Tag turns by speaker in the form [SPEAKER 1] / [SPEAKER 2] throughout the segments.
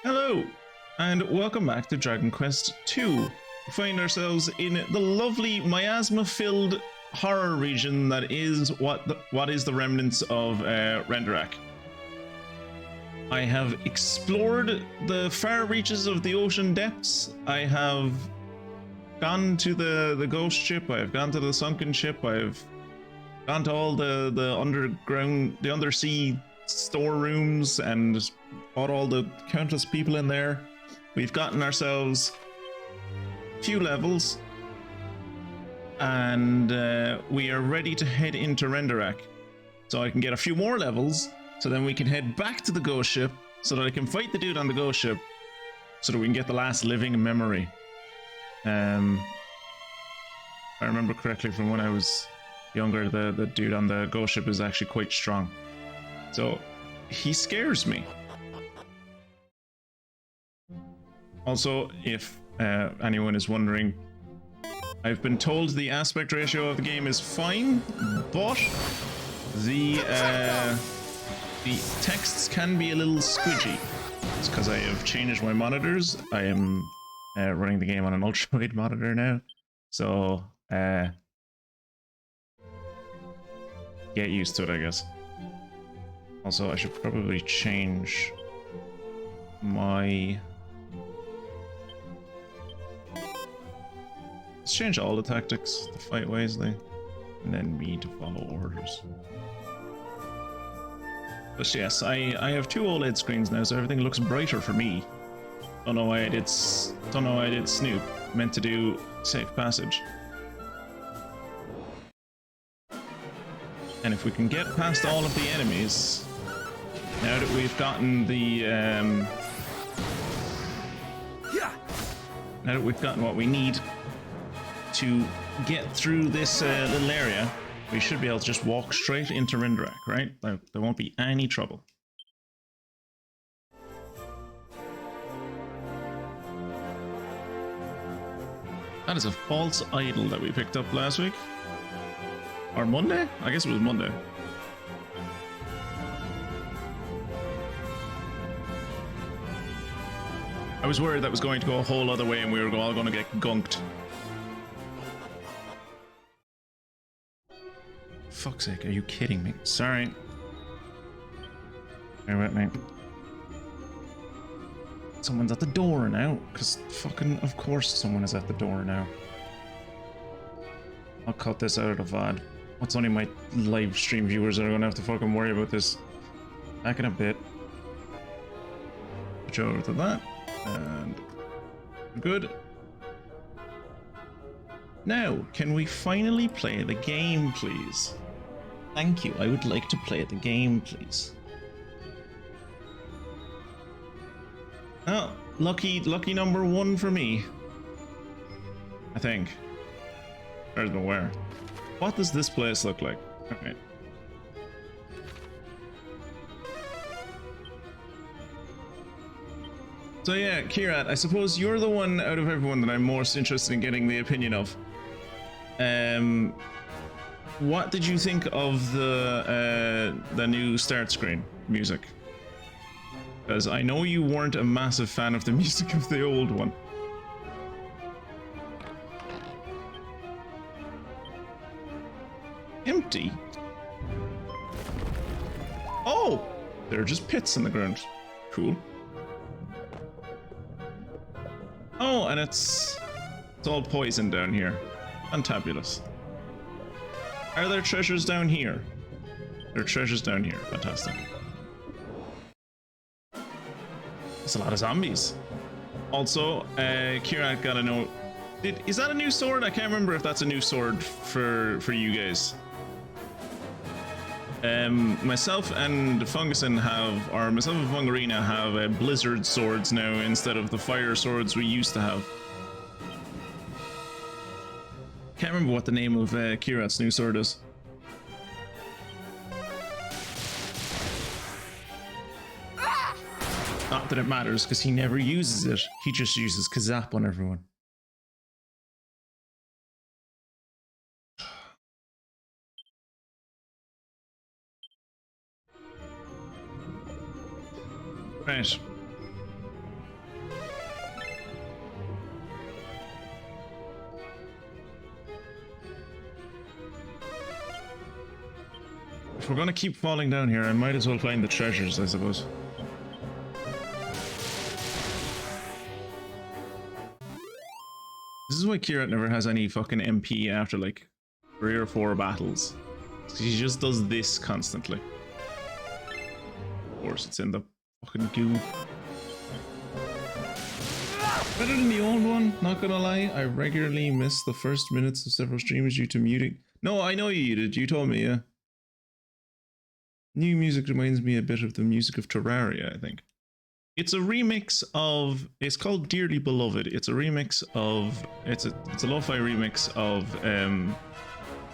[SPEAKER 1] Hello, and welcome back to Dragon Quest II. We find ourselves in the lovely miasma-filled horror region that is what is the remnants of Rendarak. I have explored the far reaches of the ocean depths. I have gone to the ghost ship. I have gone to the sunken ship. I've gone to all the underground, the undersea storerooms and fought all the countless people in there. We've gotten ourselves a few levels, and we are ready to head into Rendarak. So I can get a few more levels, so then we can head back to the ghost ship, so that I can fight the dude on the ghost ship, so that we can get the last living memory. If I remember correctly from when I was younger, the dude on the ghost ship is actually quite strong. So, he scares me. Also, if anyone is wondering, I've been told the aspect ratio of the game is fine, but the texts can be a little squidgy. It's because I have changed my monitors. I am running the game on an ultra-wide monitor now, so get used to it, I guess. Also, I should probably change my... Let's change all the tactics to fight wisely, and then me to follow orders. But yes, I have two OLED screens now, so everything looks brighter for me. Don't know why I did Snoop. Meant to do safe passage. And if we can get past all of the enemies, now that we've gotten the now that we've gotten what we need to get through this little area, we should be able to just walk straight into Rendarak, right? There won't be any trouble. That is a false idol that we picked up last week. Or Monday? I guess it was Monday. I was worried that was going to go a whole other way and we were all going to get gunked. Fuck's sake, are you kidding me? Sorry. Bear with me. Someone's at the door now, because fucking, of course someone is at the door now. I'll cut this out of the VoD. It's only my live stream viewers that are gonna have to fucking worry about this. Back in a bit. Switch over to that. And good. Now, can we finally play the game, please? Thank you. I would like to play the game, please. Oh, lucky number one for me. I think. Where's the where? What does this place look like? Okay. So yeah, Kirat, I suppose you're the one out of everyone that I'm most interested in getting the opinion of. What did you think of the new start screen music? Because I know you weren't a massive fan of the music of the old one. Empty? Oh! There are just pits in the ground. Cool. Oh, and it's all poison down here. Fantabulous. Are there treasures down here? There are treasures down here. Fantastic. That's a lot of zombies. Also, Kirat got a note. Is that a new sword? I can't remember if that's a new sword for you guys. Myself and Fungusin have, or myself and Fungarina have blizzard swords now instead of the fire swords we used to have. Can't remember what the name of Kirat's new sword is. Not that it matters, because he never uses it. He just uses Kazap on everyone. Right. If we're gonna keep falling down here, I might as well find the treasures, I suppose. This is why Kirat never has any fucking MP after like 3 or 4 battles. He just does this constantly. Of course, it's in the fucking goo. Better than the old one, not gonna lie. I regularly miss the first minutes of several streams due to muting. No, I know you did. You told me, yeah. New music reminds me a bit of the music of Terraria, I think. It's a remix of, it's called Dearly Beloved. It's a remix of, it's a lo-fi remix of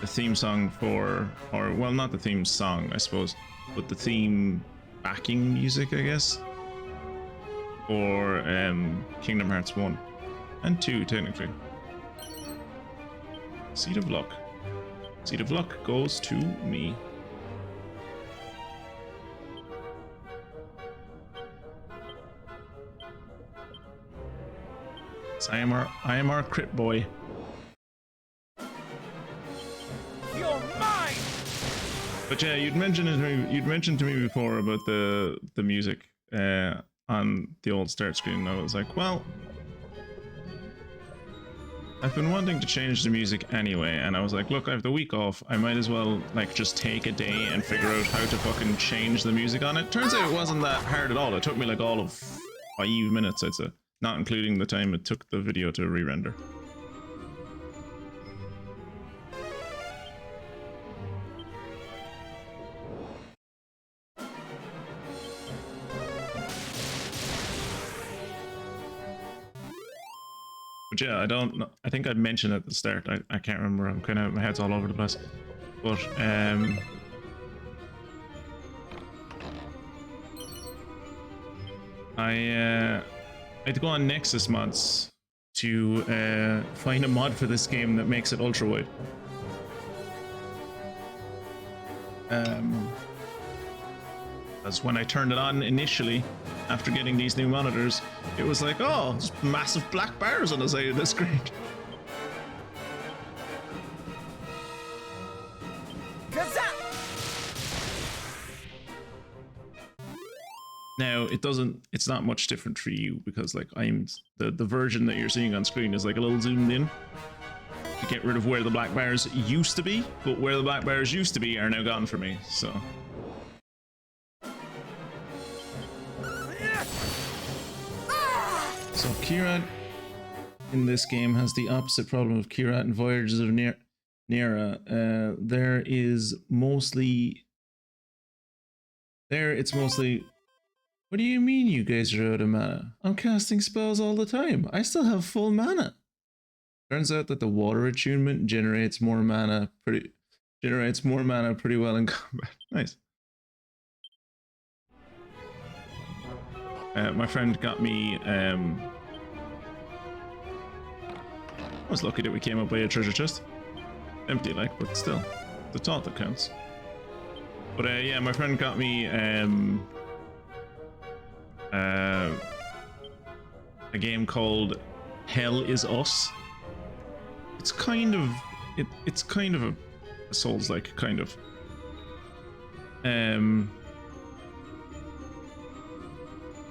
[SPEAKER 1] the theme song for, or well, not the theme song, I suppose, but the theme backing music, I guess, for Kingdom Hearts 1 and 2, technically. Seed of Luck. Seed of Luck goes to me. I am our crit boy.
[SPEAKER 2] You're mine.
[SPEAKER 1] But yeah, you'd mentioned to me before about the music on the old start screen, and I was like, well, I've been wanting to change the music anyway, and I was like, look, I have the week off, I might as well like just take a day and figure out how to fucking change the music on it. Turns out it wasn't that hard at all. It took me like all of 5 minutes, I'd say. Not including the time it took the video to re-render. But yeah, I don't know. I think I mentioned at the start. I can't remember. I'm kind of, my head's all over the place. But I had to go on Nexus mods to find a mod for this game that makes it ultra wide. As when I turned it on initially, after getting these new monitors, it was like, oh, there's massive black bars on the side of the screen. Now it's not much different for you because like the version that you're seeing on screen is like a little zoomed in to get rid of where the black bars used to be, but where the black bars used to be are now gone for me, so. So Kirat in this game has the opposite problem of Kirat in Voyages of Nera. It's mostly. What do you mean you guys are out of mana? I'm casting spells all the time. I still have full mana. Turns out that the water attunement generates more mana pretty well in combat. Nice. My friend got me I was lucky that we came up with a treasure chest. Empty like, but still. The thought that counts. But yeah, my friend got me a game called Hell is Us. It's kind of a Souls-like kind of.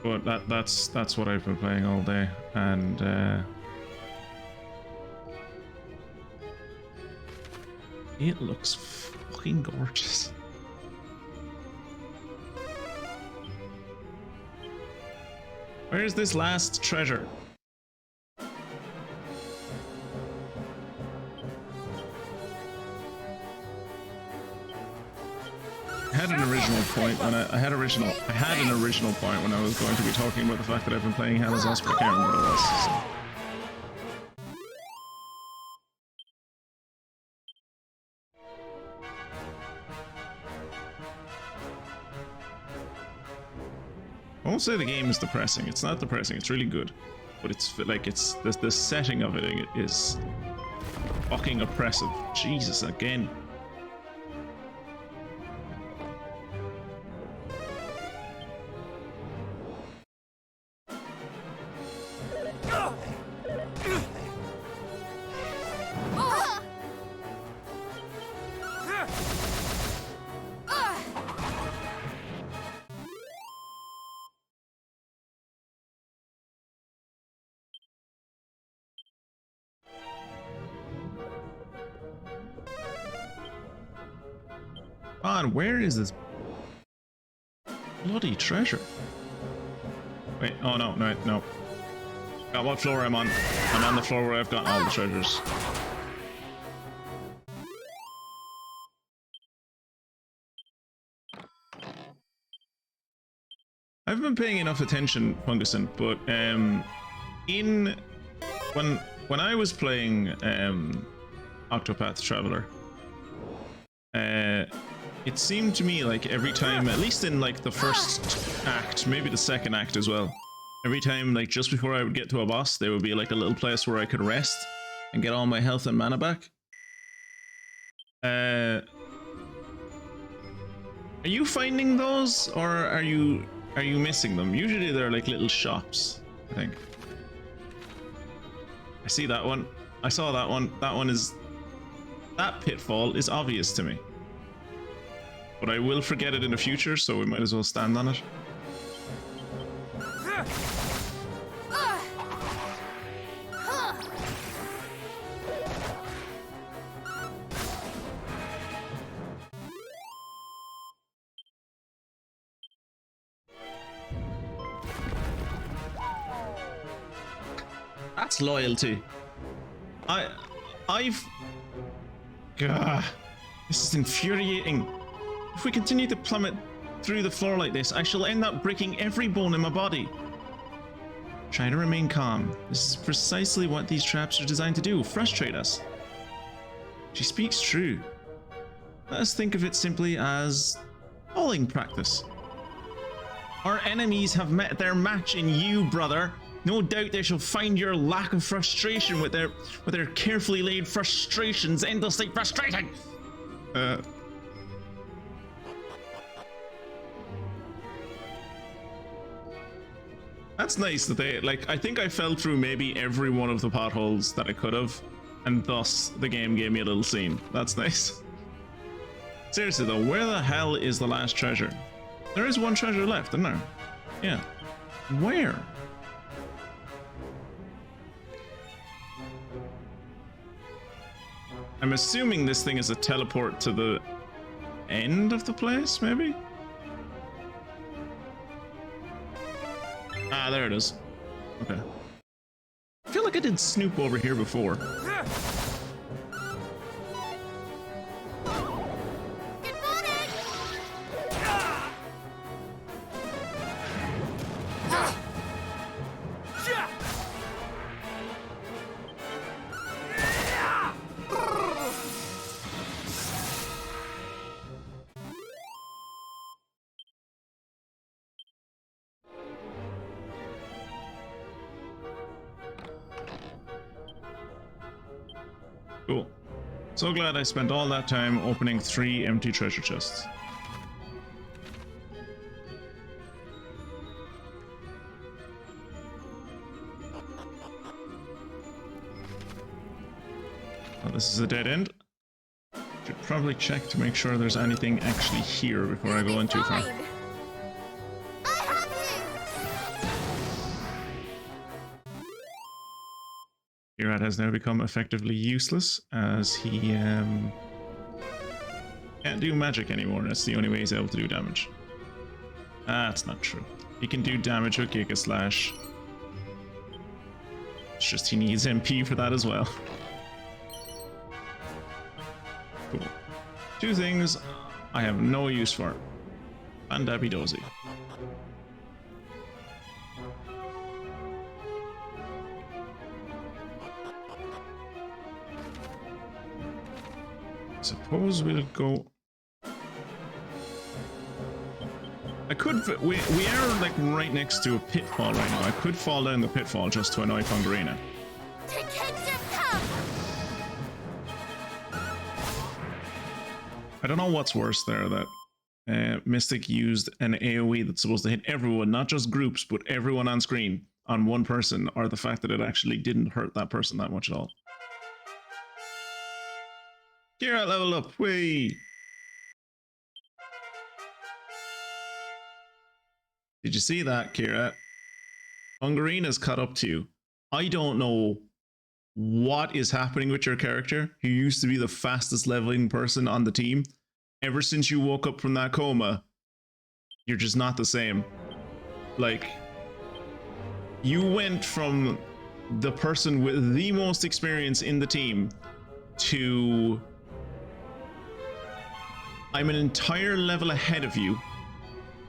[SPEAKER 1] But that's what I've been playing all day, and it looks fucking gorgeous. Where's this last treasure? I had an original point when I had an original point when I was going to be talking about the fact that I've been playing Hell is Us, but I can't remember what it was. So. I won't say the game is depressing. It's not depressing. It's really good, but it's like the setting of it is fucking oppressive. Jesus, again. on, where is this bloody treasure? Wait, oh no, no. What floor I'm on? I'm on the floor where I've got all the treasures. I've been paying enough attention, Funguson, but when I was playing Octopath Traveler, it seemed to me like every time, at least in like the first act, maybe the second act as well, every time, like just before I would get to a boss, there would be like a little place where I could rest and get all my health and mana back. Are you finding those, or are you missing them? Usually they're like little shops, I think. I see that one. I saw that one. That pitfall is obvious to me. But I will forget it in the future, so we might as well stand on it. That's loyalty. Gah, this is infuriating. If we continue to plummet through the floor like this, I shall end up breaking every bone in my body. Try to remain calm. This is precisely what these traps are designed to do, frustrate us. She speaks true. Let us think of it simply as bowling practice. Our enemies have met their match in you, brother. No doubt they shall find your lack of frustration with their carefully laid frustrations endlessly frustrating. That's nice that they, like, I think I fell through maybe every one of the potholes that I could have, and thus the game gave me a little scene. That's nice. Seriously though, where the hell is the last treasure? There is one treasure left, isn't there? Yeah. Where? I'm assuming this thing is a teleport to the end of the place, maybe? Ah, there it is. Okay. I feel like I did snoop over here before. Cool. So glad I spent all that time opening 3 empty treasure chests. Well, this is a dead end. Should probably check to make sure there's anything actually here before I go in too far. Kirat has now become effectively useless as he can't do magic anymore. That's the only way he's able to do damage. That's not true. He can do damage with Giga Slash. It's just he needs MP for that as well. Cool. 2 things I have no use for. Bandabby Dozy. Suppose we'll go. I could. We are like right next to a pitfall right now. I could fall down the pitfall just to annoy Fungarina. I don't know what's worse there, that Mystic used an AoE that's supposed to hit everyone, not just groups, but everyone on screen on one person, or the fact that it actually didn't hurt that person that much at all. Kirat level up, whee! Did you see that, Kirat? Fungarina's caught up to you. I don't know what is happening with your character, who used to be the fastest leveling person on the team, ever since you woke up from that coma, you're just not the same. Like, you went from the person with the most experience in the team to I'm an entire level ahead of you.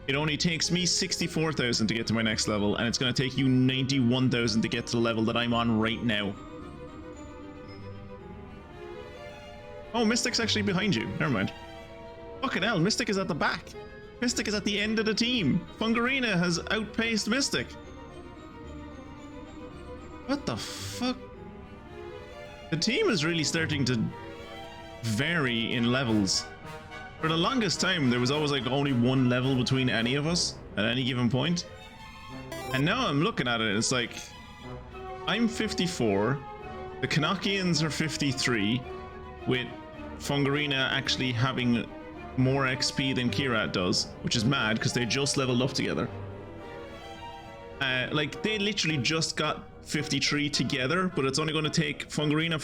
[SPEAKER 1] It only takes me 64,000 to get to my next level, and it's going to take you 91,000 to get to the level that I'm on right now. Oh, Mystic's actually behind you. Never mind. Fucking hell, Mystic is at the back. Mystic is at the end of the team. Fungarina has outpaced Mystic. What the fuck? The team is really starting to vary in levels. For the longest time, there was always like only one level between any of us at any given point. And now I'm looking at it, it's like, I'm 54, the Kanakians are 53, with Fungarina actually having more XP than Kirat does, which is mad because they just leveled up together. Like, they literally just got 53 together, but it's only going to take Fungarina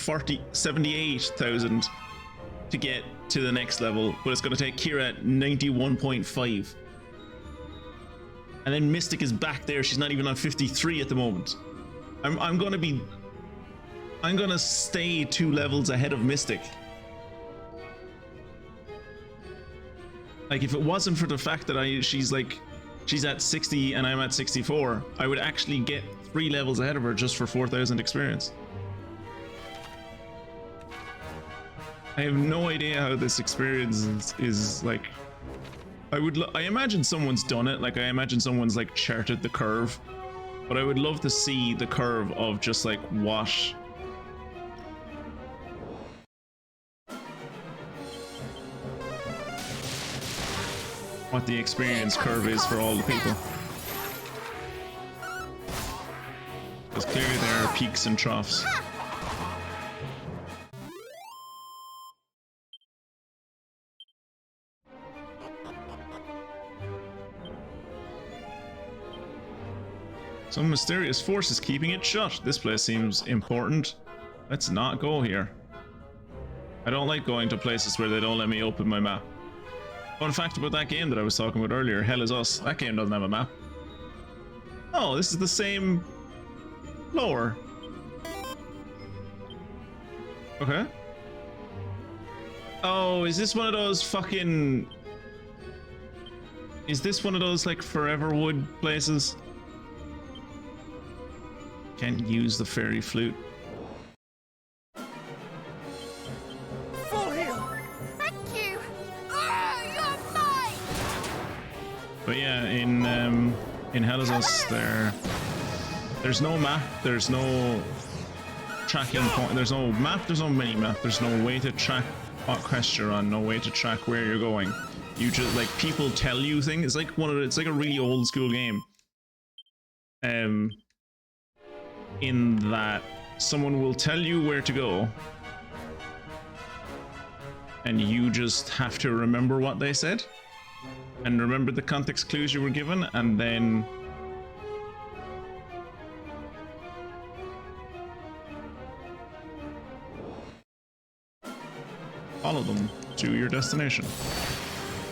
[SPEAKER 1] 78,000 to get to the next level, but it's going to take Kirat 91.5. And then Mystic is back there, she's not even on 53 at the moment. I'm going to stay 2 levels ahead of Mystic. Like, if it wasn't for the fact that she's at 60 and I'm at 64, I would actually get 3 levels ahead of her just for 4,000 experience. I have no idea how this experience is like. I imagine someone's done it, like I imagine someone's like charted the curve, but I would love to see the curve of just like what the experience curve is for all the people. Because clearly there are peaks and troughs. Some mysterious force is keeping it shut. This place seems important. Let's not go here. I don't like going to places where they don't let me open my map. Fun fact about that game that I was talking about earlier, Hell is Us, that game doesn't have a map. Oh, this is the same floor. Okay. Oh, is this one of those fucking... Is this one of those like Foreverwood places? Can't use the fairy flute.
[SPEAKER 2] Full heal.
[SPEAKER 3] Thank you. Oh, you're mine.
[SPEAKER 1] But yeah, in Hell is Us, there's no map, there's no tracking point, there's no map, there's no mini-map, there's no way to track what quest you're on, no way to track where you're going. You just, like, people tell you things. It's like it's like a really old school game. In that someone will tell you where to go and you just have to remember what they said and remember the context clues you were given, and then follow them to your destination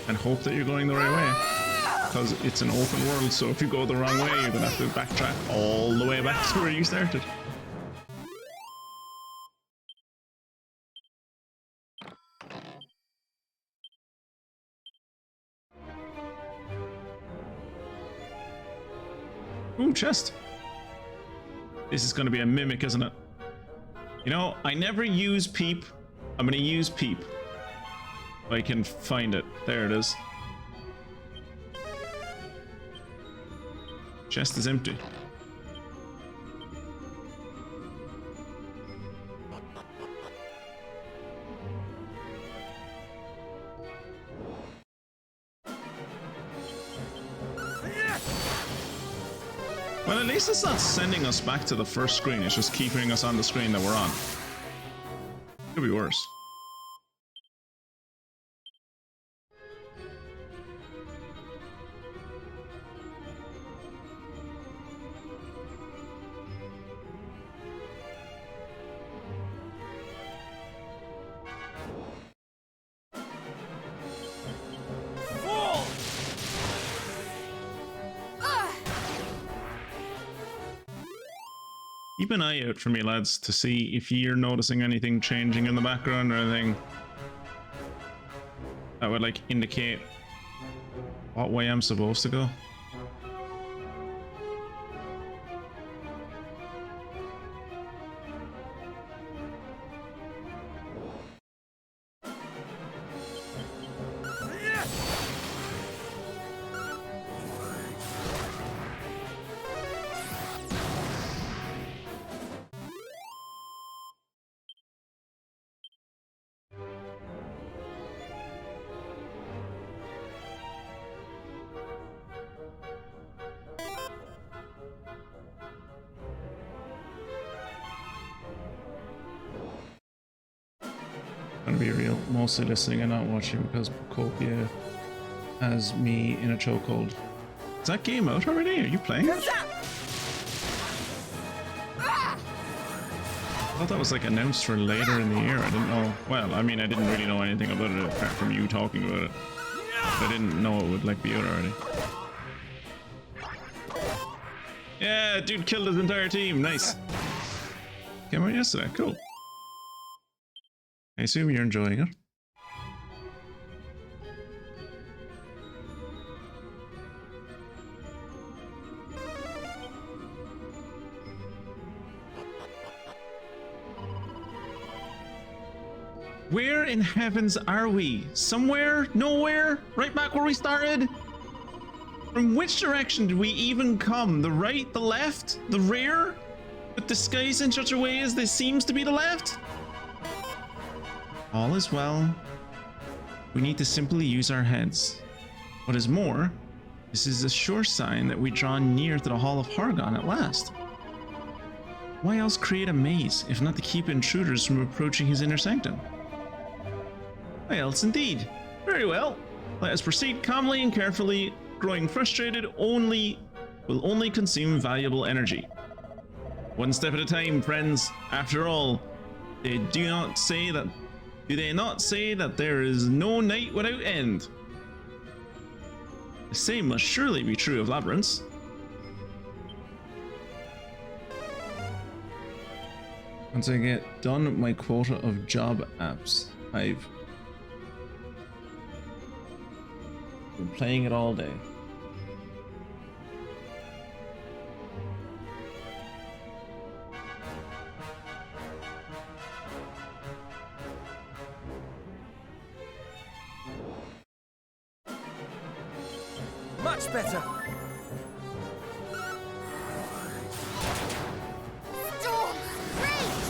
[SPEAKER 1] and hope that you're going the right way. Because it's an open world, so if you go the wrong way, you're gonna have to backtrack all the way back to where you started. Ooh, chest. This is gonna be a mimic, isn't it? You know, I never use peep. I'm gonna use peep. If I can find it. There it is. Chest is empty. Well, at least it's not sending us back to the first screen, it's just keeping us on the screen that we're on. Could be worse. Keep an eye out for me, lads, to see if you're noticing anything changing in the background or anything that would like indicate what way I'm supposed to go. Gonna be real, mostly listening and not watching because Copia has me in a chokehold. Is that game out already? Are you playing it? I thought that was like announced for later in the year. I didn't know. Well, I mean, I didn't really know anything about it apart from you talking about it. But I didn't know it would like be out already. Yeah, dude killed his entire team. Nice. Came out yesterday. Cool. I assume you're enjoying it. Where in heavens are we? Somewhere? Nowhere? Right back where we started? From which direction did we even come? The right? The left? The rear? With the skies in such a way as this seems to be the left? All is well. We need to simply use our heads. What is more, this is a sure sign that we draw near to the Hall of HArgonand at last. Why else create a maze, if not to keep intruders from approaching his inner sanctum? Why else indeed? Very well. Let us proceed calmly and carefully. Growing frustrated will only consume valuable energy. One step at a time, friends. After all, do they not say that there is no night without end? The same must surely be true of labyrinths. Once I get done with my quota of job apps, I've been playing it all day.
[SPEAKER 2] Much better.
[SPEAKER 3] Storm rage.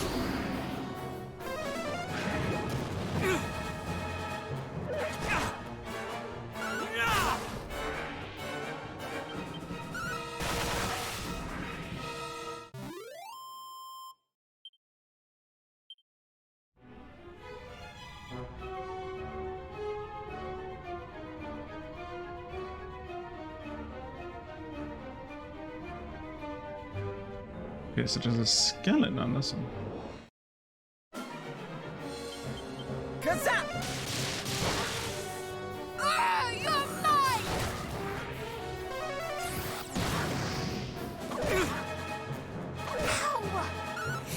[SPEAKER 1] Okay, so there's a skeleton on this one.
[SPEAKER 2] Kazap!
[SPEAKER 3] You're mine.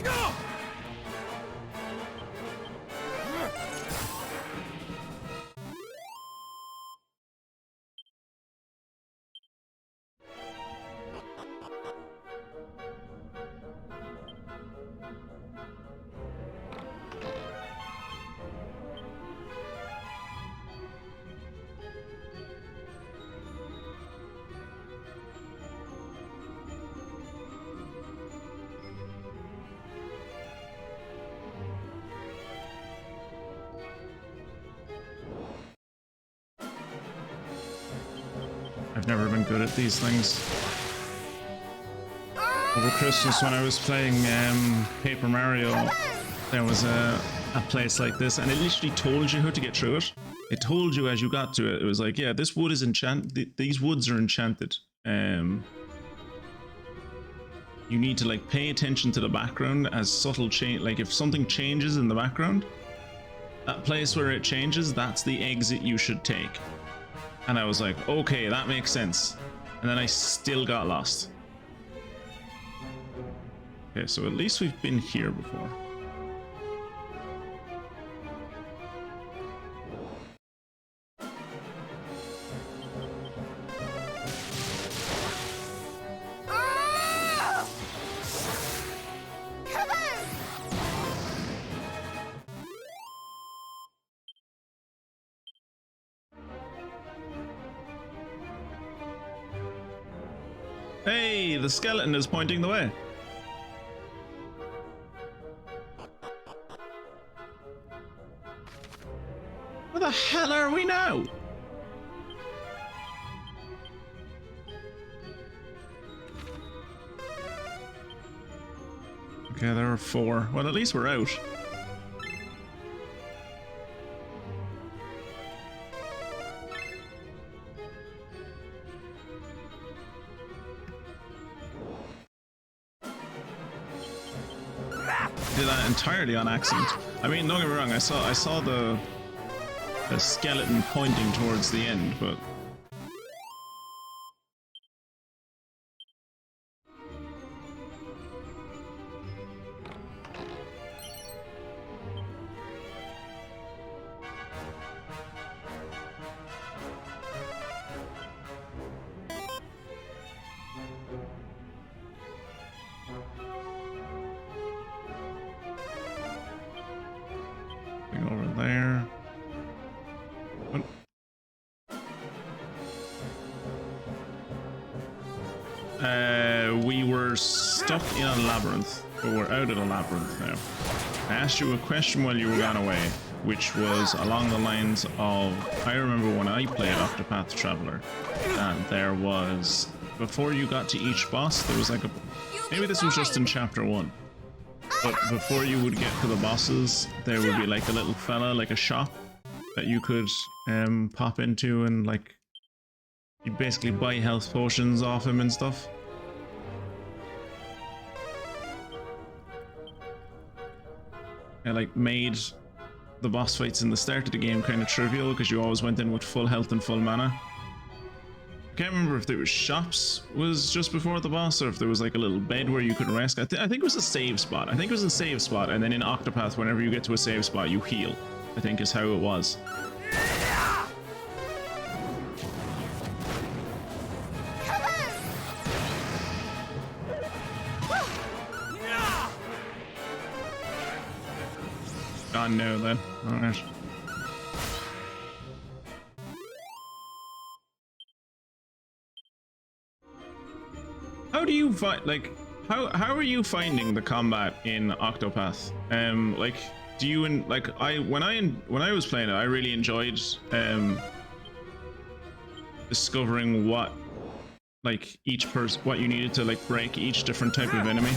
[SPEAKER 3] Ow.
[SPEAKER 1] I've never been good at these things. Over Christmas when I was playing Paper Mario, there was a place like this and it literally told you how to get through it. It told you as you got to it. It was like, yeah, this wood is enchanted. These woods are enchanted. You need to like pay attention to the background as subtle change. Like if something changes in the background, that place where it changes, that's the exit you should take. And I was like, okay, that makes sense. And then I still got lost. Okay, so at least we've been here before. Hey, the skeleton is pointing the way. Where the hell are we now? Okay, there are 4. Well, at least we're out. Did that entirely on accident. I mean, don't get me wrong, I saw the skeleton pointing towards the end, but over there. We were stuck in a labyrinth, but we're out of the labyrinth now. I asked you a question while you were gone away, which was along the lines of, I remember when I played Octopath Traveler, and there was, before you got to each boss, there was like a, maybe this was just in chapter 1, but before you would get to the bosses, there would be like a little fella, like a shop, that you could pop into and like, you'd basically buy health potions off him and stuff. It like made the boss fights in the start of the game kind of trivial because you always went in with full health and full mana. I can't remember if there was shops was just before the boss or if there was like a little bed where you could rest. I think it was a save spot. I think it was a save spot, and then in Octopath, whenever you get to a save spot, you heal. I think is how it was. Oh no, then. Alright. How do you find, like, how are you finding the combat in Octopath? Like, do you, like, when I was playing it, I really enjoyed discovering what, like, each person, what you needed to like break each different type of enemy.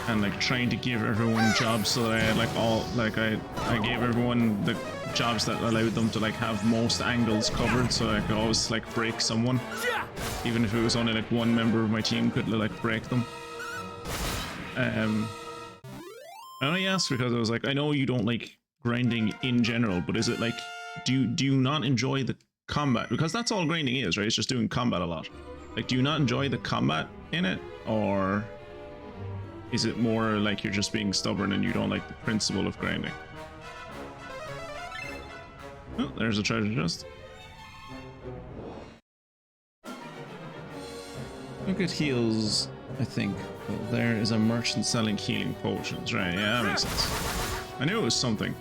[SPEAKER 1] And like trying to give everyone jobs so that I had like all, like I gave everyone the jobs that allowed them to like have most angles covered, so I could always like break someone, even if it was only like one member of my team could like break them. I only asked because I was like, I know you don't like grinding in general, but is it like, do you not enjoy the combat? Because that's all grinding is, right? It's just doing combat a lot. Like, do you not enjoy the combat in it, or is it more like you're just being stubborn and you don't like the principle of grinding? Oh, there's a treasure chest. Look at heals, I think. Well, there is a merchant selling healing potions, right? Yeah, that makes sense. I knew it was something.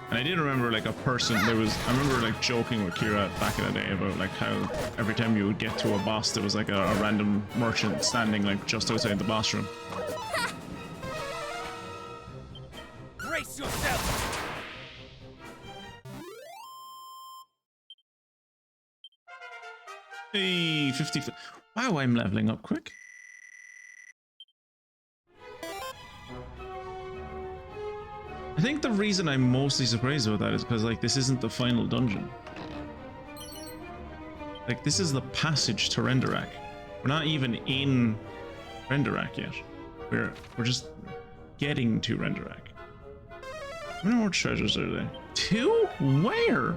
[SPEAKER 1] And I did remember like a person, I remember like joking with Kira back in the day about like how every time you would get to a boss, there was like a random merchant standing like just outside the boss room.
[SPEAKER 2] Brace yourself!
[SPEAKER 1] Hey, 50. Wow, I'm leveling up quick. I think the reason I'm mostly surprised about that is because like this isn't the final dungeon. Like this is the passage to Rendarak. We're not even in Rendarak yet. We're just getting to Rendarak. How many more treasures are there? 2? Where?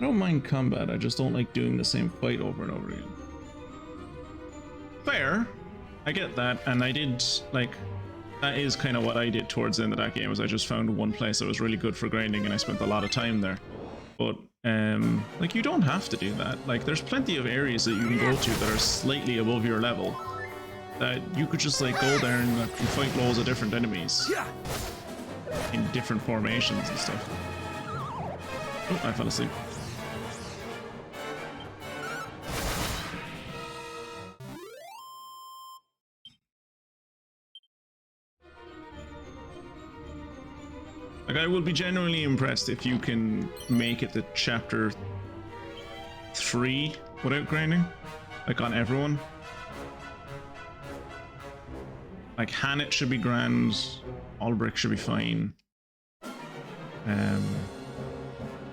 [SPEAKER 1] I don't mind combat, I just don't like doing the same fight over and over again. Fair, I get that, and I did, like, that is kind of what I did towards the end of that game, was I just found one place that was really good for grinding and I spent a lot of time there. But, like, you don't have to do that. Like, there's plenty of areas that you can go to that are slightly above your level, that you could just, like, go there and fight loads of different enemies in different formations and stuff. Oh, I fell asleep. Like, I will be genuinely impressed if you can make it to chapter 3 without grinding, like on everyone. Like, Hannet should be grand, Albrecht should be fine.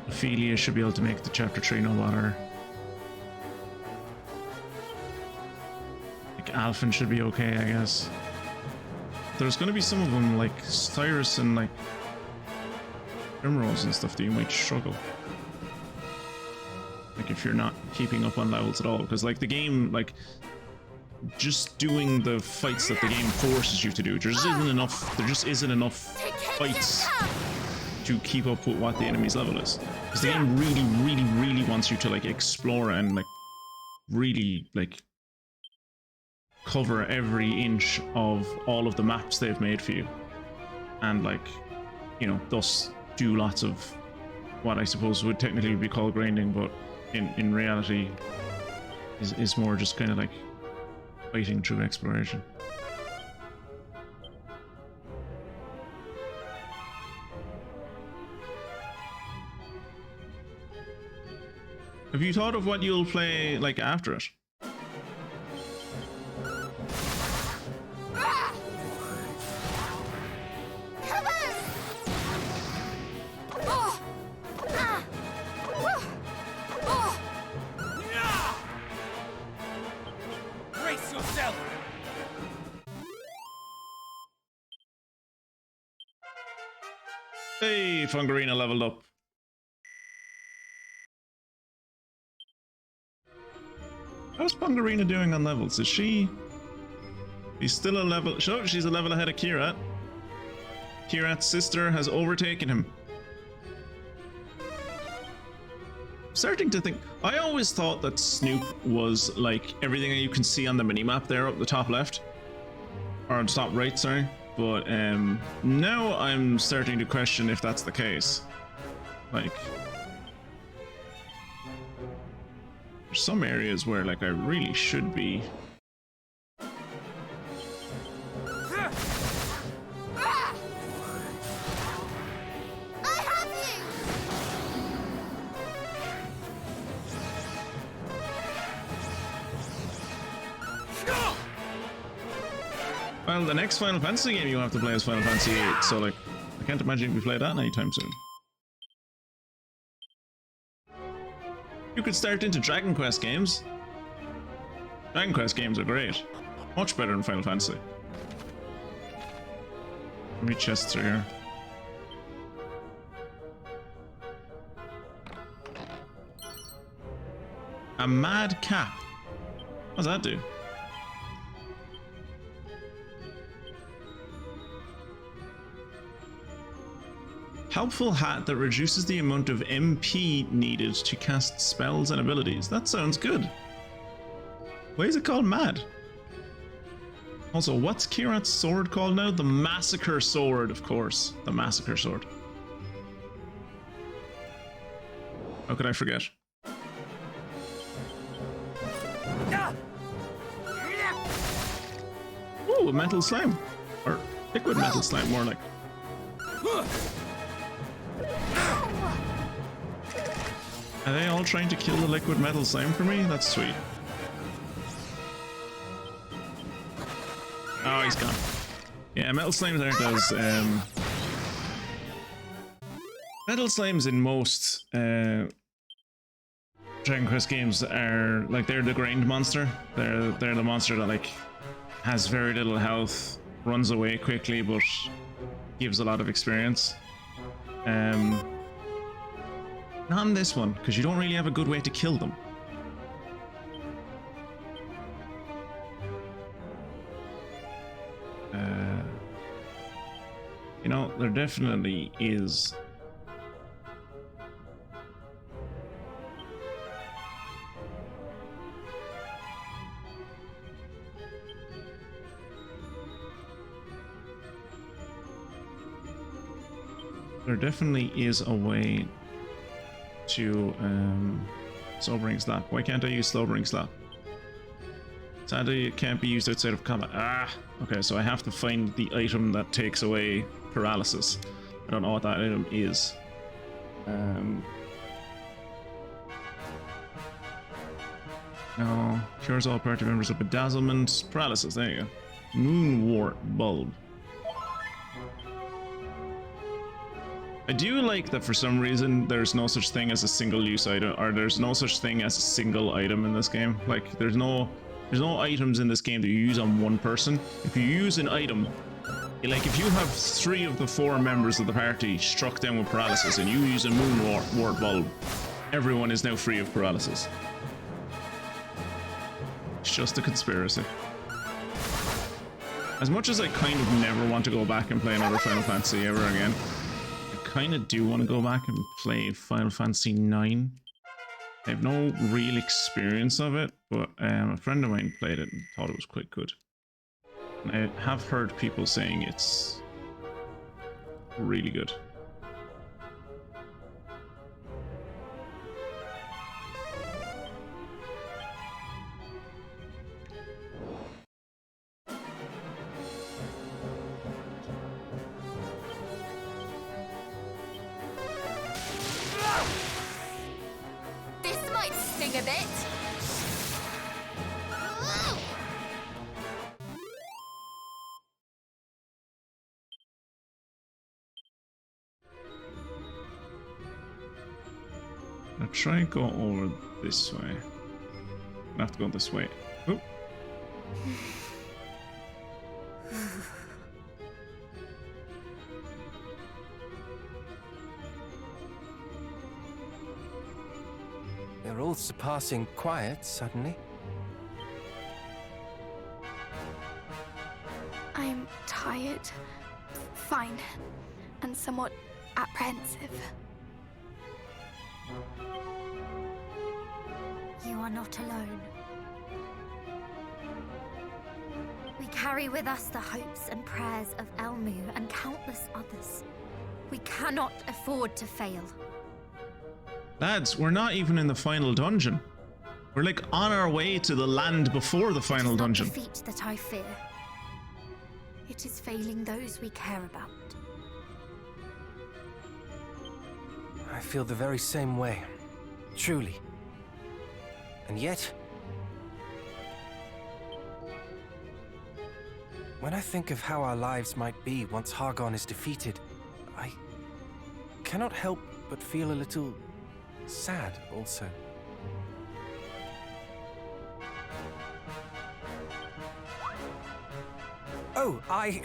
[SPEAKER 1] Ophelia should be able to make it to chapter 3 no matter. Like, Alphen should be okay, I guess. There's gonna be some of them, like Cyrus and like Primrose and stuff, that you might struggle. Like, if you're not keeping up on levels at all, because like the game, like, just doing the fights that the game forces you to do, there just isn't enough fights to keep up with what the enemy's level is. Because the game really wants you to like explore and like really like cover every inch of all of the maps they've made for you, and like, you know, thus do lots of what I suppose would technically be called grinding, but in reality is more just kind of like fighting through exploration. Have you thought of what you'll play like after it? Hey, Fungarina leveled up. How's Fungarina doing on levels? Is she's still a level? Oh, she's a level ahead of Kirat. Kirat's sister has overtaken him. I'm starting to think, I always thought that Snoop was like everything that you can see on the minimap there up the top left. Or on the top right, sorry. But now I'm starting to question if that's the case. Like, there's some areas where like I really should be. Well, the next Final Fantasy game you have to play is Final Fantasy VIII, so like, I can't imagine we play that anytime soon. You could start into Dragon Quest games. Dragon Quest games are great. Much better than Final Fantasy. How many chests are here? A mad cap. What does that do? Helpful hat that reduces the amount of MP needed to cast spells and abilities. That sounds good. Why is it called mad? Also, what's Kirat's sword called now? The Massacre Sword, of course. The Massacre Sword. How could I forget? Ooh, a metal slime. Or liquid metal slime, more like. Are they all trying to kill the liquid metal slime for me? That's sweet. Oh, he's gone. Yeah, metal slimes aren't as metal slimes in most Dragon Quest games are like, they're the grind monster. They're the monster that like has very little health, runs away quickly, but gives a lot of experience. Not on this one, because you don't really have a good way to kill them. You know, there definitely is. There definitely is a way to sobering slap. Why can't I use sobering slap? Sadly, it can't be used outside of combat. Ah, okay, so I have to find the item that takes away paralysis. I don't know what that item is. No, cures all party members of bedazzlement, paralysis. There you go. Moonwort bulb. I do like that for some reason there's no such thing as a single-use item, or there's no such thing as a single item in this game. Like, there's no items in this game that you use on one person. If you use an item, like if you have 3 of the 4 members of the party struck down with paralysis and you use a moonwort bulb, everyone is now free of paralysis. It's just a conspiracy. As much as I kind of never want to go back and play another Final Fantasy ever again, kind of do want to go back and play Final Fantasy 9. I have no real experience of it, but a friend of mine played it and thought it was quite good. And I have heard people saying it's really good.
[SPEAKER 3] Sting a bit.
[SPEAKER 1] I'll try and go over this way. I have to go this way. Oh.
[SPEAKER 4] You're all surpassing quiet suddenly.
[SPEAKER 3] I'm tired, fine, and somewhat apprehensive.
[SPEAKER 5] You are not alone. We carry with us the hopes and prayers of Elmu and countless others. We cannot afford to fail.
[SPEAKER 1] Lads, we're not even in the final dungeon. We're like on our way to the land before the final dungeon.
[SPEAKER 5] It is not defeat that I fear. It is failing those we care about.
[SPEAKER 4] I feel the very same way. Truly. And yet, when I think of how our lives might be once Hargon is defeated, I cannot help but feel a little sad also. Oh, I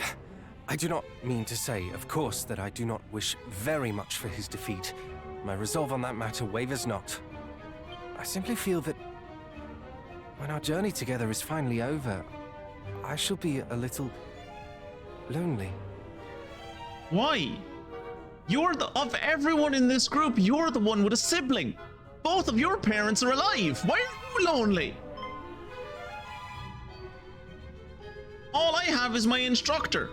[SPEAKER 4] do not mean to say, of course, that I do not wish very much for his defeat. My resolve on that matter wavers not. I simply feel that when our journey together is finally over, I shall be a little lonely.
[SPEAKER 1] Why? You're of everyone in this group, you're the one with a sibling. Both of your parents are alive. Why are you lonely? All I have is my instructor.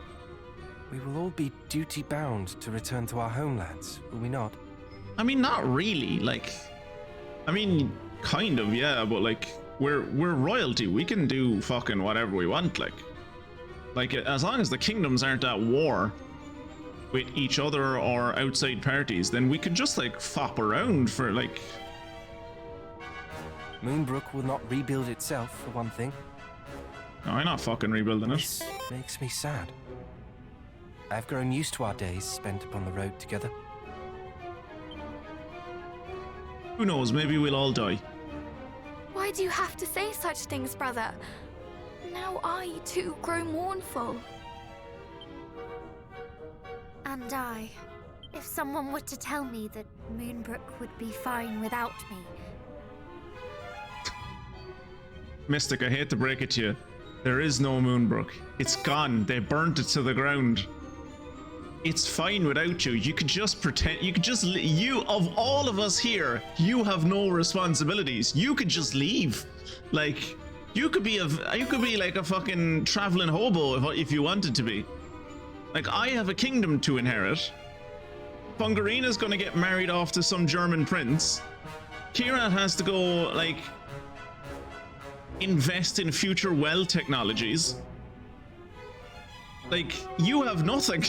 [SPEAKER 4] We will all be duty-bound to return to our homelands, will we not?
[SPEAKER 1] I mean, not really. Like, I mean, kind of, yeah, but like, we're royalty. We can do fucking whatever we want, like as long as the kingdoms aren't at war with each other or outside parties, then we could just like fop around for like.
[SPEAKER 4] Moonbrook will not rebuild itself, for one thing.
[SPEAKER 1] No, I'm not fucking rebuilding it.
[SPEAKER 4] This makes me sad. I've grown used to our days spent upon the road together.
[SPEAKER 1] Who knows, maybe we'll all die.
[SPEAKER 3] Why do you have to say such things, brother? Now I, too, grow mournful.
[SPEAKER 5] And I. If someone were to tell me that Moonbrook would be fine without me,
[SPEAKER 1] Mystic, I hate to break it to you. There is no Moonbrook. It's gone. They burnt it to the ground. It's fine without you. You could just pretend. You could just. You, of all of us here, you have no responsibilities. You could just leave. Like, you could be like a fucking traveling hobo if you wanted to be. Like, I have a kingdom to inherit. Fungarina's gonna get married off to some German prince. Kirat has to go, like, invest in future well technologies. Like, you have nothing.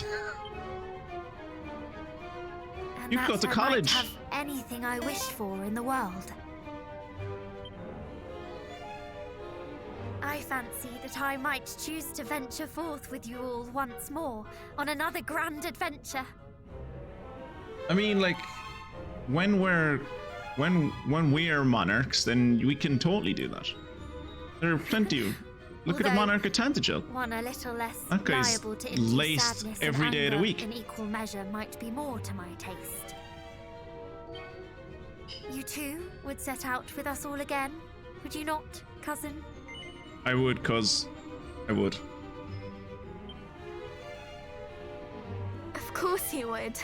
[SPEAKER 5] and
[SPEAKER 1] You've got to
[SPEAKER 5] I
[SPEAKER 1] college.
[SPEAKER 5] might have anything I wish for in the world. I fancy that I might choose to venture forth with you all once more on another grand adventure.
[SPEAKER 1] I mean, like, when we're monarchs, then we can totally do that. There are plenty of. Look at the
[SPEAKER 5] Although
[SPEAKER 1] monarch of Tantagel.
[SPEAKER 5] One a little less
[SPEAKER 1] That guy's
[SPEAKER 5] liable to induce
[SPEAKER 1] laced
[SPEAKER 5] sadness
[SPEAKER 1] every
[SPEAKER 5] and
[SPEAKER 1] day of the
[SPEAKER 5] anger
[SPEAKER 1] week.
[SPEAKER 5] in equal measure might be more to my taste. You too would set out with us all again, would you not, cousin?
[SPEAKER 1] I would, cuz I would.
[SPEAKER 3] Of course you would.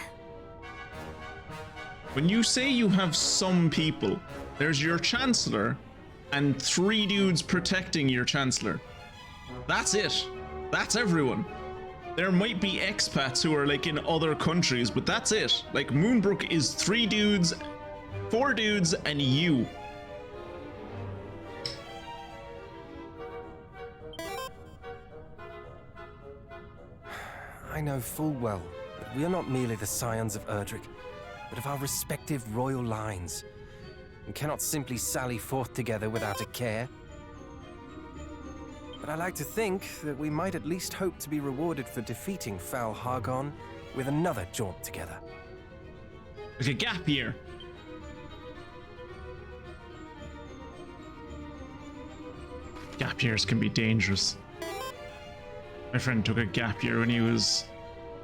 [SPEAKER 1] When you say you have some people, there's your chancellor and 3 dudes protecting your chancellor. That's it. That's everyone. There might be expats who are like in other countries, but that's it. Like, Moonbrook is 3 dudes, 4 dudes, and you.
[SPEAKER 4] I know full well that we are not merely the scions of Erdrick, but of our respective royal lines, and cannot simply sally forth together without a care. But I like to think that we might at least hope to be rewarded for defeating Hall of HArgonand with another jaunt together.
[SPEAKER 1] Like a gap year. Gap years can be dangerous. My friend took a gap year when he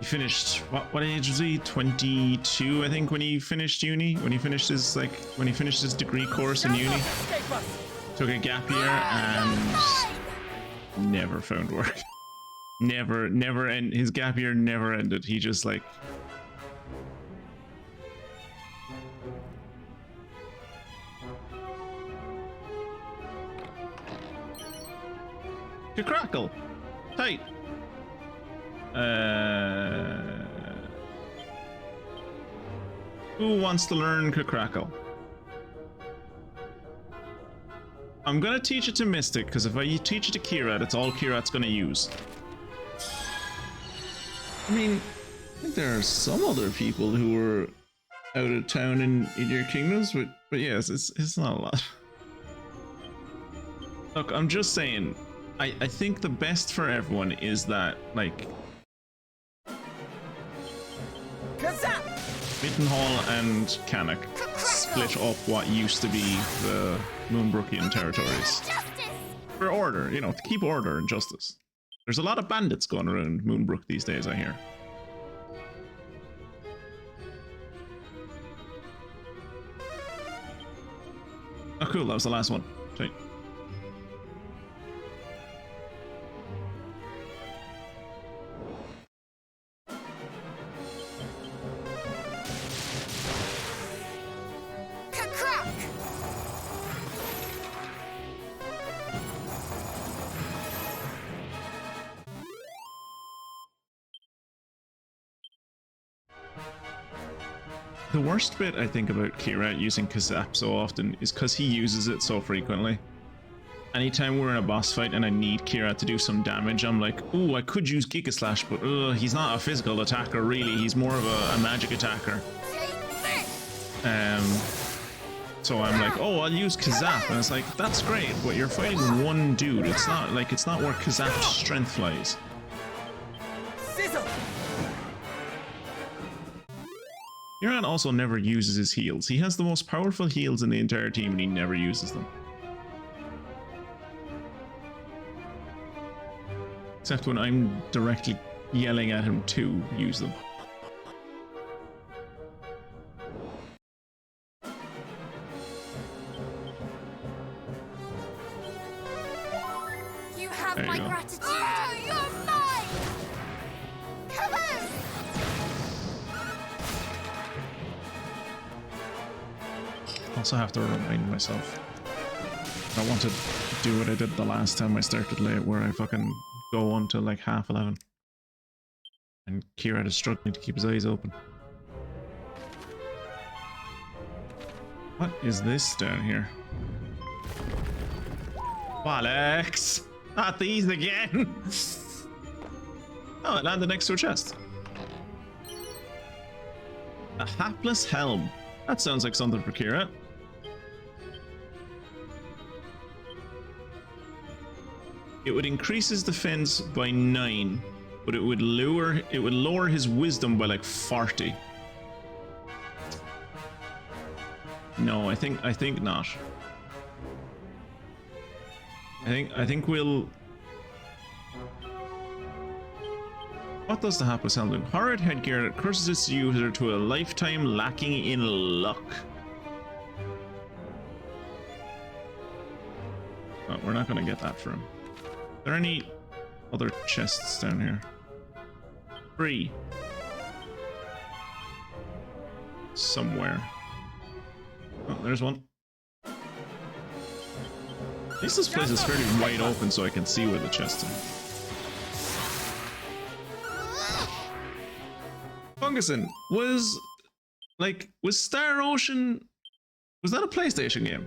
[SPEAKER 1] finished, what age was he? 22, I think, when he finished uni. When he finished his degree course in uni. Took a gap year and never found work. Never, and his gap year never ended. He just like. Crackle. Tight. Who wants to learn Crackle? I'm gonna teach it to Mystic, because if I teach it to Kirat, it's all Kirat's gonna use. I mean, I think there are some other people who are out of town in your kingdoms, but yes, it's not a lot. Look, I'm just saying, I think the best for everyone is that, like, Mittenhall and Canuck split up what used to be the Moonbrookian territories. For order, you know, to keep order and justice. There's a lot of bandits going around Moonbrook these days, I hear. Oh cool, that was the last one. Sweet. The worst bit, I think, about Kirat using Kazap so often is because he uses it so frequently. Anytime we're in a boss fight and I need Kirat to do some damage, I'm like, ooh, I could use Giga Slash, but he's not a physical attacker, really. He's more of a magic attacker. So I'm like, oh, I'll use Kazap, and it's like, that's great, but you're fighting one dude. It's not where Kazap's strength lies. Kirat also never uses his heals. He has the most powerful heals in the entire team and he never uses them. Except when I'm directly yelling at him to use them.
[SPEAKER 5] have
[SPEAKER 1] There you
[SPEAKER 5] my
[SPEAKER 1] go.
[SPEAKER 5] gratitude. Oh, you're mine! Come on!
[SPEAKER 1] Also have to remind myself. I want to do what I did the last time I started late, where I fucking go until like 11:30. And Kieran is struggling to keep his eyes open. What is this down here? Bollocks! Not these again! Oh, it landed next to a chest. A hapless helm. That sounds like something for Kira. It would increase his defense by 9, but it would lower his wisdom by like 40. No, I think not. I think we'll. What does the hapless helm do? Horrid headgear that curses its user to a lifetime lacking in luck. Oh, we're not going to get that for him. Are there any other chests down here? 3. Somewhere. Oh, there's one. At least this place is fairly wide open so I can see where the chest is. Fungusin, was Star Ocean, was that a PlayStation game?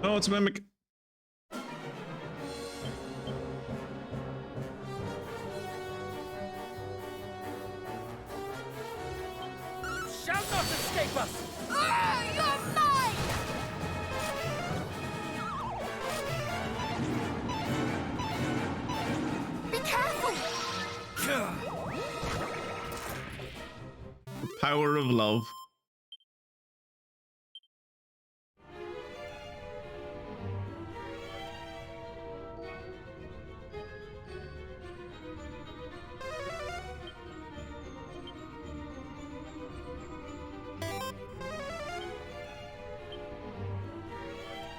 [SPEAKER 1] Oh, it's a mimic.
[SPEAKER 2] Shall not escape us!
[SPEAKER 5] Oh, you're mine! Be careful!
[SPEAKER 1] The power of love.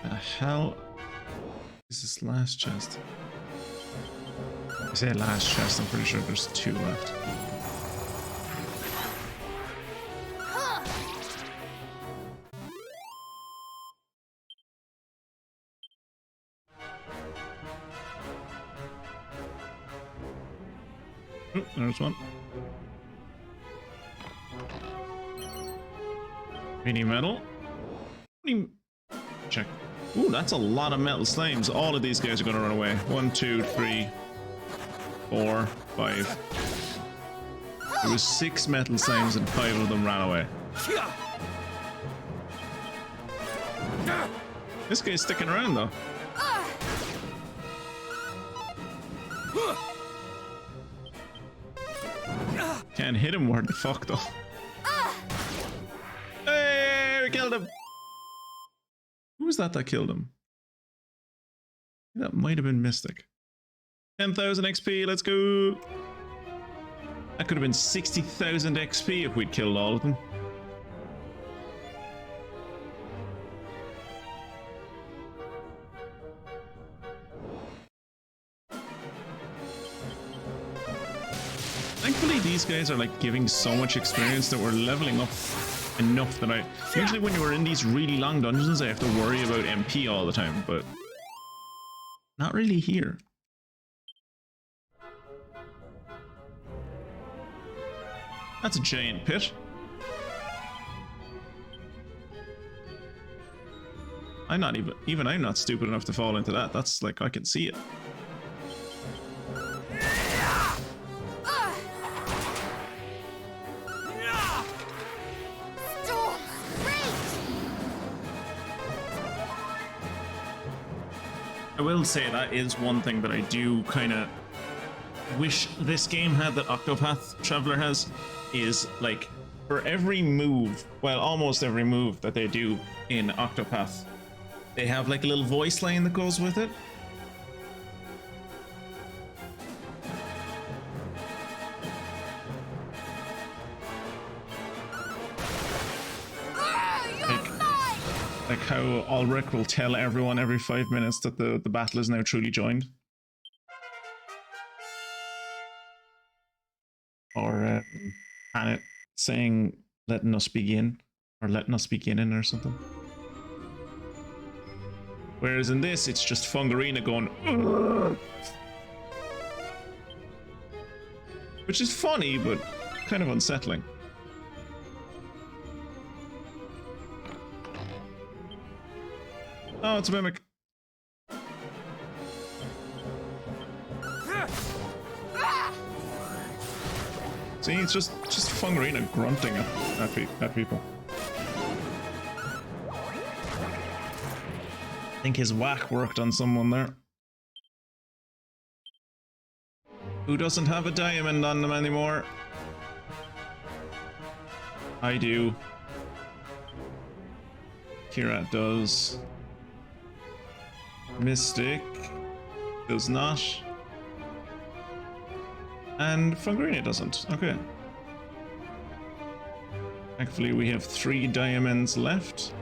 [SPEAKER 1] The hell is this last chest? I say last chest, I'm pretty sure there's 2 left. Oh, there's one. Mini metal. Check. Ooh, that's a lot of metal slimes. All of these guys are going to run away. 1, 2, 3, 4, 5. There was 6 metal slimes and 5 of them ran away. This guy's sticking around though. Can't hit him where the fuck though. Hey, we killed him. Who was that killed him? That might have been Mystic. 10,000 XP, let's go. That could have been 60,000 XP if we'd killed all of them. Thankfully, these guys are like giving so much experience that we're leveling up enough that I... Usually when you are in these really long dungeons, I have to worry about MP all the time, but... Not really here. That's a giant pit. I'm not even I'm not stupid enough to fall into that. That's like, I can see it. I will say that is one thing that I do kind of wish this game had that Octopath Traveler has, is like for every move, well almost every move that they do in Octopath, they have like a little voice line that goes with it. Like how Ulrich will tell everyone every 5 minutes that the battle is now truly joined. Or Planet saying, letting us begin, or letting us begin in or something. Whereas in this, it's just Fungarina going, ugh! Which is funny, but kind of unsettling. Oh, it's a mimic. See, it's just Fungarina grunting at people. I think his whack worked on someone there. Who doesn't have a diamond on them anymore? I do. Kirat does. Mystic does not. And Fungarina doesn't. Okay. Thankfully, we have 3 diamonds left.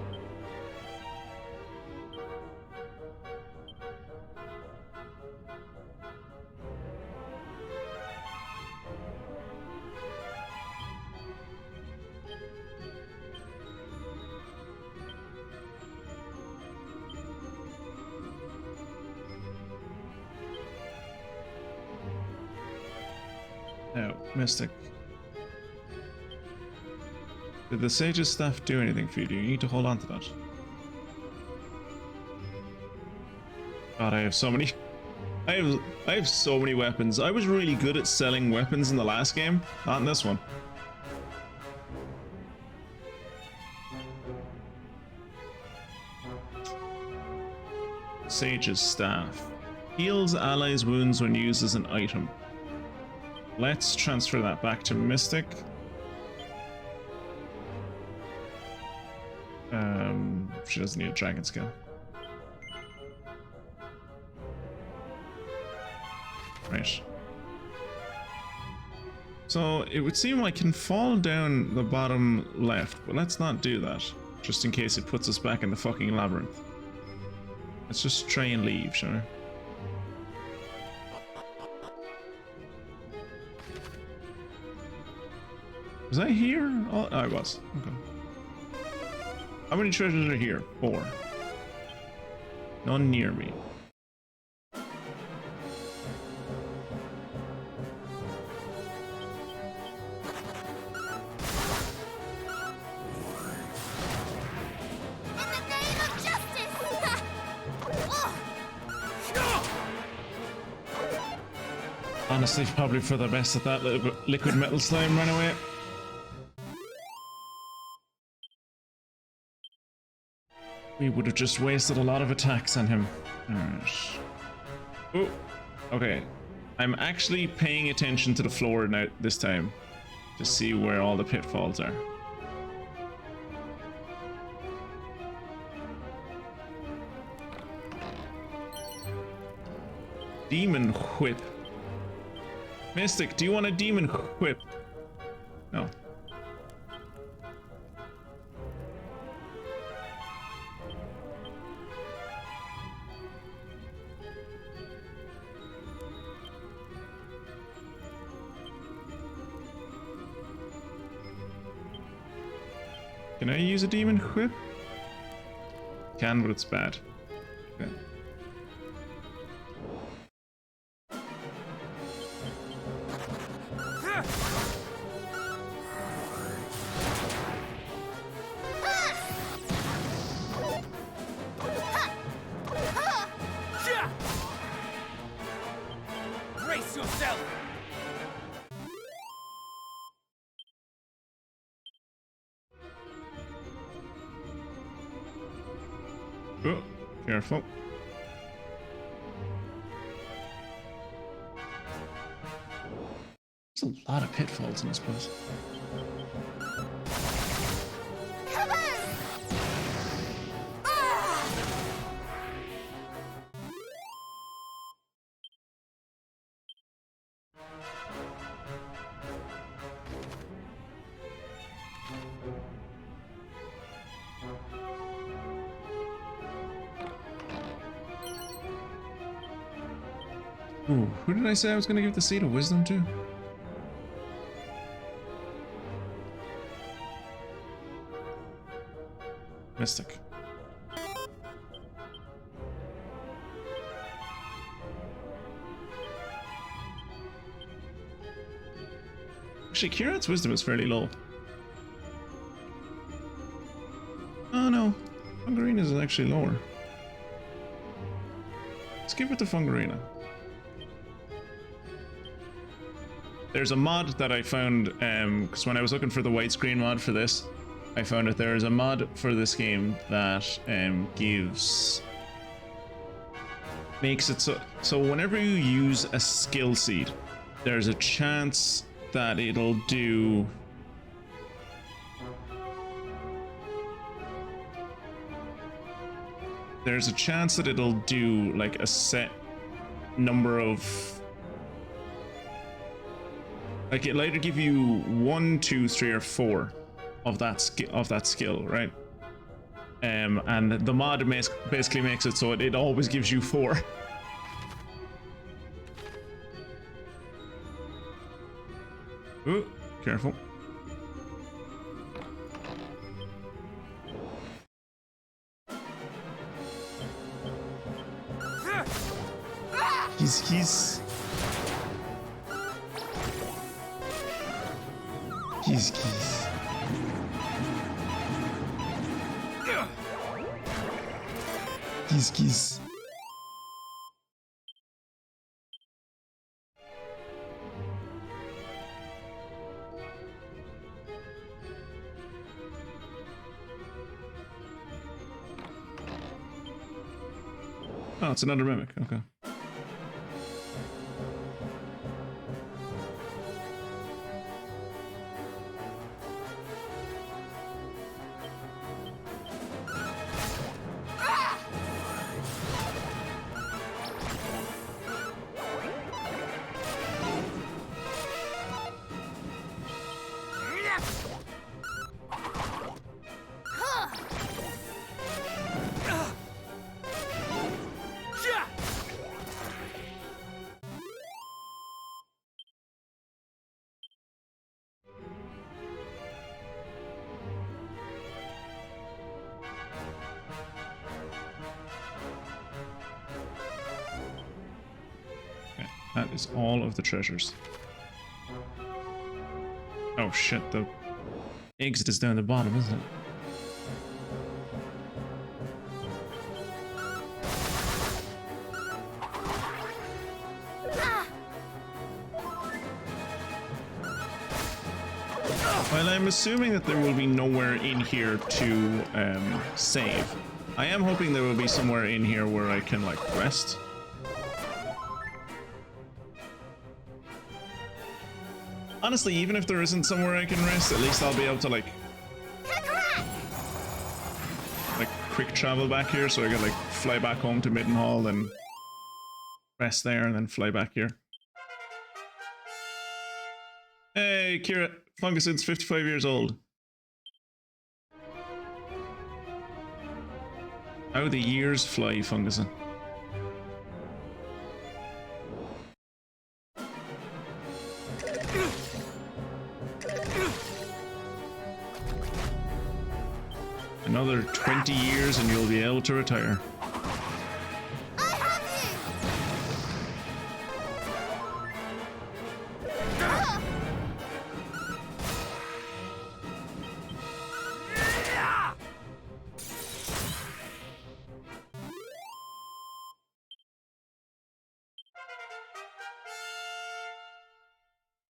[SPEAKER 1] No, Mystic. Did the Sage's staff do anything for you? Do you need to hold on to that? God, I have so many. I have so many weapons. I was really good at selling weapons in the last game, not in this one. Sage's staff. Heals allies' wounds when used as an item. Let's transfer that back to Mystic. She doesn't need a dragon skill. Right. So it would seem I can fall down the bottom left, but let's not do that. Just in case it puts us back in the fucking labyrinth. Let's just try and leave, shall we? Was I here? Oh, I was. Okay. How many treasures are here? 4. None near me. Honestly, probably for the best that that little liquid metal slime ran away. We would have just wasted a lot of attacks on him. Alright. Oh, okay. I'm actually paying attention to the floor now this time to see where all the pitfalls are. Demon Whip. Mystic, do you want a Demon Whip? No. Can I use a Demon Whip? Can, but it's bad. Okay.
[SPEAKER 2] Brace yourself!
[SPEAKER 1] Oh, careful. There's a lot of pitfalls in this place.
[SPEAKER 5] Come on!
[SPEAKER 1] Ooh, who did I say I was going to give the Seed of Wisdom to? Mystic. Actually, Kieran's wisdom is fairly low. Oh no, Fungarina's is actually lower. Let's give it to Fungarina. There's a mod that I found, because when I was looking for the widescreen mod for this, I found that there is a mod for this game that makes it so whenever you use a skill seed, there's a chance that it'll do like a set number of, like it'll either give you 1, 2, 3, or 4 of that skill, right? And the mod basically makes it so it always gives you 4. Ooh, careful. He's He's Oh, it's another mimic. Okay. That is all of the treasures. Oh shit, the exit is down the bottom, isn't it? Well, I'm assuming that there will be nowhere in here to save. I am hoping there will be somewhere in here where I can, like, rest. Honestly, even if there isn't somewhere I can rest, at least I'll be able to, like quick travel back here, so I can, like, fly back home to Middenhall, then rest there, and then fly back here. Hey, Kira, Fungusid's 55 years old. How the years fly, Fungusid. Another 20 years and you'll be able to retire.
[SPEAKER 5] I have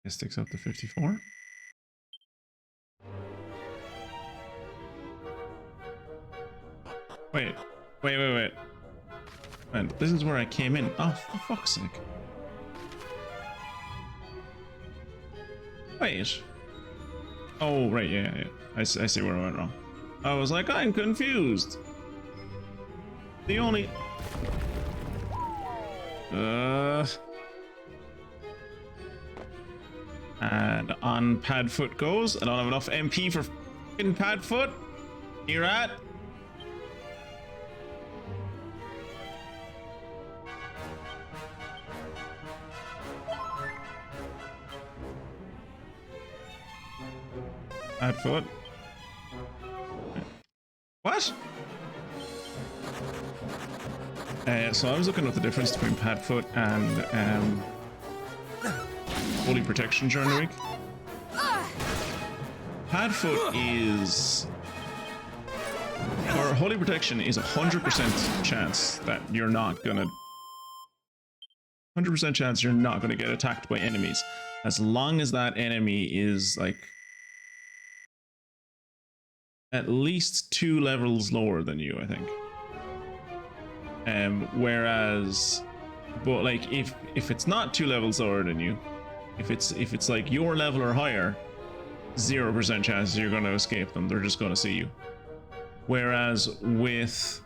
[SPEAKER 1] It sticks up to 54. Wait. And this is where I came in. Oh, for fuck's sake. Wait. Oh, right, yeah. I see where I went wrong. I was like, I'm confused. The only... And on Padfoot goes. I don't have enough MP for f***ing Padfoot. You're at. Padfoot. What? So I was looking at the difference between Padfoot and Holy Protection during the week. Padfoot is, or Holy Protection is 100% chance that you're not gonna, 100% chance you're not gonna get attacked by enemies, as long as that enemy is like at least 2 levels lower than you, I think. Whereas, but like if it's not 2 levels lower than you, if it's like your level or higher, 0% chance you're going to escape them. They're just going to see you. Whereas with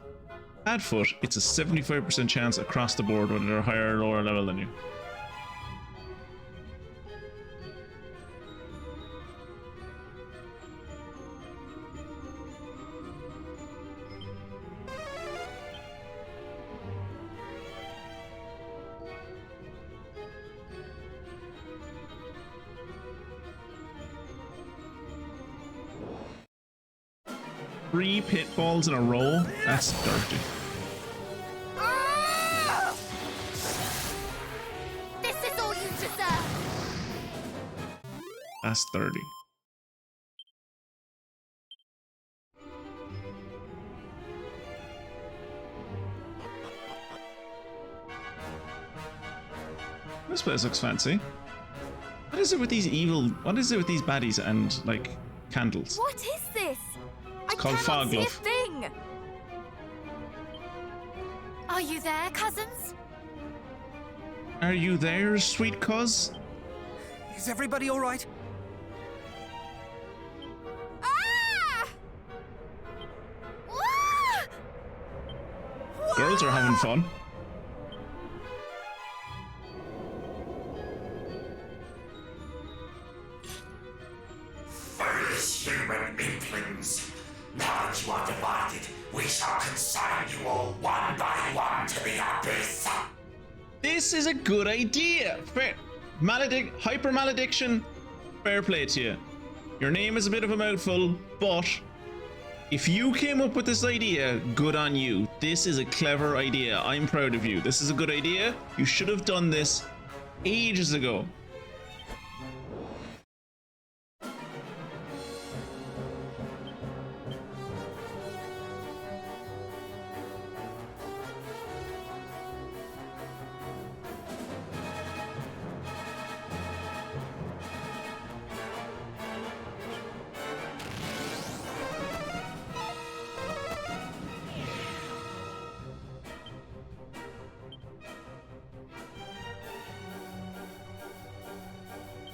[SPEAKER 1] Padfoot, it's a 75% chance across the board whether they're higher or lower level than you. Three pitfalls in a row? That's dirty.
[SPEAKER 5] This is all you deserve.
[SPEAKER 1] That's dirty. This place looks fancy. What is it with these baddies and like candles?
[SPEAKER 3] What is this? I
[SPEAKER 1] called
[SPEAKER 3] cannot
[SPEAKER 1] fog
[SPEAKER 3] see a
[SPEAKER 1] glove.
[SPEAKER 3] thing.
[SPEAKER 5] Are you there, cousins?
[SPEAKER 1] Are you there, sweet cuz?
[SPEAKER 4] Is everybody all right?
[SPEAKER 3] Ah! Ah!
[SPEAKER 1] Girls are having fun.
[SPEAKER 6] Foolish human inflings. Now that you are divided, we shall consign you all one by one to the abyss.
[SPEAKER 1] This is a good idea. Fair. Hyper malediction. Fair play to you. Your name is a bit of a mouthful, but if you came up with this idea, good on you. This is a clever idea. I'm proud of you. This is a good idea. You should have done this ages ago.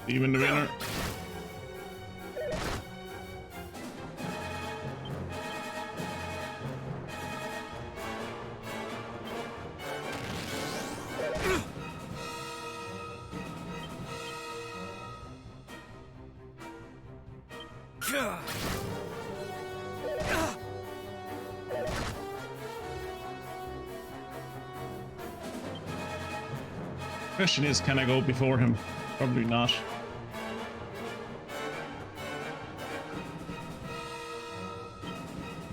[SPEAKER 1] Even the winner. Question is, can I go before him? Probably not.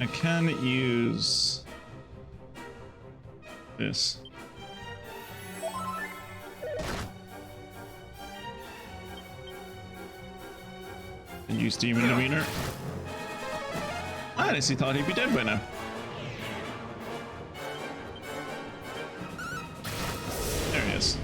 [SPEAKER 1] I can use this. And use Demon Demeanor. I honestly thought he'd be dead by now. There he is.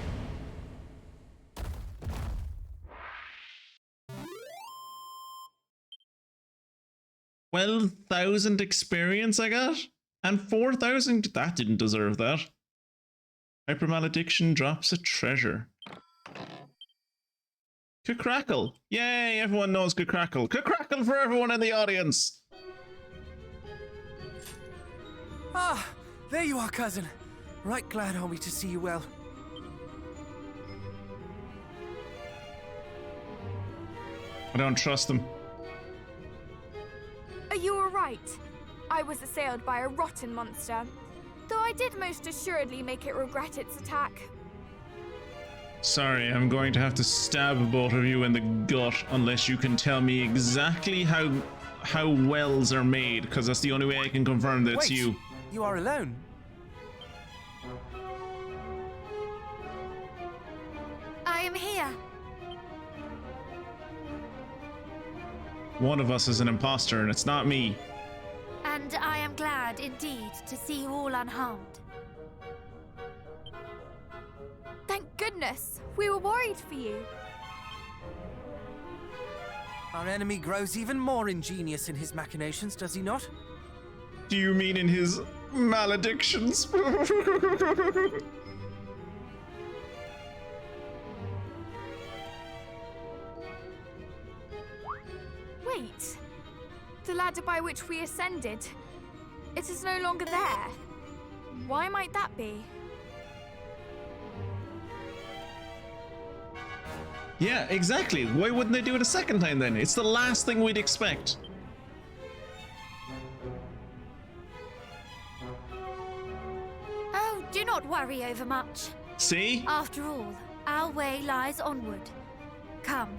[SPEAKER 1] 12,000 experience I got? And 4,000? That didn't deserve that. Hyper Malediction drops a treasure. Crackle! Yay, everyone knows Crackle. Crackle for everyone in the audience!
[SPEAKER 4] Ah, there you are, cousin. Right glad, homie, to see you well.
[SPEAKER 1] I don't trust them.
[SPEAKER 3] Are you alright? I was assailed by a rotten monster, though I did most assuredly make it regret its attack.
[SPEAKER 1] Sorry, I'm going to have to stab both of you in the gut unless you can tell me exactly how wells are made, because that's the only way I can confirm that it's
[SPEAKER 4] Wait,
[SPEAKER 1] you.
[SPEAKER 4] you are alone.
[SPEAKER 5] I am here.
[SPEAKER 1] One of us is an imposter, and it's not me.
[SPEAKER 5] And I am glad indeed to see you all unharmed.
[SPEAKER 3] Thank goodness. We were worried for you.
[SPEAKER 4] Our enemy grows even more ingenious in his machinations, does he not?
[SPEAKER 1] Do you mean in his maledictions?
[SPEAKER 3] Wait. The ladder by which we ascended. It is no longer there. Why might that be?
[SPEAKER 1] Yeah, exactly. Why wouldn't they do it a second time then? It's the last thing we'd expect.
[SPEAKER 5] Oh, do not worry over much.
[SPEAKER 1] See?
[SPEAKER 5] After all, our way lies onward. Come,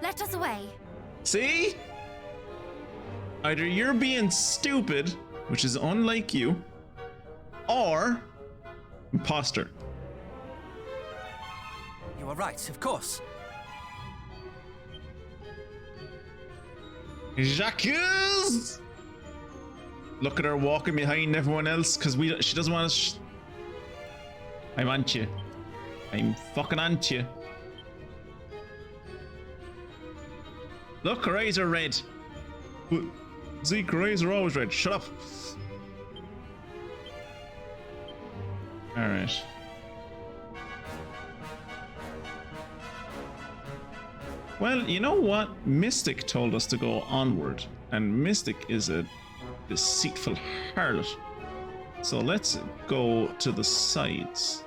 [SPEAKER 5] let us away.
[SPEAKER 1] See? Either you're being stupid, which is unlike you, or imposter.
[SPEAKER 4] You are right, of course.
[SPEAKER 1] Jacques! Look at her walking behind everyone else because she doesn't want us. I'm on you. I'm fucking on you. Look, her eyes are red. Zeke, her eyes are always red. Shut up. Alright. Well, you know what? Mystic told us to go onward, and Mystic is a deceitful harlot. So let's go to the sides.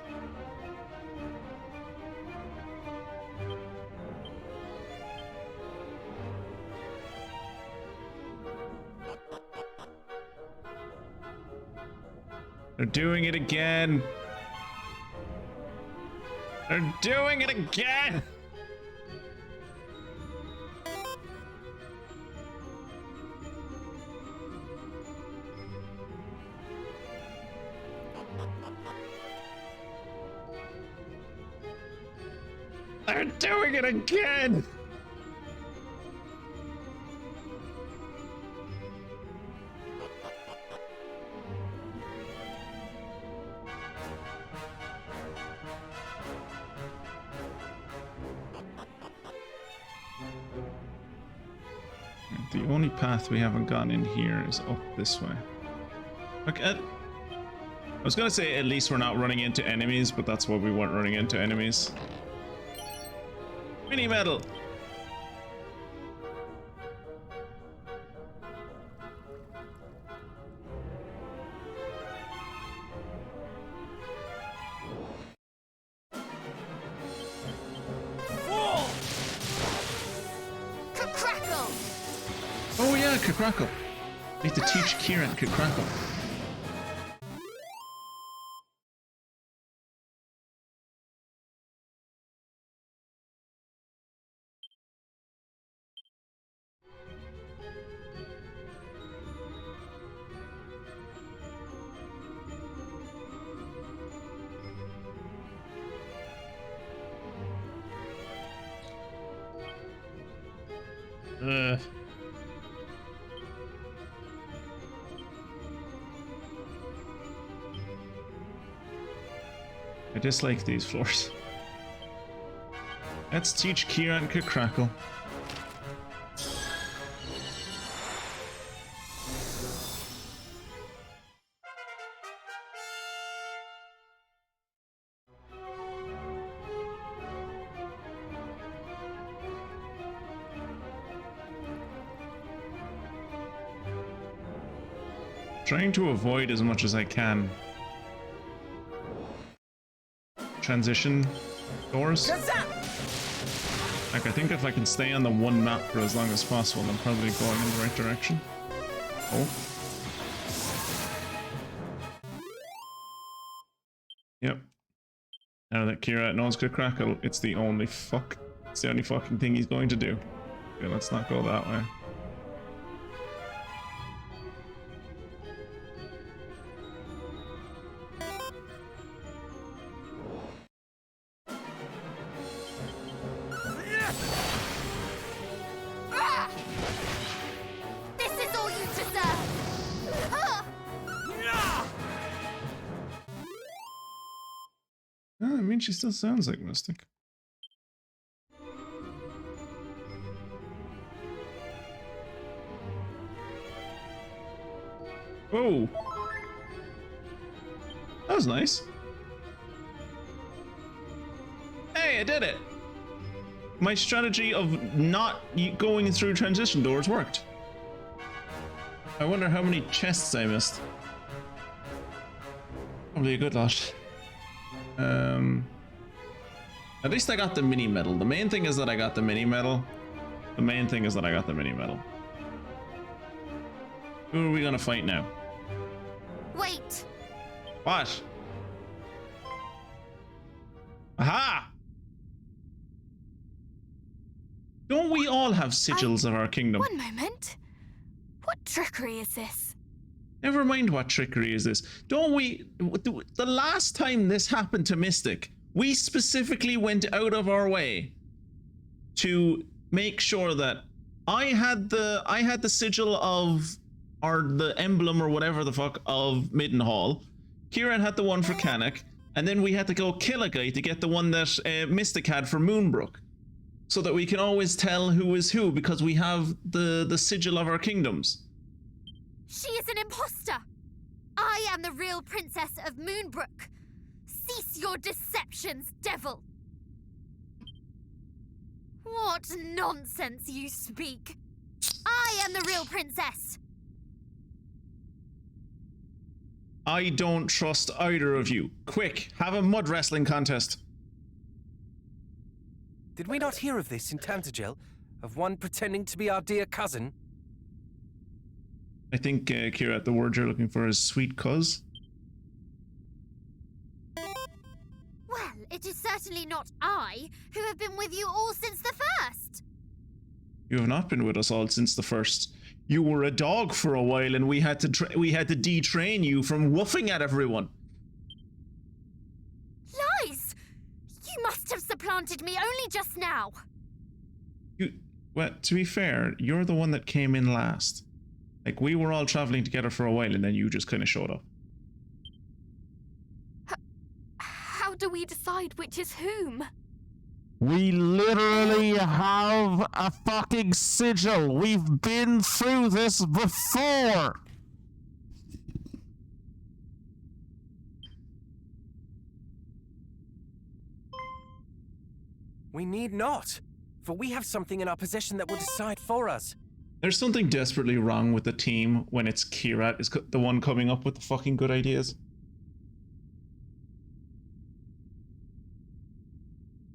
[SPEAKER 1] They're doing it again. They're doing it again. They're doing it again! The only path we haven't gone in here is up this way. Look at... I was gonna say at least we're not running into enemies, but that's why we weren't running into enemies. Mini medal.
[SPEAKER 3] Crackle!
[SPEAKER 1] Oh yeah, Crackle. Need to teach Kieran Crackle. I dislike these floors. Let's teach Kieran Crackle. Trying to avoid as much as I can. Transition doors. Like, I think if I can stay on the one map for as long as possible, I'm probably going in the right direction. Oh. Yep. Now that Kira knows could crackle, it's the only fucking thing he's going to do. Okay, let's not go that way.
[SPEAKER 5] Ah! This is all you deserve! Ah!
[SPEAKER 1] I mean, she still sounds like Mystic. Oh, that was nice. Hey, I did it. My strategy of not going through transition doors worked. I wonder how many chests I missed. Probably a good lot. At least I got the mini medal. The main thing is that I got the mini medal. The main thing is that I got the mini medal. Who are we gonna fight now?
[SPEAKER 5] Wait!
[SPEAKER 1] What? Aha! Don't we all have sigils of our kingdom?
[SPEAKER 3] One moment. What trickery is this?
[SPEAKER 1] Never mind what trickery is this. Don't we... The last time this happened to Mystic, we specifically went out of our way to make sure that I had the sigil of... or the emblem or whatever the fuck of Middenhall. Kieran had the one for Canuck, and then we had to go kill a guy to get the one that Mystic had for Moonbrook. So that we can always tell who is who, because we have the sigil of our kingdoms.
[SPEAKER 5] She is an imposter! I am the real princess of Moonbrook! Cease your deceptions, devil! What nonsense you speak! I am the real princess!
[SPEAKER 1] I don't trust either of you. Quick, have a mud wrestling contest.
[SPEAKER 4] Did we not hear of this in Tantagel? Of one pretending to be our dear cousin?
[SPEAKER 1] I think, Kira, the word you're looking for is sweet cuz.
[SPEAKER 5] Well, it is certainly not I, who have been with you all since the first!
[SPEAKER 1] You have not been with us all since the first. You were a dog for a while, and we had to detrain you from woofing at everyone.
[SPEAKER 5] Lies! You must have supplanted me only just now!
[SPEAKER 1] Well, to be fair, you're the one that came in last. Like, we were all traveling together for a while, and then you just kind of showed up.
[SPEAKER 3] How do we decide which is whom?
[SPEAKER 7] We literally have a fucking sigil. We've been through this before.
[SPEAKER 4] We need not, for we have something in our possession that will decide for us.
[SPEAKER 1] There's something desperately wrong with the team when it's Kirat is the one coming up with the fucking good ideas.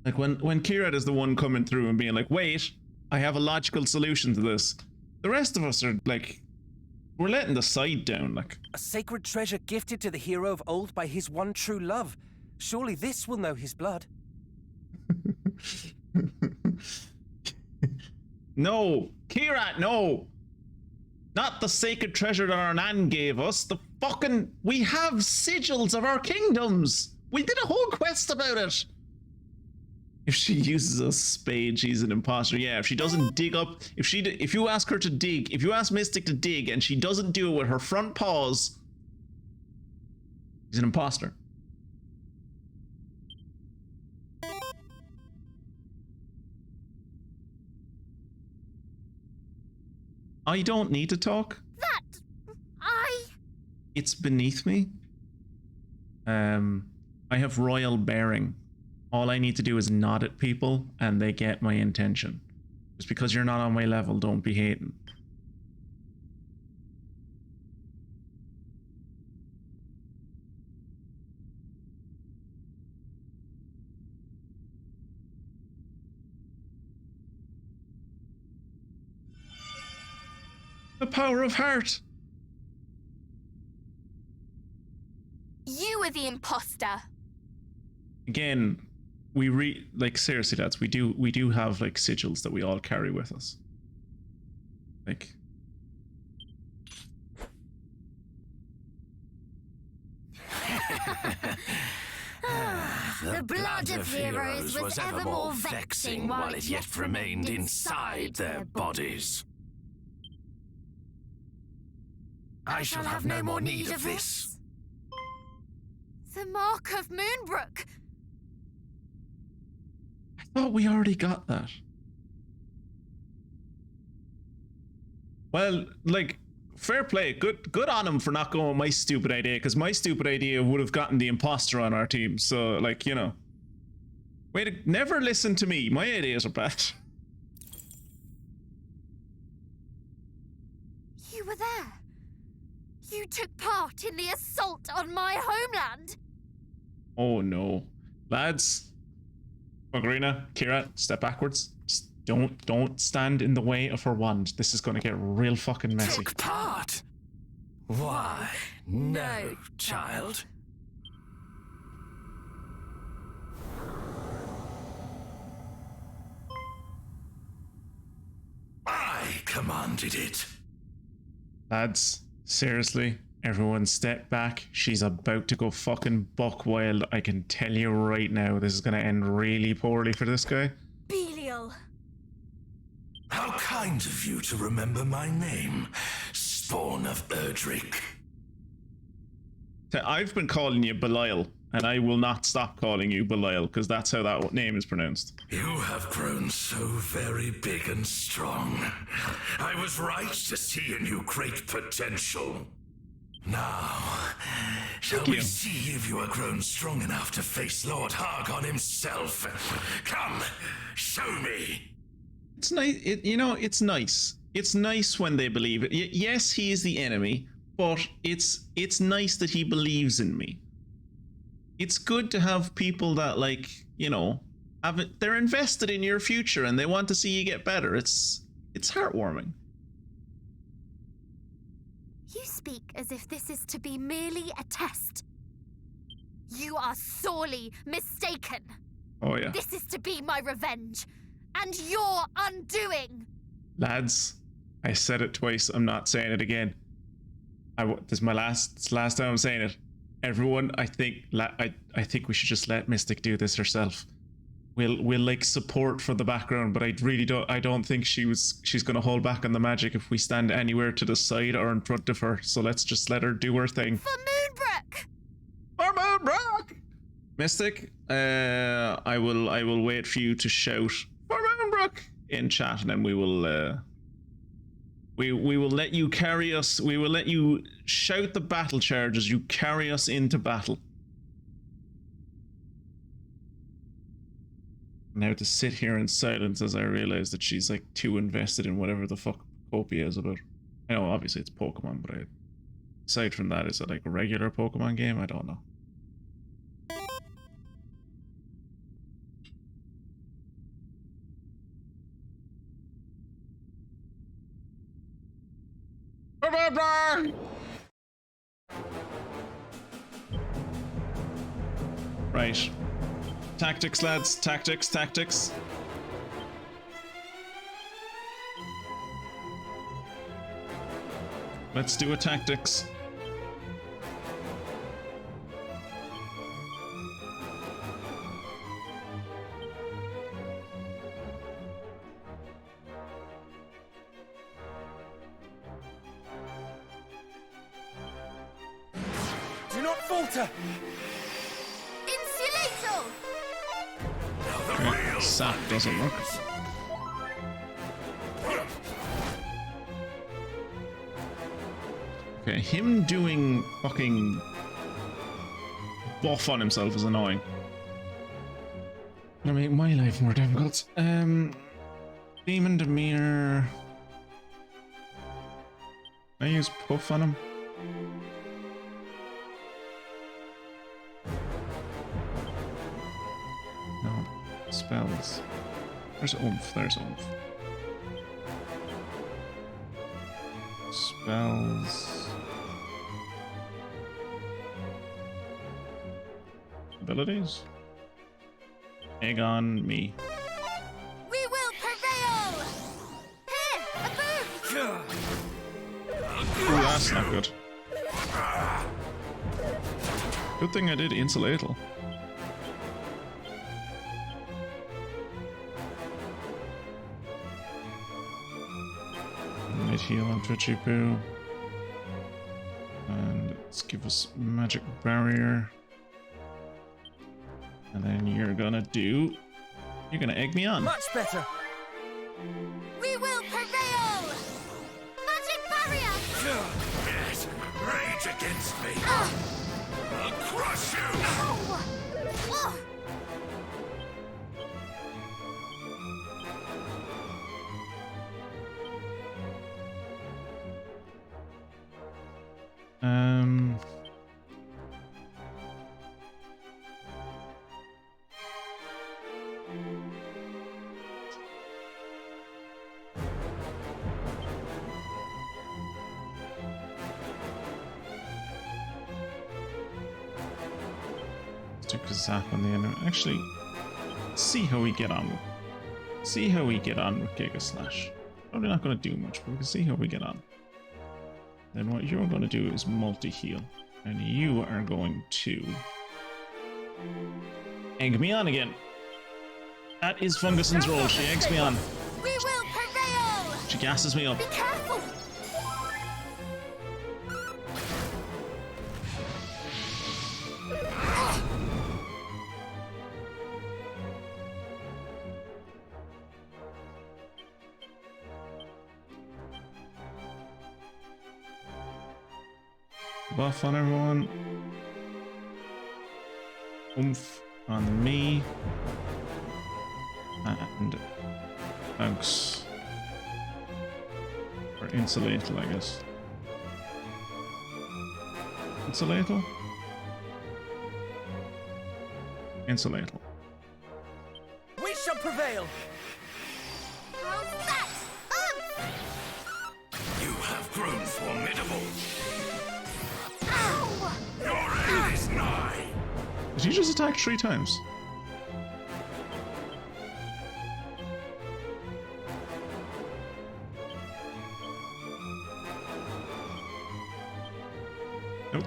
[SPEAKER 1] Like when Kirat is the one coming through and being like, wait, I have a logical solution to this. The rest of us are like, we're letting the side down, like.
[SPEAKER 4] A sacred treasure gifted to the hero of old by his one true love. Surely this will know his blood.
[SPEAKER 1] No, Kirat, no. Not the sacred treasure that our Nan gave us. The fucking, we have sigils of our kingdoms. We did a whole quest about it. If she uses a spade, she's an imposter. Yeah, if she doesn't dig up, if you ask her to dig, if you ask Mystic to dig and she doesn't do it with her front paws, she's an imposter. I don't need to talk. It's beneath me. I have royal bearing. All I need to do is nod at people and they get my intention. Just because you're not on my level, don't be hating. The power of heart.
[SPEAKER 3] You are the imposter.
[SPEAKER 1] again, like seriously, lads, we do have like sigils that we all carry with us. Like,
[SPEAKER 5] The blood of heroes was ever more vexing while it yet remained inside their bodies.
[SPEAKER 6] I shall have no more need of this.
[SPEAKER 5] The mark of Moonbrook.
[SPEAKER 1] I thought we already got that. Well, like, fair play. Good on him for not going with my stupid idea, because my stupid idea would have gotten the imposter on our team. So, like, you know. Way to never listen to me. My ideas are bad.
[SPEAKER 5] You were there. You took part in the assault on my homeland.
[SPEAKER 1] Oh no. Lads. Margarina, Kira, step backwards. Just don't stand in the way of her wand. This is gonna get real fucking messy.
[SPEAKER 6] Took part? Why, no, child. I commanded it.
[SPEAKER 1] Lads, seriously, everyone step back. She's about to go fucking buck wild. I can tell you right now, this is gonna end really poorly for this guy.
[SPEAKER 3] Belial.
[SPEAKER 6] How kind of you to remember my name, spawn of Erdrick.
[SPEAKER 1] I've been calling you Belial, and I will not stop calling you Belial, because that's how that name is pronounced.
[SPEAKER 6] You have grown so very big and strong. I was right to see in you great potential. Now, shall we see if you are grown strong enough to face Lord Hargon himself? Come, show me.
[SPEAKER 1] It's nice, you know, it's nice. It's nice when they believe it. Yes, he is the enemy, but it's nice that he believes in me. It's good to have people that, like, you know, they're invested in your future and they want to see you get better. It's heartwarming.
[SPEAKER 5] You speak as if this is to be merely a test. You are sorely mistaken.
[SPEAKER 1] Oh yeah.
[SPEAKER 5] This is to be my revenge, and your undoing.
[SPEAKER 1] Lads, I said it twice. I'm not saying it again. This is my last time I'm saying it. Everyone, I think we should just let Mystic do this herself. We'll like support for the background, but I don't think she's gonna hold back on the magic if we stand anywhere to the side or in front of her. So let's just let her do her thing.
[SPEAKER 5] For Moonbrook!
[SPEAKER 1] For Moonbrook! Mystic, I will wait for you to shout for Moonbrook in chat, and then we will let you carry us. We will let you shout the battle charge as you carry us into battle. Now to sit here in silence as I realize that she's like too invested in whatever the fuck Popia is about. I know obviously it's Pokemon, but aside from that, is it like a regular Pokemon game? I don't know. Right. Tactics, lads. Tactics. Let's do a tactics.
[SPEAKER 2] Do not falter!
[SPEAKER 5] Insulator!
[SPEAKER 1] Okay, sap doesn't work. Okay, him doing fucking buff on himself is annoying. Gonna make my life more difficult. Demon Demeanor. Can I use puff on him? No. Spells. There's oomph. Spells. Abilities? Egg on me.
[SPEAKER 5] We will prevail! Here, a boom!
[SPEAKER 1] Ooh, that's not good. Good thing I did insulatal. Mid heal on Twitchy Poo. And let's give us magic barrier. And then you're gonna egg me on.
[SPEAKER 2] Much better.
[SPEAKER 5] We will prevail! Magic barrier!
[SPEAKER 6] Yes, rage against me. I'll crush you.
[SPEAKER 5] Oh.
[SPEAKER 1] Took a zap on the enemy. Actually, see how we get on with. See how we get on with Giga Slash. Probably not going to do much, but we can see how we get on. Then what you're going to do is multi-heal, and you are going to egg me on again. That is Funguson's role. She eggs me on.
[SPEAKER 5] We will prevail!
[SPEAKER 1] She gasses me up.
[SPEAKER 5] Be careful!
[SPEAKER 1] Buff on everyone. Oomph on me. And thanks for insulatal, I guess. Insulatal? Insulatal.
[SPEAKER 2] We shall prevail.
[SPEAKER 5] How's that?
[SPEAKER 6] You have grown formidable.
[SPEAKER 5] Ow!
[SPEAKER 6] Your end is nigh.
[SPEAKER 1] Did you just attack 3 times? Nope.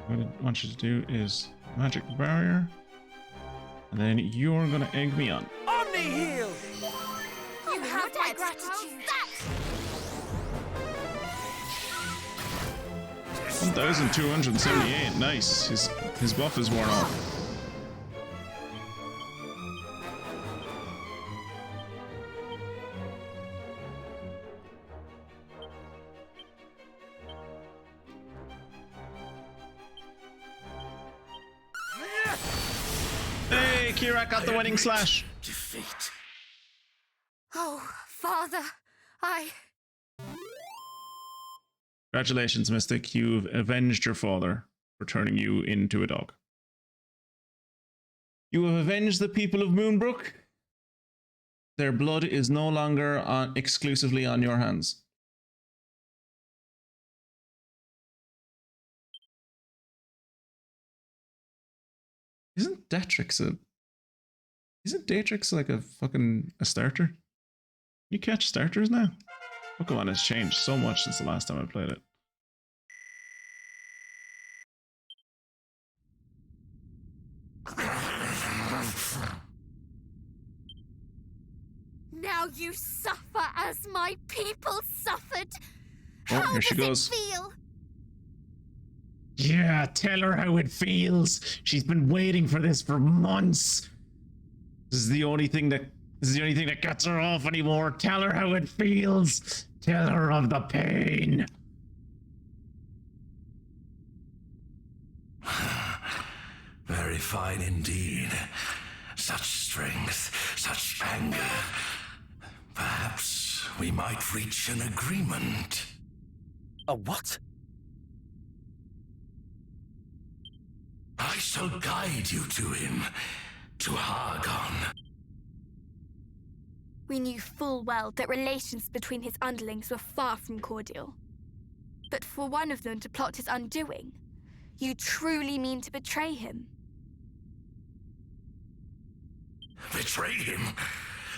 [SPEAKER 1] What I want you to do is magic barrier, and then you're gonna egg me on.
[SPEAKER 2] Omni heal.
[SPEAKER 5] You have my gratitude.
[SPEAKER 1] 1,278. Nice. His buff is worn off. Hey, Kira got the winning slash.
[SPEAKER 6] Defeat.
[SPEAKER 5] Oh, Father,
[SPEAKER 1] Congratulations, Mystic. You've avenged your father for turning you into a dog. You have avenged the people of Moonbrook. Their blood is no longer exclusively on your hands. Isn't Datrix like a fucking starter? Can you catch starters now? Pokemon has changed so much since the last time I played it.
[SPEAKER 5] now you suffer as my people suffered.
[SPEAKER 1] Oh,
[SPEAKER 5] How
[SPEAKER 1] here she
[SPEAKER 5] does
[SPEAKER 1] goes.
[SPEAKER 5] it feel?
[SPEAKER 7] Yeah, tell her how it feels. She's been waiting for this for months.
[SPEAKER 1] This is the only thing that
[SPEAKER 7] gets her off anymore. Tell her how it feels. Tell her of the pain.
[SPEAKER 6] Very fine indeed. Such strength, such anger. Perhaps we might reach an agreement.
[SPEAKER 2] A what?
[SPEAKER 6] I shall guide you to him, to Hargon.
[SPEAKER 3] We knew full well that relations between his underlings were far from cordial. But for one of them to plot his undoing, You truly mean to betray him?
[SPEAKER 6] Betray him?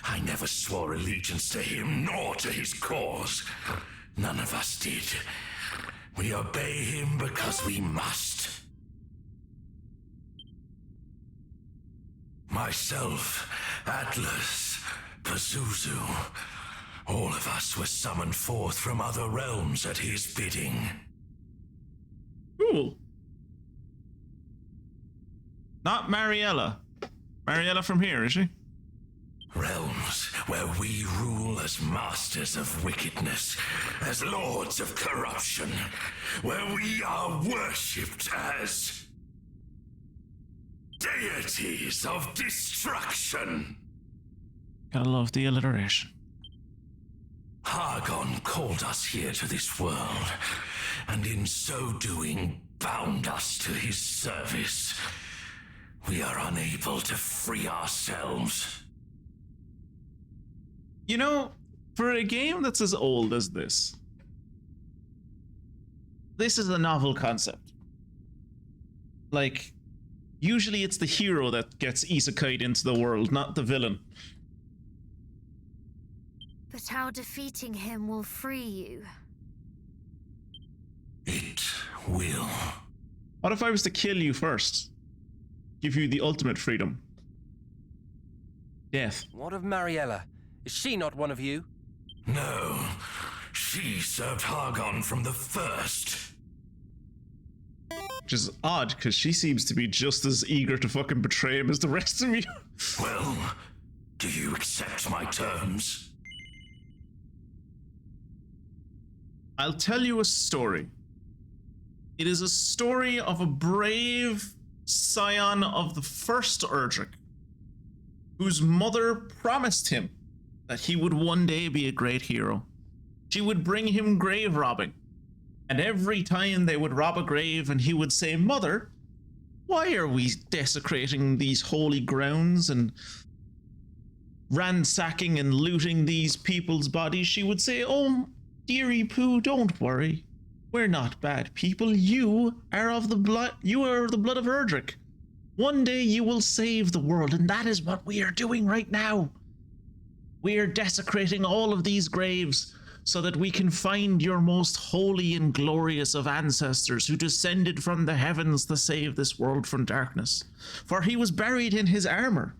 [SPEAKER 6] I never swore allegiance to him, nor to his cause. None of us did. We obey him because we must. Myself, Atlas, Pazuzu, all of us were summoned forth from other realms at his bidding.
[SPEAKER 1] Cool. Not Mariella. Mariella from here, is she?
[SPEAKER 6] Realms where we rule as masters of wickedness, as lords of corruption, where we are worshipped as deities of destruction.
[SPEAKER 1] Gotta love the alliteration.
[SPEAKER 6] Hargon called us here to this world, and in so doing bound us to his service. We are unable to free ourselves.
[SPEAKER 1] You know, for a game that's as old as this is a novel concept. Like, usually it's the hero that gets isekai'd into the world, not the villain.
[SPEAKER 5] But how defeating him will free you.
[SPEAKER 6] It will.
[SPEAKER 1] What if I was to kill you first? Give you the ultimate freedom. Death.
[SPEAKER 4] What of Mariella? Is she not one of you?
[SPEAKER 6] No, she served Hargon from the first.
[SPEAKER 1] Which is odd, because she seems to be just as eager to fucking betray him as the rest of you.
[SPEAKER 6] Well, do you accept my terms?
[SPEAKER 1] I'll tell you a story. It is a story of a brave scion of the first Erdrick, whose mother promised him that he would one day be a great hero. She would bring him grave robbing, and every time they would rob a grave and he would say, "Mother, why are we desecrating these holy grounds and ransacking and looting these people's bodies?" She would say, "Oh, dearie Pooh, don't worry. We're not bad people. You are of the blood of Erdrick. One day you will save the world, and that is what we are doing right now. We are desecrating all of these graves so that we can find your most holy and glorious of ancestors who descended from the heavens to save this world from darkness. For he was buried in his armor.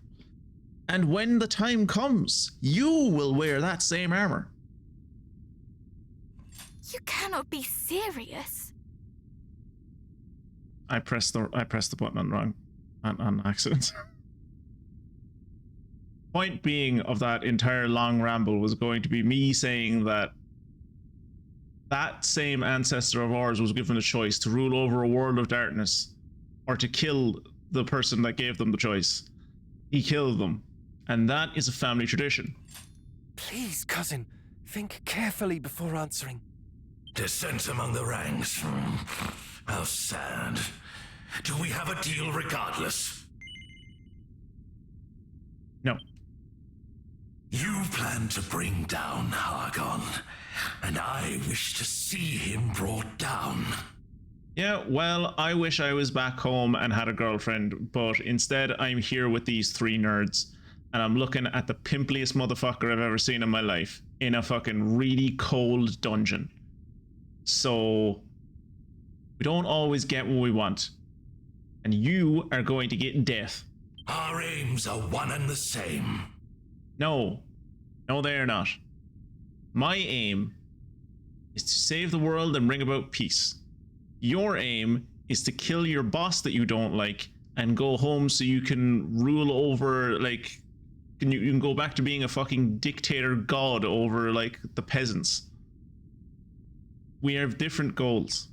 [SPEAKER 1] And when the time comes, you will wear that same armor."
[SPEAKER 3] You cannot be serious.
[SPEAKER 1] I pressed the button on accident. Point being of that entire long ramble was going to be me saying that that same ancestor of ours was given the choice to rule over a world of darkness or to kill the person that gave them the choice. He killed them, and that is a family tradition.
[SPEAKER 4] Please, cousin, think carefully before answering.
[SPEAKER 6] Dissent among the ranks. How sad. Do we have a deal regardless?
[SPEAKER 1] No.
[SPEAKER 6] You plan to bring down Hargon, and I wish to see him brought down.
[SPEAKER 1] Yeah, well, I wish I was back home and had a girlfriend, but instead I'm here with these three nerds, and I'm looking at the pimpliest motherfucker I've ever seen in my life in a fucking really cold dungeon. So we don't always get what we want, and you are going to get death.
[SPEAKER 6] Our aims are one and the same.
[SPEAKER 1] No, they're not. My aim is to save the world and bring about peace. Your aim is to kill your boss that you don't like and go home so you can rule over, like, you can go back to being a fucking dictator god over, like, the peasants. We have different goals.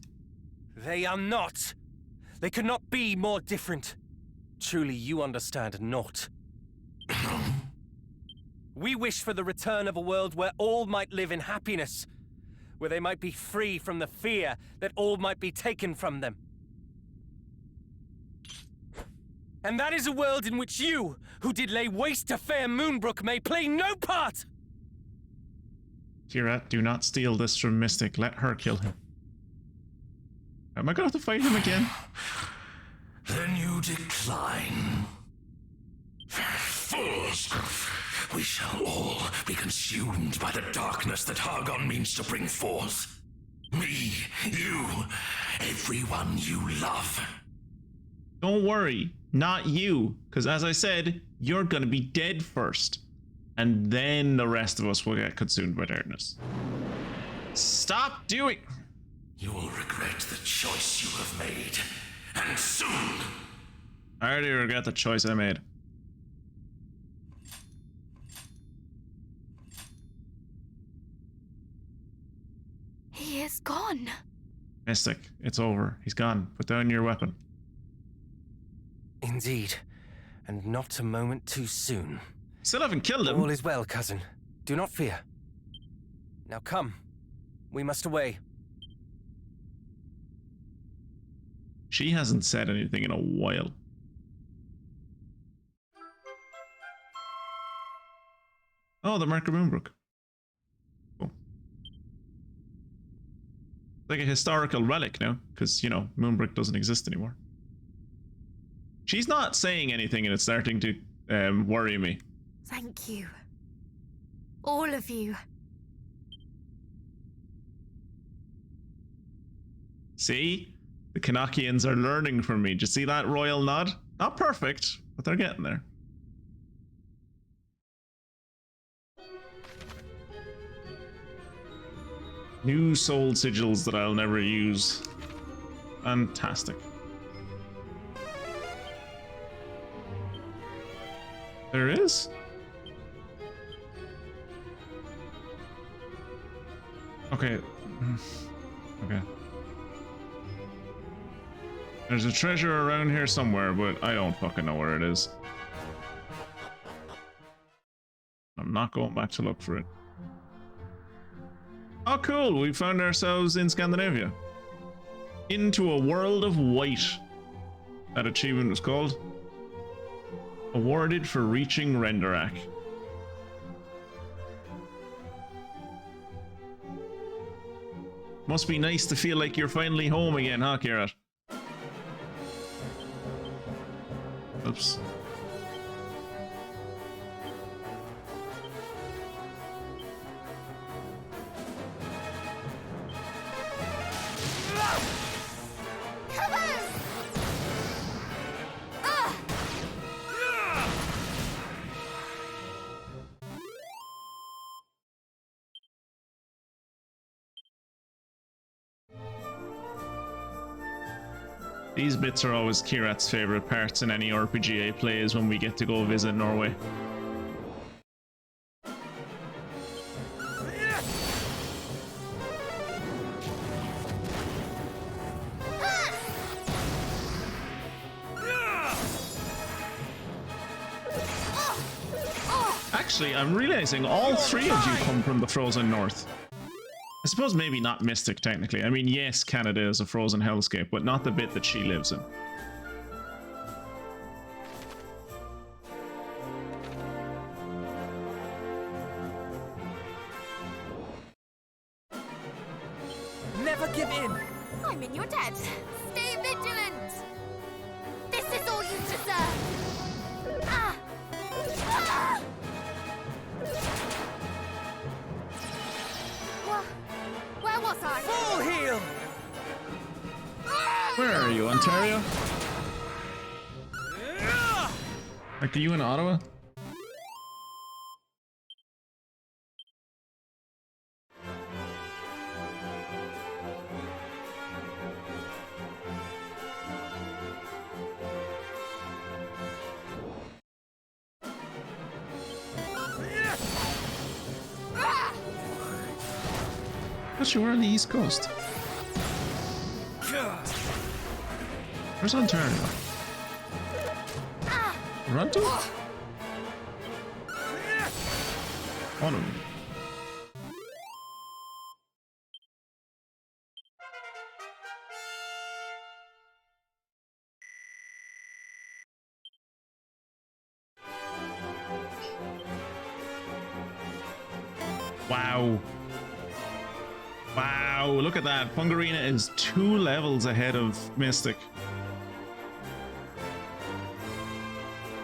[SPEAKER 4] They are not. They could not be more different. Truly, you understand not. We wish for the return of a world where all might live in happiness, where they might be free from the fear that all might be taken from them. And that is a world in which you, who did lay waste to fair Moonbrook, may play no part!
[SPEAKER 1] Kira, do not steal this from Mystic. Let her kill him. Am I gonna have to fight him again?
[SPEAKER 6] Then you decline. Fools! We shall all be consumed by the darkness that Hargon means to bring forth. Me, you, everyone you love.
[SPEAKER 1] Don't worry, not you. Because as I said, you're gonna be dead first. And then the rest of us will get consumed by darkness. Stop doing...
[SPEAKER 6] You will regret the choice you have made. And soon.
[SPEAKER 1] I already regret the choice I made.
[SPEAKER 3] He is gone.
[SPEAKER 1] Mystic, it's over. He's gone. Put down your weapon.
[SPEAKER 4] Indeed. And not a moment too soon.
[SPEAKER 1] Still haven't killed him.
[SPEAKER 4] All is well, cousin. Do not fear. Now come. We must away.
[SPEAKER 1] She hasn't said anything in a while. Oh, the Mark of Moonbrook. Cool. Like a historical relic now, because, you know, Moonbrook doesn't exist anymore. She's not saying anything and it's starting to worry me.
[SPEAKER 5] Thank you. All of you.
[SPEAKER 1] See? The Kanakians are learning from me. Did you see that royal nod? Not perfect, but they're getting there. New soul sigils that I'll never use. Fantastic. There is? Okay. Okay. There's a treasure around here somewhere, but I don't fucking know where it is. I'm not going back to look for it. Oh cool, we found ourselves in Scandinavia. Into a world of white. That achievement was called. Awarded for reaching Rendarak. Must be nice to feel like you're finally home again, huh, Kirat? Oops. These bits are always Kirat's favorite parts in any RPG plays when we get to go visit Norway. Actually, I'm realizing all three of you come from the frozen north. I suppose maybe not Mystic, technically. I mean, yes, Canada is a frozen hellscape, but not the bit that she lives in.
[SPEAKER 2] Never give in.
[SPEAKER 3] I'm in your debt. Stay vigilant. This is all you deserve. Ah! Ah! Where was I?
[SPEAKER 2] Full heal.
[SPEAKER 1] Where are you, Ontario? Like, are you in Ottawa? I thought you were on the East Coast. Where's Ontario? Toronto? On him. Wow. Wow, look at that. Fungarina is 2 levels ahead of Mystic.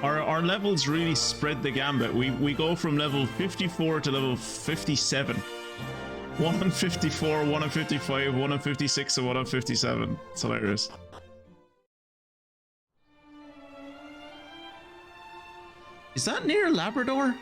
[SPEAKER 1] Our levels really spread the gambit. We go from level 54 to level 57. 1 on 54, 1 on 55, 1 on 56, and 1 on 57. It's hilarious. Is that near Labrador?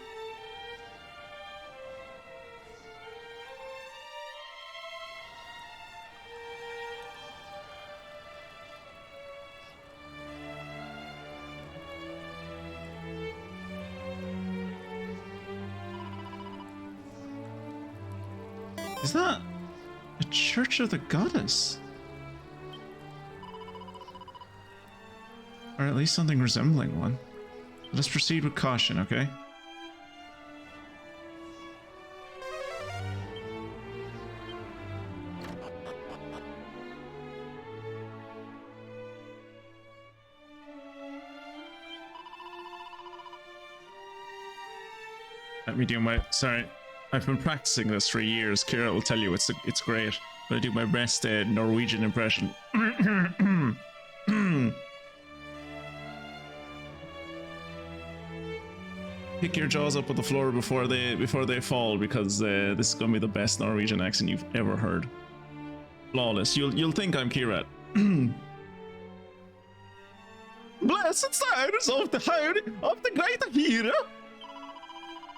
[SPEAKER 1] Is that a Church of the Goddess? Or at least something resembling one. Let's proceed with caution, okay? Let me do my... Sorry. I've been practicing this for years. Kira will tell you it's great. But I do my best Norwegian impression. Pick your jaws up on the floor before they fall, because this is gonna be the best Norwegian accent you've ever heard. Flawless. You'll think I'm Kira. Blessed sounds of the heart of the great hero.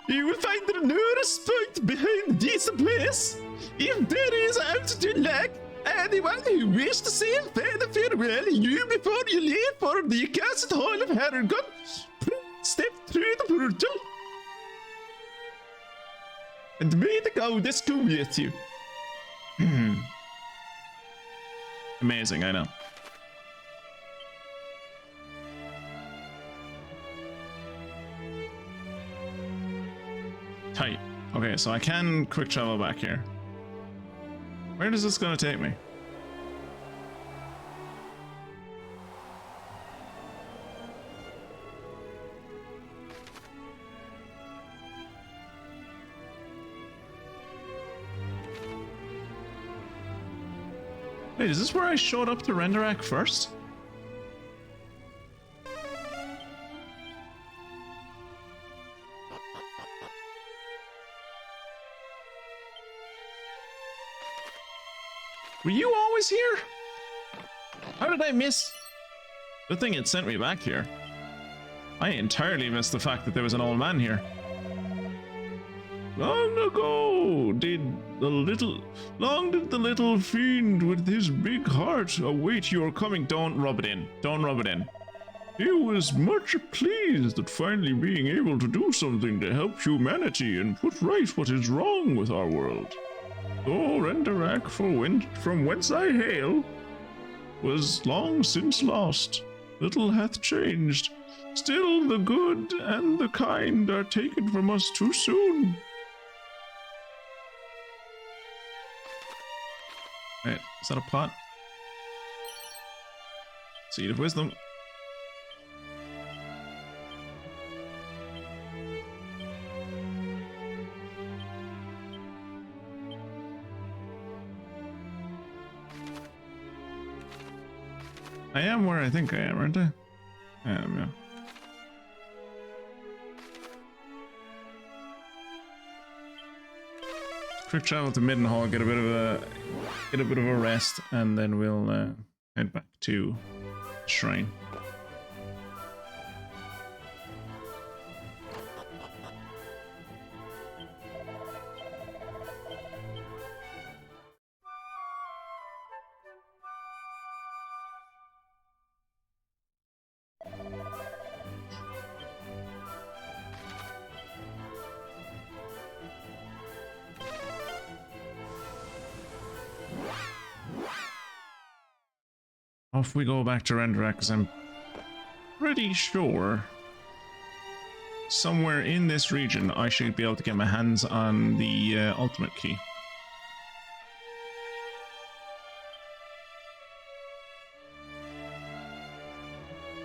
[SPEAKER 1] You will find the nearest point behind this place. If there is out to lack anyone who wishes to say a farewell you before you leave for the castle Hall of HArgonand, step through the portal. And may the goddess go with you. Amazing, I know. Tight. Okay, so I can quick travel back here. Where is this gonna take me? Wait, is this where I showed up to Rendarak first? Were you always here? How did I miss? Good thing it sent me back here. I entirely missed the fact that there was an old man here. Long ago did the little fiend with his big heart await your coming. Don't rub it in. Don't rub it in. He was much pleased at finally being able to do something to help humanity and put right what is wrong with our world. Oh, Rendarak, from whence I hail, was long since lost. Little hath changed. Still the good and the kind are taken from us too soon. Wait, is that a pot? Seed of Wisdom. I am where I think I am, aren't I? I am, yeah. Quick travel to Middenhall, get a bit of a rest, and then we'll head back to the shrine. Off we go back to Rendarak, because I'm pretty sure somewhere in this region I should be able to get my hands on the ultimate key.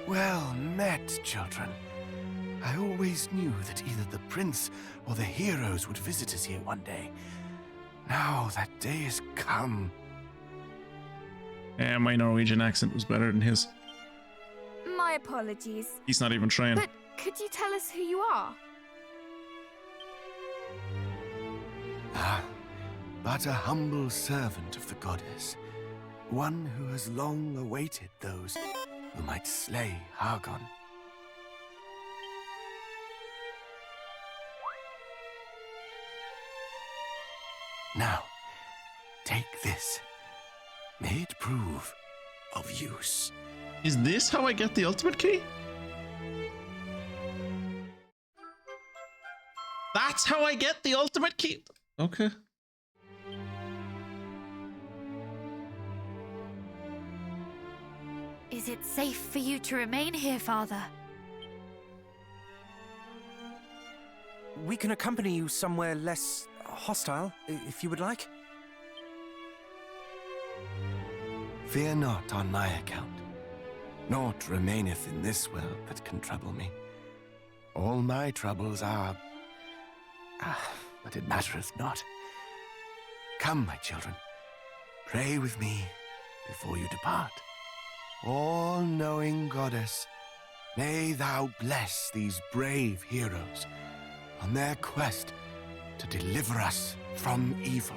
[SPEAKER 8] Well met, children. I always knew that either the prince or the heroes would visit us here one day. Now that day is come.
[SPEAKER 1] Yeah, my Norwegian accent was better than his.
[SPEAKER 3] My apologies.
[SPEAKER 1] He's not even trying.
[SPEAKER 3] But could you tell us who you are?
[SPEAKER 8] Ah, but a humble servant of the goddess. One who has long awaited those who might slay Hargon. Now, take this. May it prove of use.
[SPEAKER 1] Is this how I get the ultimate key? That's how I get the ultimate key? Okay.
[SPEAKER 5] Is it safe for you to remain here, Father?
[SPEAKER 4] We can accompany you somewhere less hostile, if you would like.
[SPEAKER 8] Fear not on my account. Naught remaineth in this world that can trouble me. All my troubles are... but it mattereth not. Come, my children. Pray with me before you depart. All-knowing goddess, may thou bless these brave heroes on their quest to deliver us from evil.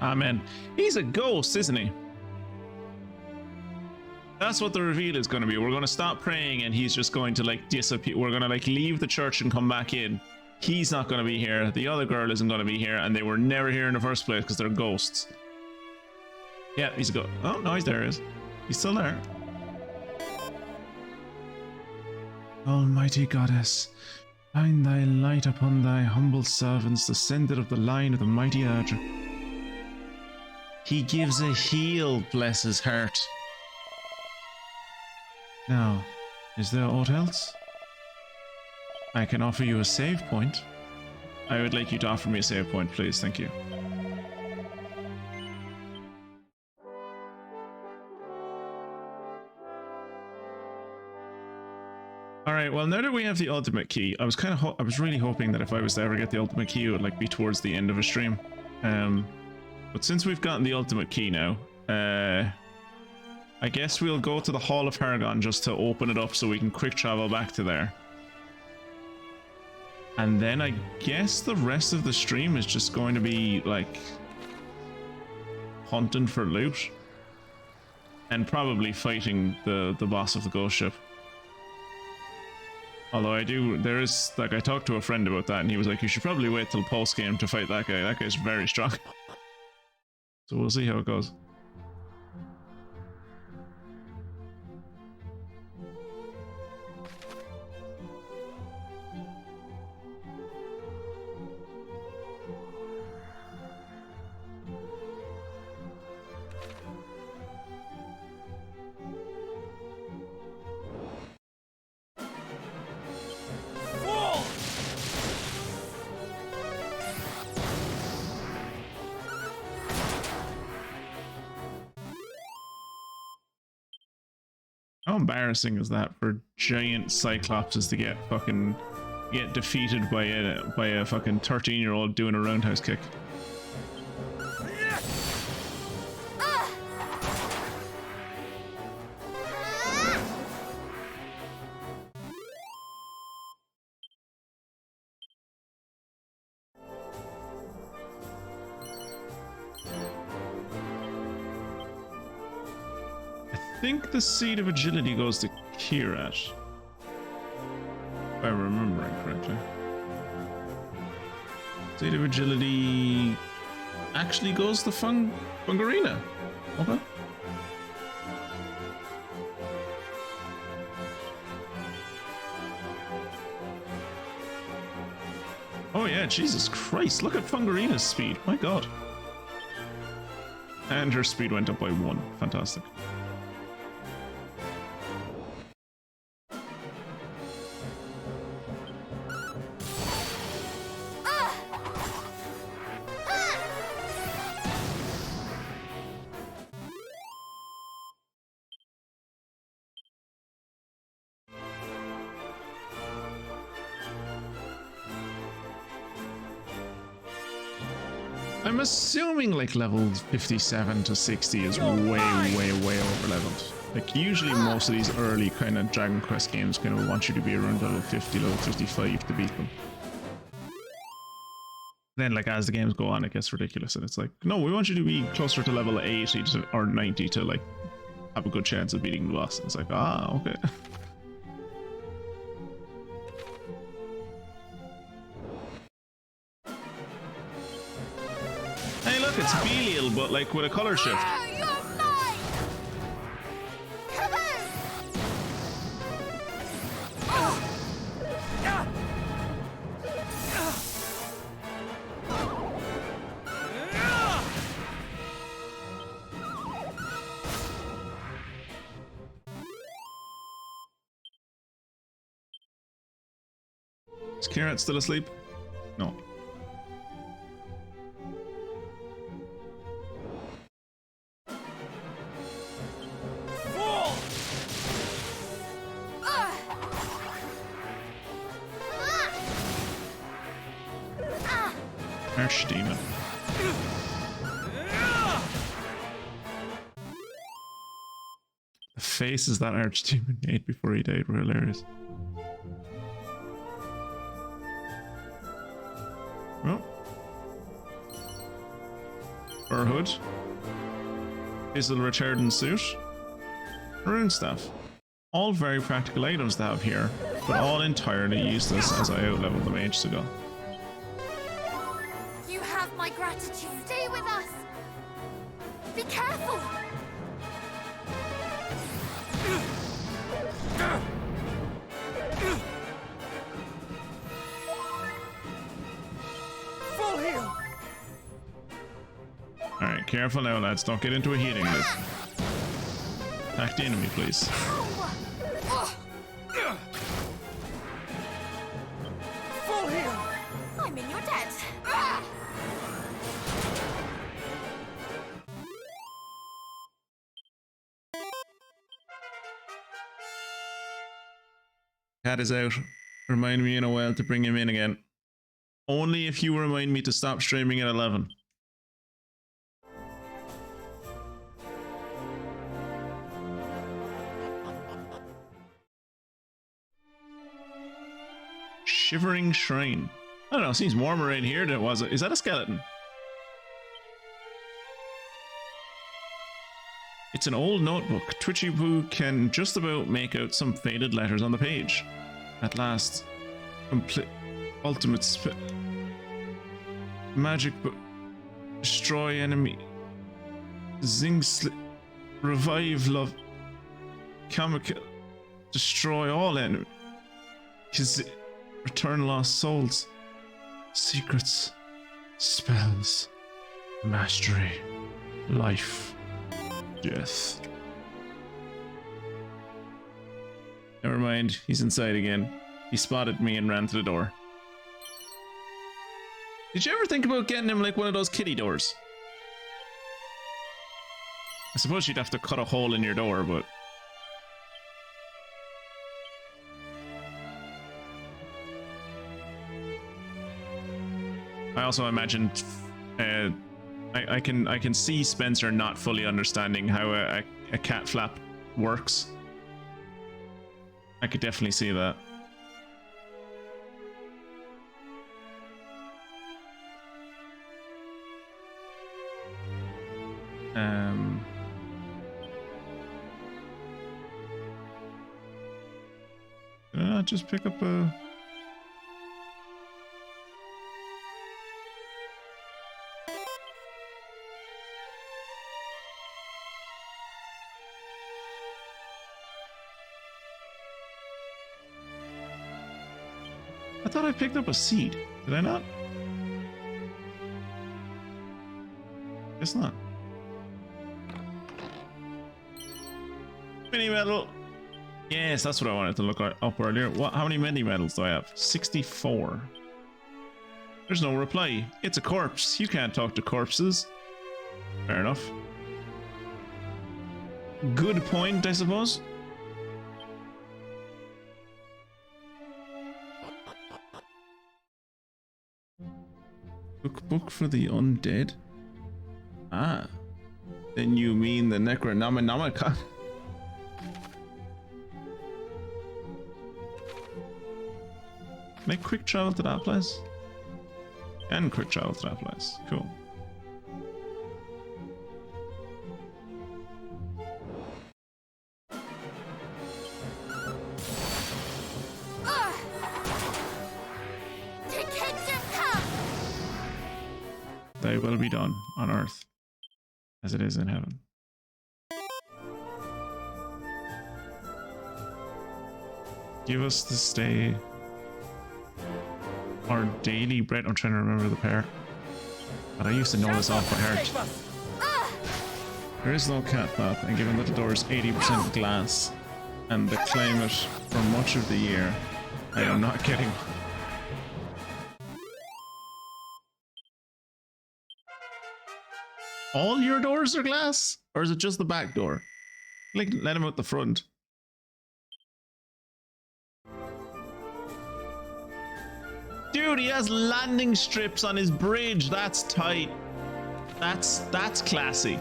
[SPEAKER 1] Amen. He's a ghost, isn't he? That's what the reveal is going to be. We're going to stop praying and he's just going to like disappear. We're going to like leave the church and come back in. He's not going to be here. The other girl isn't going to be here, and they were never here in the first place because they're ghosts. Yeah, he's a ghost. Oh, no, there he is. He's still there. Almighty Goddess, shine thy light upon thy humble servants, descended of the line of the mighty Ardra. He gives a heal, bless his heart. Now, is there aught else? I can offer you a save point. I would like you to offer me a save point, please. Thank you. Alright, well now that we have the ultimate key, I was really hoping that if I was to ever get the ultimate key, it would like be towards the end of a stream. But since we've gotten the ultimate key now, I guess we'll go to the Hall of HArgonand just to open it up so we can quick travel back to there. And then I guess the rest of the stream is just going to be like hunting for loot and probably fighting the boss of the ghost ship. Although I talked to a friend about that and he was like, you should probably wait till post game to fight that guy. That guy's very strong. So we'll see how it goes. How embarrassing is that for giant cyclopses to get defeated by a fucking 13-year-old doing a roundhouse kick? I think the seed of agility goes to Kirat, if I'm remembering correctly. Seed of agility actually goes to Fungarina. Okay. Oh yeah, Jesus Christ, look at Fungarina's speed, my god. And her speed went up by 1, fantastic. I'm assuming like level 57 to 60 is way over leveled. Like usually most of these early kind of Dragon Quest games kind of want you to be around level 50, level 55 to beat them. Then like as the games go on, it gets ridiculous and it's like, no, we want you to be closer to level 80 or 90 to like have a good chance of beating the boss. And it's like, ah, okay. Hey look, it's Belial, but like with a color shift. Is Kirat still asleep? No. Archdemon. The faces that Archdemon made before he died were hilarious. Well, fur hood, Fizzle retardant suit, rune staff. All very practical items to have here, but all entirely useless as I outleveled them ages ago.
[SPEAKER 5] You have my gratitude. Stay with us. Be careful.
[SPEAKER 2] Full heal.
[SPEAKER 1] Alright, careful now lads, don't get into a healing loop. Attack the enemy please.
[SPEAKER 2] Full heal.
[SPEAKER 3] I'm in your debt.
[SPEAKER 1] Cat is out. Remind me in a while to bring him in again. Only if you remind me to stop streaming at 11. Shivering Shrine. I don't know, it seems warmer in here than it was. Is that a skeleton? It's an old notebook. Twitchy Poo can just about make out some faded letters on the page. At last, complete ultimate magic book. Destroy enemy. Zing revive love. Chemical. Destroy all enemy. Return lost souls. Secrets. Spells. Mastery. Life. Death. Never mind, he's inside again. He spotted me and ran to the door. Did you ever think about getting him like one of those kiddie doors? I suppose you'd have to cut a hole in your door, but... I also imagined... I can see Spencer not fully understanding how a cat flap works. I could definitely see that. Did I not just pick up a... I thought I picked up a seed. Did I not? Guess not. Mini medal. Yes, that's what I wanted to look up earlier. What? How many mini medals do I have? 64. There's no reply. It's a corpse. You can't talk to corpses. Fair enough. Good point, I suppose. Cookbook for the undead? Ah. Then you mean the Necronomicon? Can I quick travel to that place? And quick travel to that place. Cool.
[SPEAKER 5] To kingdom come!
[SPEAKER 1] Thy will be done on earth as it is in heaven. Give us this day our daily bread. I'm trying to remember the pair, but I used to know this off by heart. There is no cat path, and given that the door is 80% glass and the climate for much of the year, I am not getting. All your doors are glass? Or is it just the back door? Like, let him out the front. Dude, he has landing strips on his bridge. That's tight. That's classy.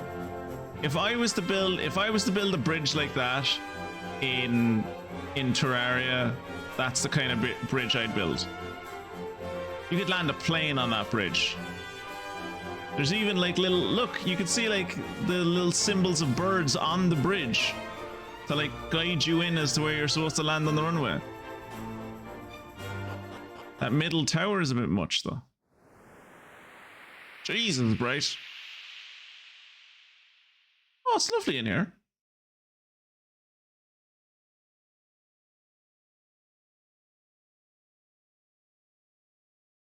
[SPEAKER 1] If I was to build a bridge like that in Terraria, that's the kind of bridge I'd build. You could land a plane on that bridge. There's even like little, look, you can see like the little symbols of birds on the bridge to like guide you in as to where you're supposed to land on the runway. That middle tower is a bit much though. Jesus, bright. Oh, it's lovely in here.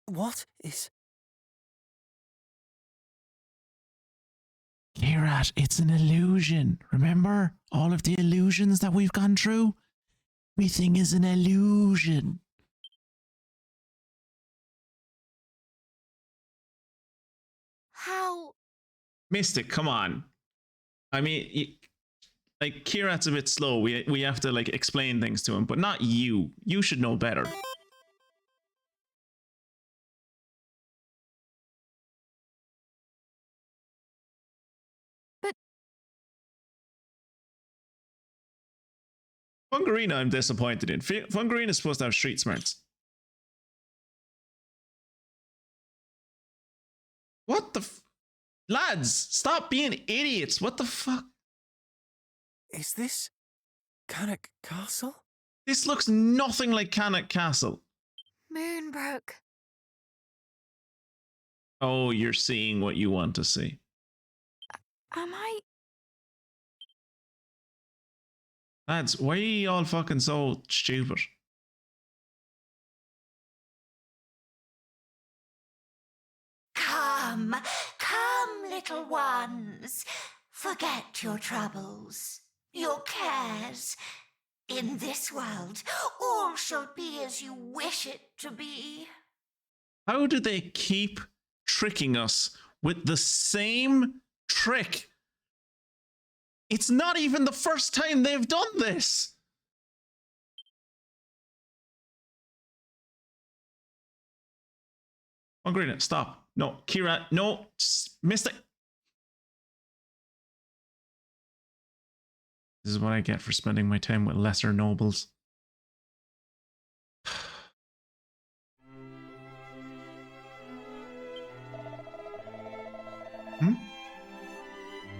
[SPEAKER 4] What is...
[SPEAKER 7] Kirat, it's an illusion. Remember all of the illusions that we've gone through? Everything is an illusion.
[SPEAKER 5] How?
[SPEAKER 1] Mystic, come on. I mean, like Kirat's a bit slow. We have to like explain things to him, but not you. You should know better. Fungarina, I'm disappointed in. Fungarina is supposed to have street smarts. What the lads, stop being idiots. What the fuck?
[SPEAKER 4] Is this... Cannock Castle?
[SPEAKER 1] This looks nothing like Cannock Castle.
[SPEAKER 3] Moonbrook.
[SPEAKER 1] Oh, you're seeing what you want to see.
[SPEAKER 3] Am I?
[SPEAKER 1] Lads, why are you all fucking so stupid?
[SPEAKER 9] Come, come, little ones. Forget your troubles, your cares. In this world, all shall be as you wish it to be.
[SPEAKER 1] How do they keep tricking us with the same trick? It's not even the first time they've done this. Fungarina, stop. No, Kira, no, mistake. This is what I get for spending my time with lesser nobles.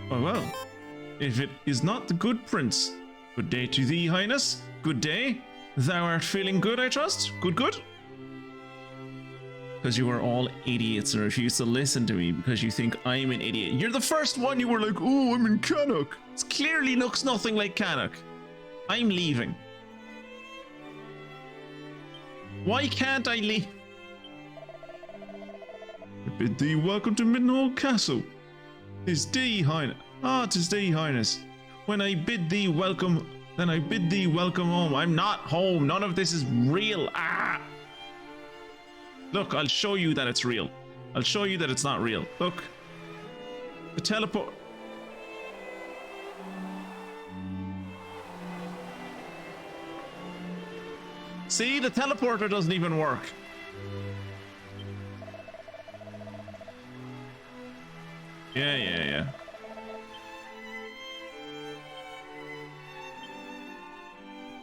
[SPEAKER 1] Oh well. If it is not the good prince. Good day to thee, highness. Good day. Thou art feeling good, I trust? Good? Because you are all idiots and refuse to listen to me because you think I'm an idiot. You're the first one you were like, oh, I'm in Cannock. It clearly looks nothing like Cannock. I'm leaving. Why can't I leave? I bid thee welcome to Middenhall Castle. 'Tis thee, highness. Ah, 'tis thee, highness. When I bid thee welcome, then I bid thee welcome home. I'm not home. None of this is real. Ah! Look, I'll show you that it's real. I'll show you that it's not real. Look. The teleport. See, the teleporter doesn't even work. Yeah.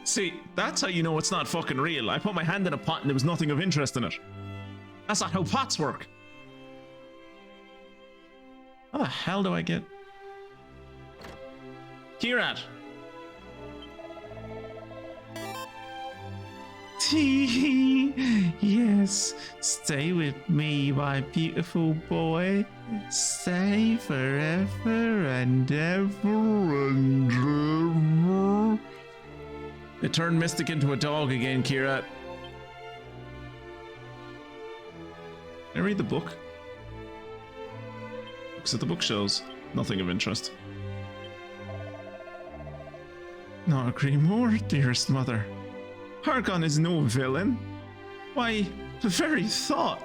[SPEAKER 1] See, that's how you know it's not fucking real. I put my hand in a pot and there was nothing of interest in it. That's not how pots work. How the hell do I get... Kirat!
[SPEAKER 7] Yes, stay with me, my beautiful boy. Stay forever and ever and ever.
[SPEAKER 1] It turned Mystic into a dog again, Kirat. Can I read the book? Looks at the bookshelves. Nothing of interest.
[SPEAKER 7] Not agree more, dearest mother. Hargon is no villain. Why, the very thought.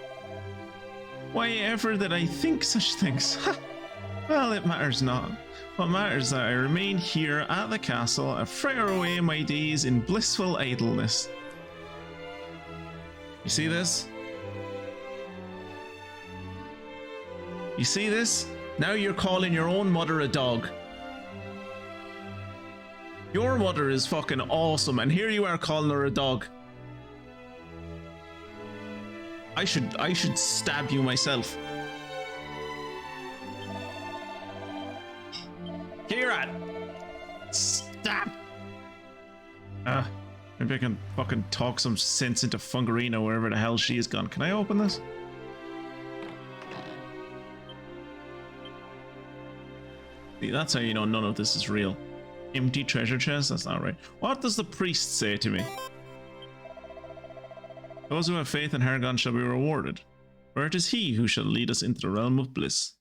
[SPEAKER 7] Why ever did I think such things? Well, it matters not. What matters is that I remain here at the castle and fritter away my days in blissful idleness.
[SPEAKER 1] You see this? You see this? Now you're calling your own mother a dog. Your mother is fucking awesome, and here you are calling her a dog. I should stab you myself. Kirat! Stop! Maybe I can fucking talk some sense into Fungarina wherever the hell she is gone. Can I open this? See, that's how you know none of this is real. Empty treasure chest? That's not right. What does the priest say to me? Those who have faith in Hargon shall be rewarded, for it is he who shall lead us into the realm of bliss.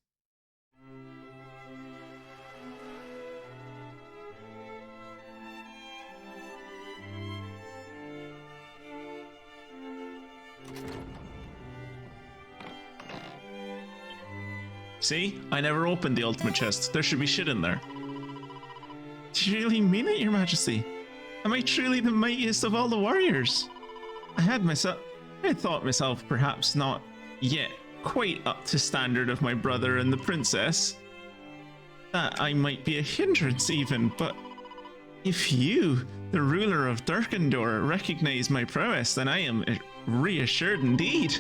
[SPEAKER 1] See? I never opened the ultimate chest. There should be shit in there.
[SPEAKER 7] Do you really mean it, your majesty? Am I truly the mightiest of all the warriors? I had thought myself perhaps not yet quite up to standard of my brother and the princess. That I might be a hindrance even, but if you, the ruler of Durkandor, recognize my prowess, then I am reassured indeed.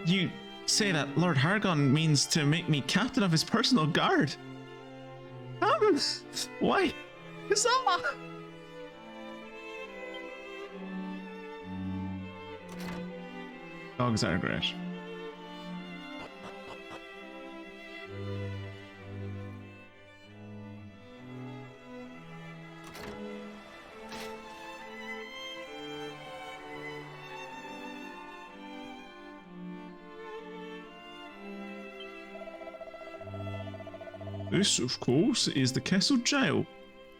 [SPEAKER 7] You say that Lord Hargon means to make me captain of his personal guard. Why? Huzzah!
[SPEAKER 1] Dogs are great. This, of course, is the castle jail.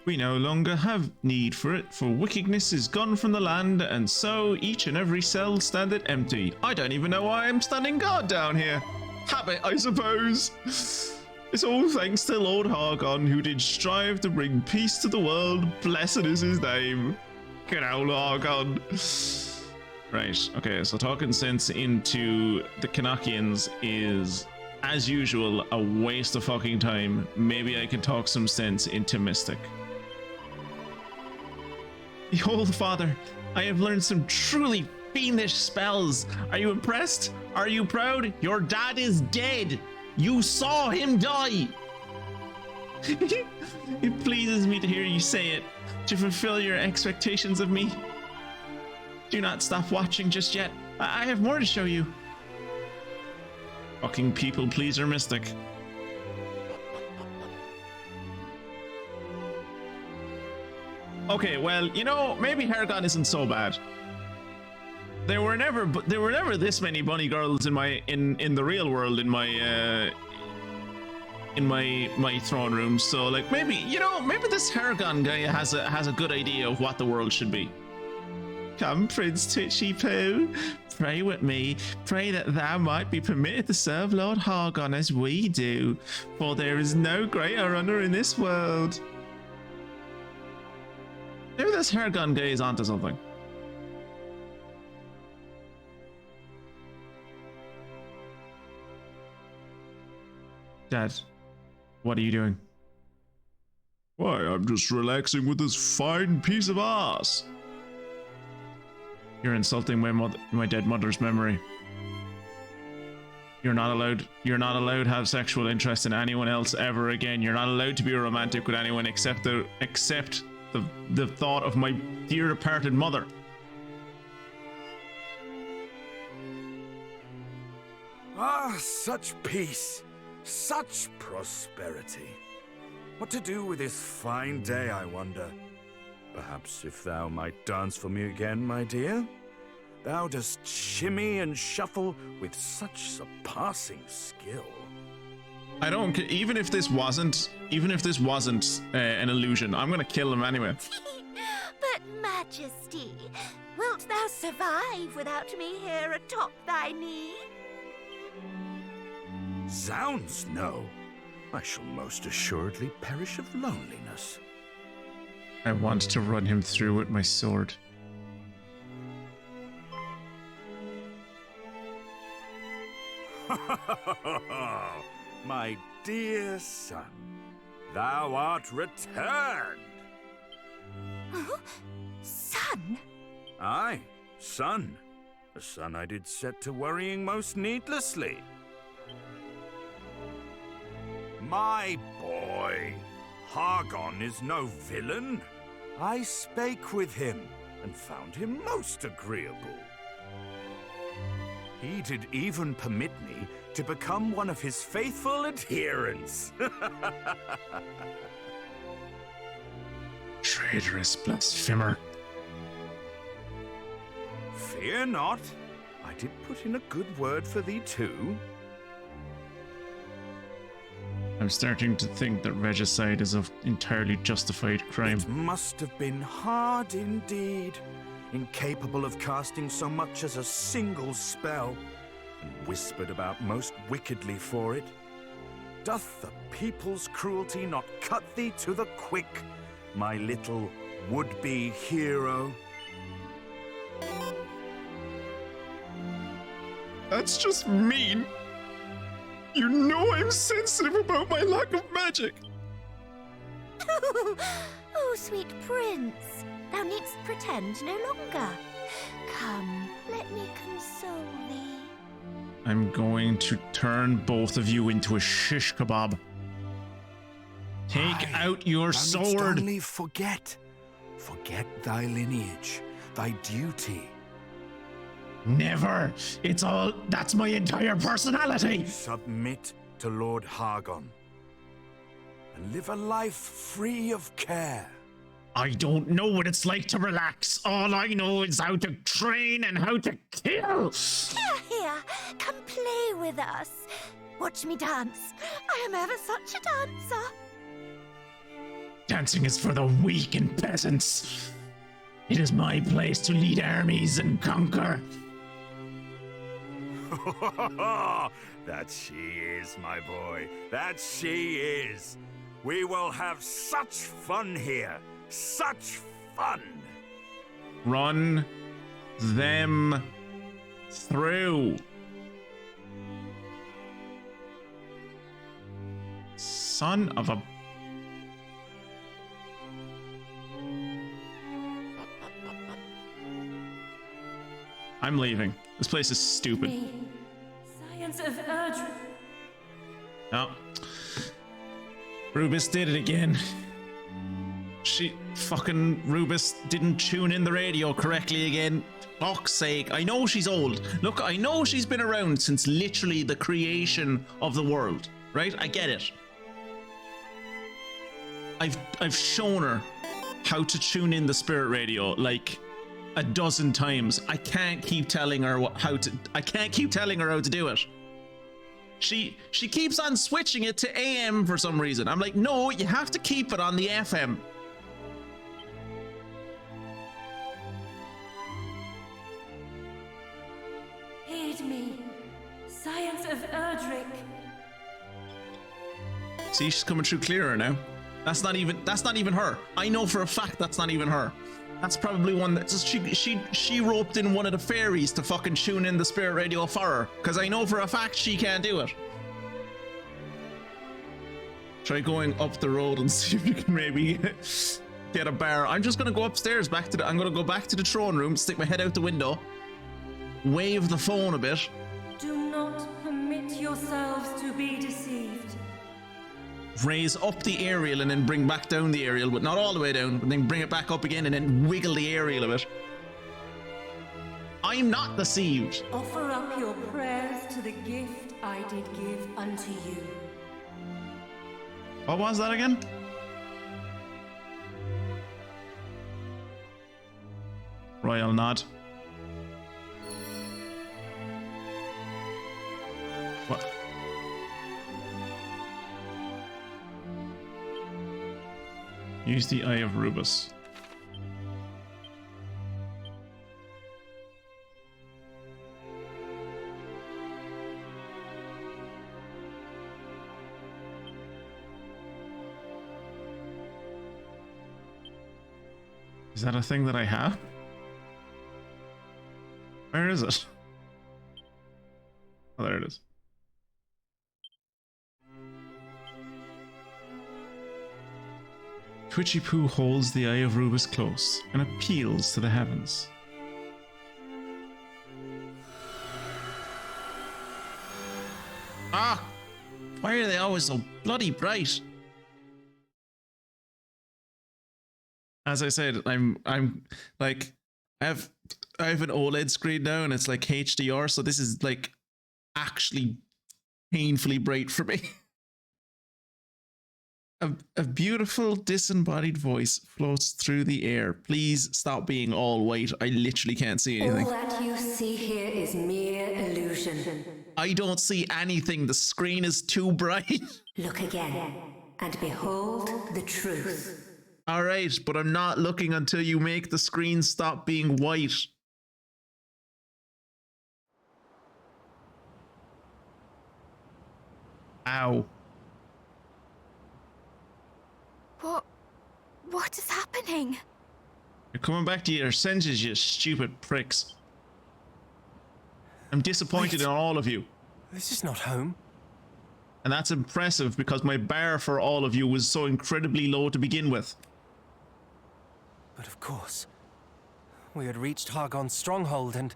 [SPEAKER 1] We no longer have need for it, for wickedness is gone from the land, and so each and every cell standeth empty. I don't even know why I'm standing guard down here. Habit, I suppose. It's all thanks to Lord Hargon, who did strive to bring peace to the world. Blessed is his name. Good old Hargon. Right, okay, so talking sense into the Kanakians is, as usual, a waste of fucking time. Maybe I can talk some sense into Mystic.
[SPEAKER 7] Behold, father, I have learned some truly fiendish spells. Are you impressed? Are you proud? Your dad is dead. You saw him die. It pleases me to hear you say it, to fulfill your expectations of me. Do not stop watching just yet. I have more to show you.
[SPEAKER 1] Fucking people pleaser Mystic. Okay, well, you know, maybe Hargon isn't so bad. There were never this many bunny girls in the real world in my throne room. So like maybe, you know, maybe this Hargon guy has a good idea of what the world should be.
[SPEAKER 7] Come, Prince Twitchy Poo, pray with me. Pray that thou might be permitted to serve Lord Hargon as we do, for there is no greater honor in this world.
[SPEAKER 1] Maybe this Hargon guy is onto something.
[SPEAKER 7] Dad, what are you doing?
[SPEAKER 1] Why, I'm just relaxing with this fine piece of ass.
[SPEAKER 7] You're insulting my dead mother's memory. You're not allowed to have sexual interest in anyone else ever again. You're not allowed to be romantic with anyone except the thought of my dear departed mother.
[SPEAKER 6] Ah, such peace, such prosperity. What to do with this fine day, I wonder? Perhaps if thou might dance for me again, my dear? Thou dost shimmy and shuffle with such surpassing skill.
[SPEAKER 7] I don't. Even if this wasn't an illusion, I'm gonna kill him anyway.
[SPEAKER 9] But, Majesty, wilt thou survive without me here atop thy knee?
[SPEAKER 6] Zounds, no. I shall most assuredly perish of loneliness.
[SPEAKER 7] I want to run him through with my sword.
[SPEAKER 6] My dear son, thou art returned.
[SPEAKER 9] Huh? Son?
[SPEAKER 6] Aye, son. A son I did set to worrying most needlessly. My boy, Hargon is no villain. I spake with him and found him most agreeable. He did even permit me to become one of his faithful adherents.
[SPEAKER 7] Traitorous blasphemer.
[SPEAKER 6] Fear not. I did put in a good word for thee too.
[SPEAKER 7] I'm starting to think that regicide is an entirely justified crime.
[SPEAKER 6] It must have been hard indeed, incapable of casting so much as a single spell, and whispered about most wickedly for it. Doth the people's cruelty not cut thee to the quick, my little would-be hero?
[SPEAKER 7] That's just mean. You know I'm sensitive about my lack of magic.
[SPEAKER 9] Oh, sweet prince, thou needst pretend no longer. Come, let me console thee.
[SPEAKER 7] I'm going to turn both of you into a shish kebab. Take out your sword.
[SPEAKER 6] Only forget thy lineage, thy duty.
[SPEAKER 7] Never. That's my entire personality.
[SPEAKER 6] Submit to Lord Hargon and live a life free of care.
[SPEAKER 7] I don't know what it's like to relax. All I know is how to train and how to kill.
[SPEAKER 9] Here, come play with us. Watch me dance. I am ever such a dancer.
[SPEAKER 7] Dancing is for the weak and peasants. It is my place to lead armies and conquer.
[SPEAKER 6] That she is, my boy. That she is. We will have such fun here. Such fun.
[SPEAKER 7] Run them through. Son of a... I'm leaving. This place is stupid.
[SPEAKER 10] Science of Erdrick.
[SPEAKER 7] Oh. Rubus did it again. Rubus didn't tune in the radio correctly again. Fuck's sake. I know she's old. Look, I know she's been around since literally the creation of the world. Right? I get it. I've shown her how to tune in the spirit radio like a dozen times. I can't keep telling her how to do it. She keeps on switching it to AM for some reason. I'm like, no, you have to keep it on the FM.
[SPEAKER 10] Heed me. Science of Erdrick.
[SPEAKER 7] See, she's coming through clearer now. That's not even her. I know for a fact that's not even her. That's probably one that she roped in one of the fairies to fucking tune in the spirit radio for her. Because I know for a fact she can't do it.
[SPEAKER 1] Try going up the road and see if you can maybe get a bar. I'm just gonna go upstairs back to the. I'm gonna go back to the throne room, stick my head out the window, wave the phone a bit.
[SPEAKER 10] Do not permit yourselves to be deceived.
[SPEAKER 1] Raise up the aerial and then bring back down the aerial, but not all the way down, but then bring it back up again and then wiggle the aerial a bit. I'm not deceived.
[SPEAKER 10] Offer up your prayers to the gift I did give unto you.
[SPEAKER 1] What was that again? Royal nod. What? Use the Eye of Rubus. Is that a thing that I have? Where is it? Oh, there it is. Twitchy Poo holds the Eye of Rubus close and appeals to the heavens. Ah! Why are they always so bloody bright? As I said, I'm like, I have an OLED screen now and it's like HDR, so this is like actually painfully bright for me. A beautiful disembodied voice floats through the air. Please stop being all white. I literally can't see anything.
[SPEAKER 10] All that you see here is mere illusion.
[SPEAKER 1] I don't see anything. The screen is too bright.
[SPEAKER 10] Look again, and behold the truth.
[SPEAKER 1] All right, but I'm not looking until you make the screen stop being white. Ow.
[SPEAKER 3] What is happening?
[SPEAKER 1] You're coming back to your senses, you stupid pricks. I'm disappointed in all of you.
[SPEAKER 4] This is not home.
[SPEAKER 1] And that's impressive because my bar for all of you was so incredibly low to begin with.
[SPEAKER 4] But of course, we had reached Hargon's stronghold and...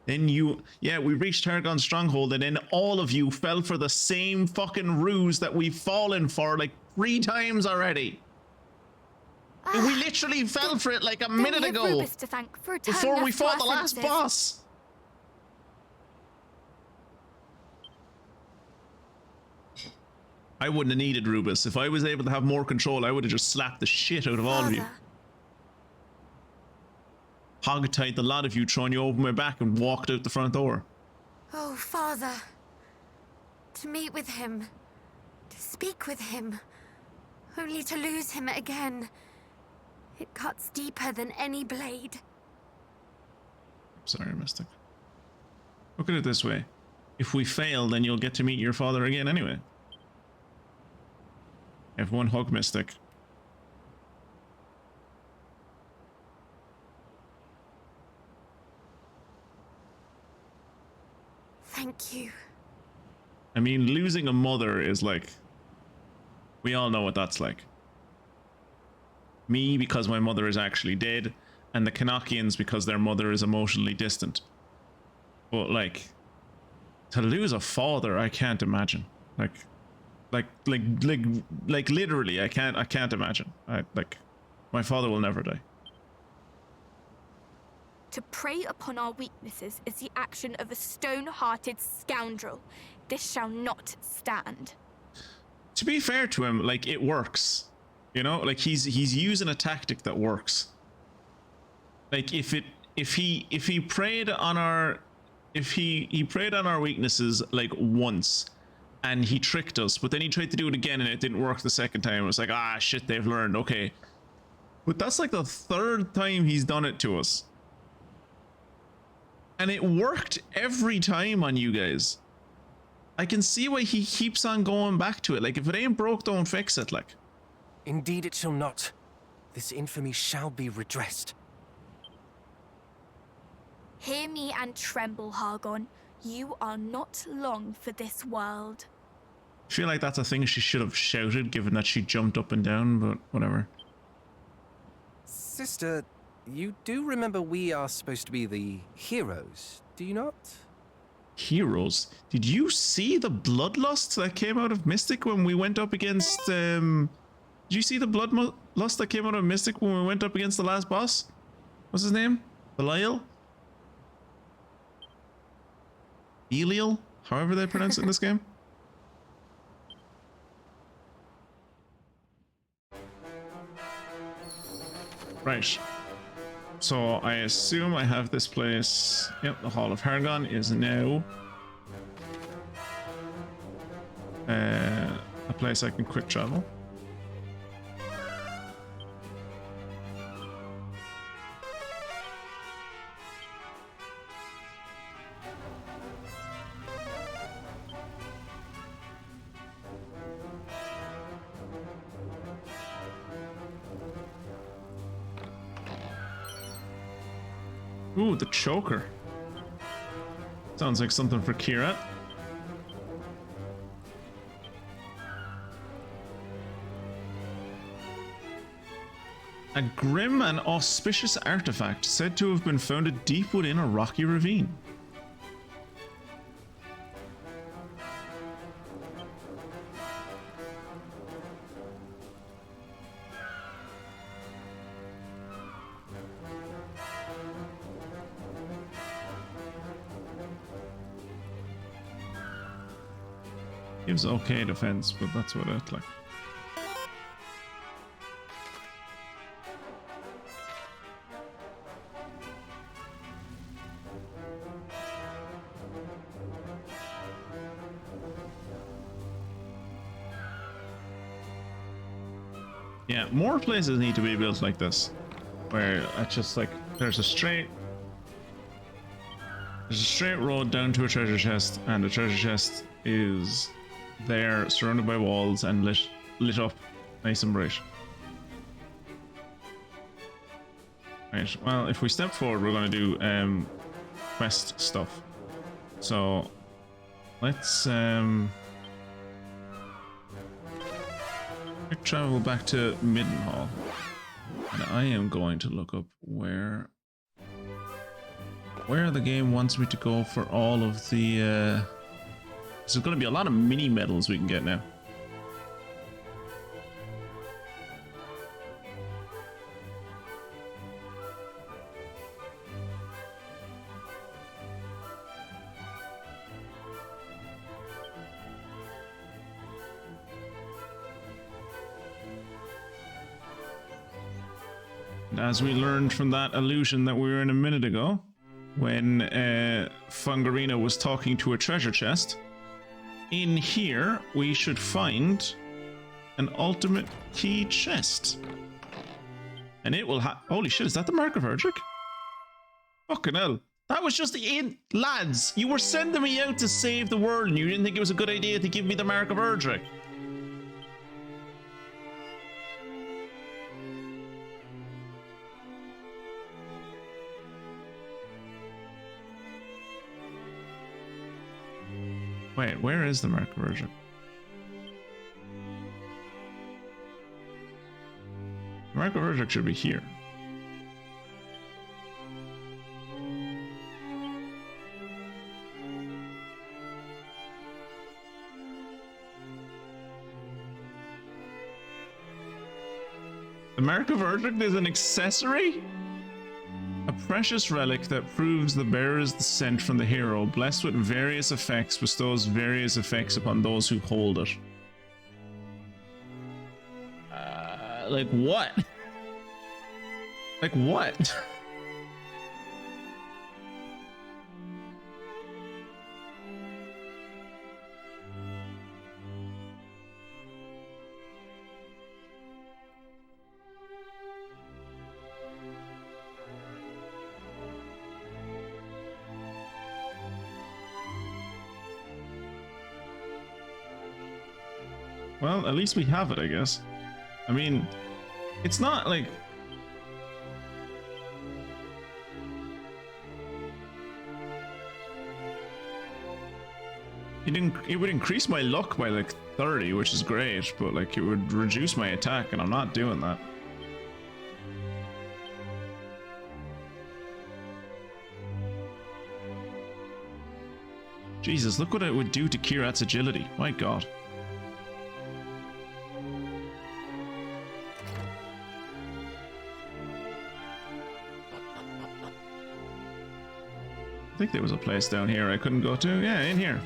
[SPEAKER 1] Then we reached Hargon's stronghold and then all of you fell for the same fucking ruse that we've fallen for like 3 times already. We literally fell for it like a minute ago.
[SPEAKER 3] Rubus to thank for a
[SPEAKER 1] before we fought the last boss. I wouldn't have needed Rubus. If I was able to have more control, I would have just slapped the shit out of all of you. Hog-tied the lot of you, throwing you over my back and walked out the front door.
[SPEAKER 5] Oh, Father. To meet with him. To speak with him. Only to lose him again. It cuts deeper than any blade.
[SPEAKER 1] Sorry, Mystic. Look at it this way. If we fail, then you'll get to meet your father again anyway. Everyone hug Mystic.
[SPEAKER 5] Thank you.
[SPEAKER 1] I mean, losing a mother is like... We all know what that's like. Me, because my mother is actually dead, and the Kanakians because their mother is emotionally distant. But like... To lose a father, I can't imagine. Like literally, I can't imagine. My father will never die.
[SPEAKER 3] To prey upon our weaknesses is the action of a stone-hearted scoundrel. This shall not stand.
[SPEAKER 1] To be fair to him, like, it works. You know, like he's using a tactic that works. Like if he preyed on our he preyed on our weaknesses like once and he tricked us, but then he tried to do it again and it didn't work the second time. It was like, ah shit, they've learned, okay. But that's like the 3rd time he's done it to us. And it worked every time on you guys. I can see why he keeps on going back to it. Like, if it ain't broke, don't fix it, like.
[SPEAKER 4] Indeed it shall not. This infamy shall be redressed.
[SPEAKER 3] Hear me and tremble, Hargon. You are not long for this world.
[SPEAKER 1] I feel like that's a thing she should have shouted, given that she jumped up and down, but whatever.
[SPEAKER 4] Sister, you do remember we are supposed to be the heroes, do you not?
[SPEAKER 1] Heroes? Did you see the bloodlust that came out of Mystic when we went up against, Did you see the bloodlust that came out of Mystic when we went up against the last boss? What's his name? Belial? Belial? However they pronounce it in this game. Right. So I assume I have this place. Yep, the Hall of HArgonand is now a place I can quick travel. Ooh, the choker. Sounds like something for Kira. A grim and auspicious artifact said to have been found deep within a rocky ravine. Gives okay defense, but that's what it like. Yeah, more places need to be built like this, where it's just like there's a straight road down to a treasure chest, and the treasure chest is there, surrounded by walls and lit up nice and bright. Right, well, if we step forward, we're going to do quest stuff. So let's travel back to Middenhall, and I am going to look up where the game wants me to go for all of the there's going to be a lot of mini medals we can get now. And as we learned from that illusion that we were in a minute ago, when Fungarina was talking to a treasure chest, in here we should find an ultimate key chest. And it will have... Holy shit, is that the Mark of Erdrick? Fucking hell. That was just in... Lads, you were sending me out to save the world and you didn't think it was a good idea to give me the Mark of Erdrick. Wait, where is the Mark of Erdrick? The Mark of Erdrick should be here. The Mark of Erdrick is an accessory? A precious relic that proves the bearer's descent from the hero, blessed with various effects, bestows various effects upon those who hold it. Like what? Like what? Well, at least we have it, I guess. I mean, it's not like... It would increase my luck by like 30, which is great, but like it would reduce my attack, and I'm not doing that. Jesus, look what it would do to Kirat's agility. My god. I think there was a place down here I couldn't go to. Yeah, in here.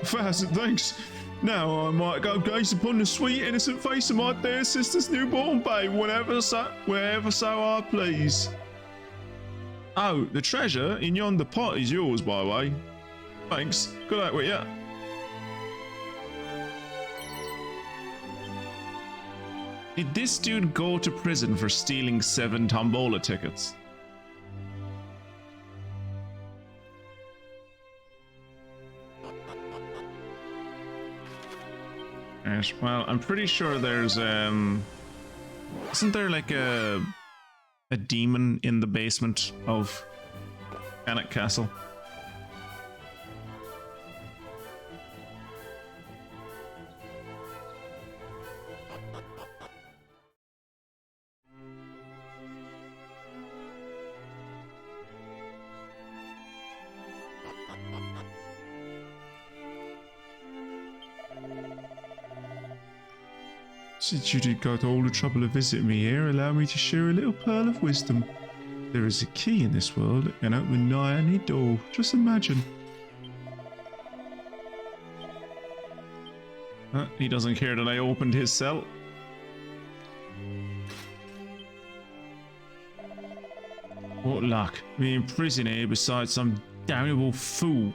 [SPEAKER 1] Fast, thanks. Now I might go gaze upon the sweet innocent face of my dear sister's newborn babe wherever so I please. Oh, the treasure in yonder pot is yours, by the way. Thanks. Good luck with ya. Did this dude go to prison for stealing 7 tombola tickets? Right, well, I'm pretty sure there's isn't there like a demon in the basement of Anak Castle? Since you did go to all the trouble of visiting me here, allow me to share a little pearl of wisdom. There is a key in this world that can open nigh any door. Just imagine. He doesn't care that I opened his cell. What luck, me in prison here beside some damnable fool.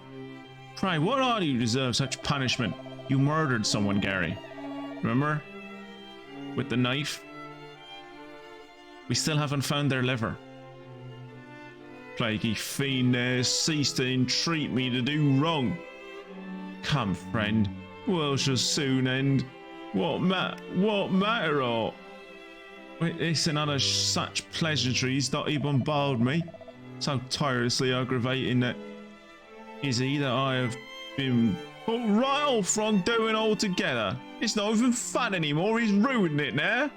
[SPEAKER 1] Pray, what are you deserve such punishment? You murdered someone, Gary. Remember? With the knife. We still haven't found their liver. Plaguey fiend there, cease to entreat me to do wrong. Come, friend, world shall soon end. What matter all? This and other such pleasantries that he bombard me, so tirelessly aggravating that is either I have been put right off from doing altogether. It's not even fun anymore, he's ruined it now.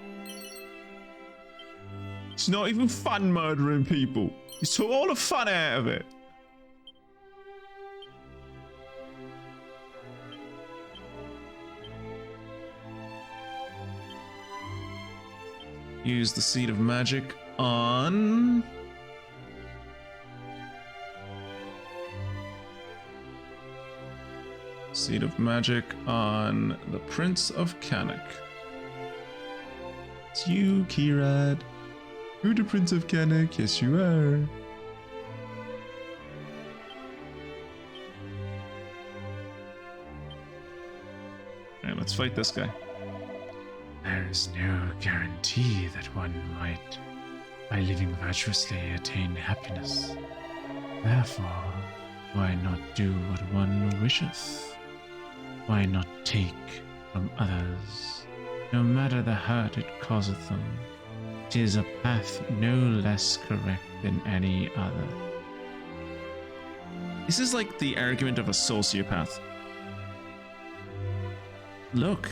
[SPEAKER 1] It's not even fun murdering people. He's took all the fun out of it. Use the seed of magic on... Seed of magic on the Prince of Kanak. It's you, Kirad. You're the Prince of Kanak. Yes, you are. Alright, let's fight this guy.
[SPEAKER 7] There is no guarantee that one might, by living virtuously, attain happiness. Therefore, why not do what one wisheth? Why not take from others, no matter the hurt it causeth them? 'Tis a path no less correct than any other.
[SPEAKER 1] This is like the argument of a sociopath. Look,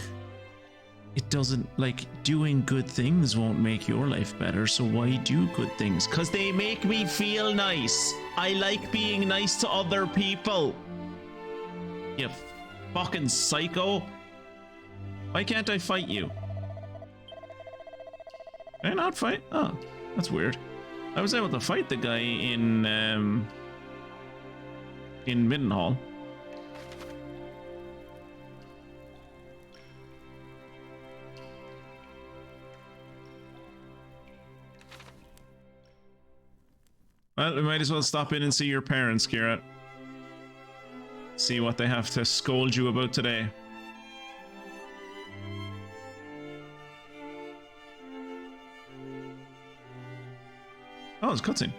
[SPEAKER 1] it doesn't, like, doing good things won't make your life better, so why do good things? 'Cause they make me feel nice. I like being nice to other people. You fucking psycho. Why can't I fight you? Can I not fight? Oh, that's weird. I was able to fight the guy in Middenhall. Well, we might as well stop in and see your parents, Kirat. See what they have to scold you about today. Oh, it's cutscene.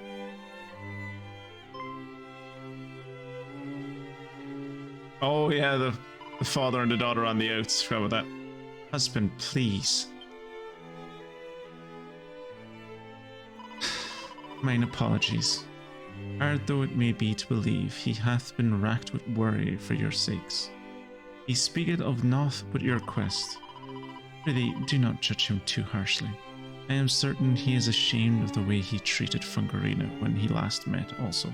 [SPEAKER 1] Oh yeah, the father and the daughter on the outs. Forgot about that. Husband, please. Mine apologies.
[SPEAKER 7] Hard though it may be to believe, he hath been racked with worry for your sakes. He speaketh of naught but your quest. Prithee, do not judge him too harshly. I am certain he is ashamed of the way he treated Fungarina when he last met also.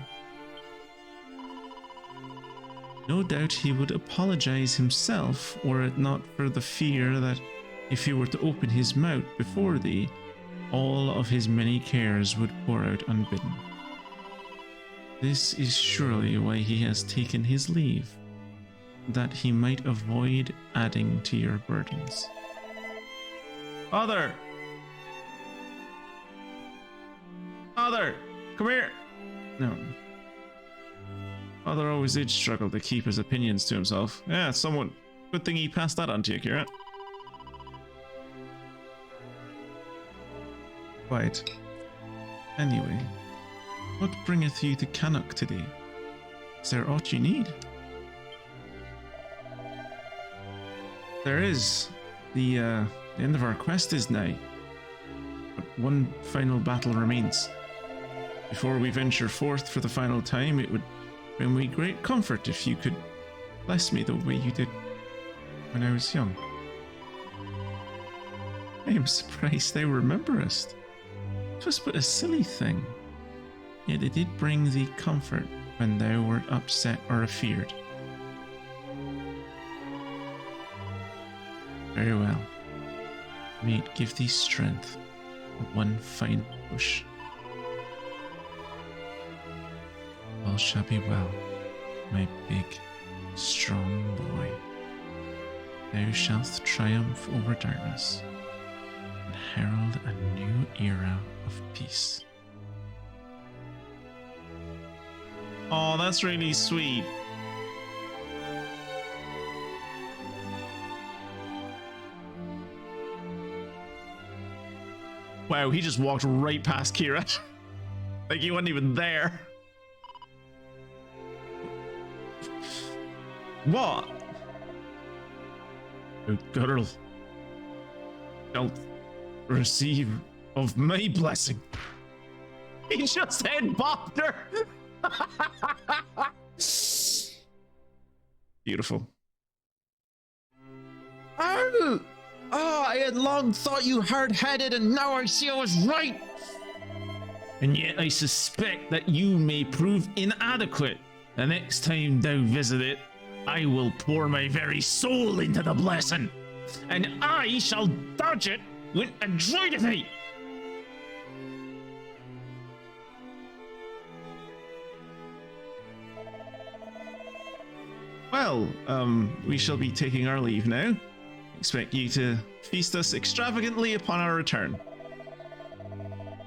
[SPEAKER 7] No doubt he would apologize himself were it not for the fear that if he were to open his mouth before thee, all of his many cares would pour out unbidden. This is surely why he has taken his leave, that he might avoid adding to your burdens. Father! Father! Come here! No. Father always did struggle to keep his opinions to himself. Yeah, somewhat. Good thing he passed that on to you, Kira. Quite. Anyway, what bringeth you to Canuck today? Is there aught you need? There is. The end of our quest is nigh. But one final battle remains. Before we venture forth for the final time, it would bring me great comfort if you could bless me the way you did when I was young. I am surprised thou rememberest. 'Twas but a silly thing, yet it did bring thee comfort when thou wert upset or afeard. Very well. May it give thee strength for one fine push. All shall be well, my big, strong boy. Thou shalt triumph over darkness and herald a new era of peace.
[SPEAKER 1] Oh, that's really sweet. Wow, he just walked right past Kira. Like he wasn't even there. What? O girl, shalt receive of my blessing. He just head-bopped her. Beautiful.
[SPEAKER 7] Oh! Oh, I had long thought you hard-headed, and now I see I was right!
[SPEAKER 1] And yet I suspect that you may prove inadequate. The next time thou visit it, I will pour my very soul into the blessing, and I shall dodge it with adroitity. Well, we shall be taking our leave now. Expect you to feast us extravagantly upon our return.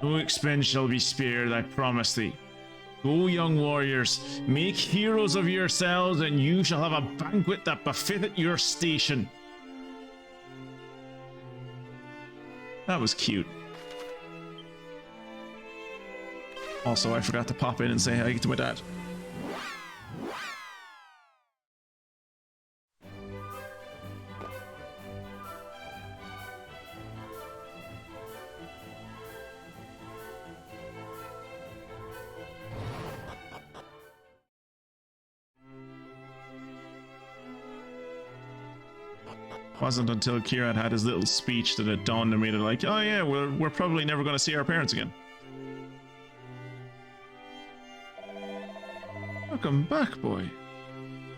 [SPEAKER 1] No expense shall be spared, I promise thee. Go, young warriors, make heroes of yourselves, and you shall have a banquet that befiteth your station. That was cute. Also, I forgot to pop in and say hi to my dad. Wasn't until Kieran had his little speech that it dawned on me that, like, oh yeah, we're probably never going to see our parents again. Welcome back, boy.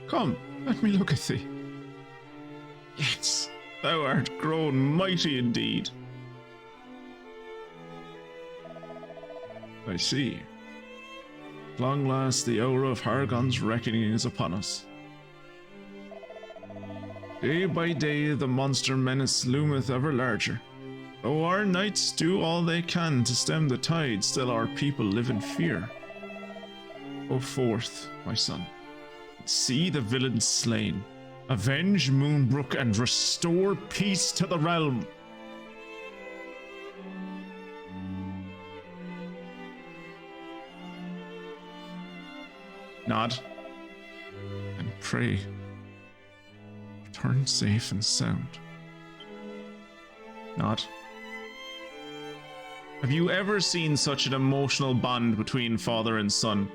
[SPEAKER 1] Come, let me look at thee. Yes, thou art grown mighty indeed. I see. At long last, the hour of Hargon's reckoning is upon us. Day by day, the monster menace loometh ever larger. Though our knights do all they can to stem the tide, still our people live in fear. Go forth, my son, and see the villains slain. Avenge Moonbrook and restore peace to the realm. Nod and pray. Return safe and sound. Nod. Have you ever seen such an emotional bond between father and son?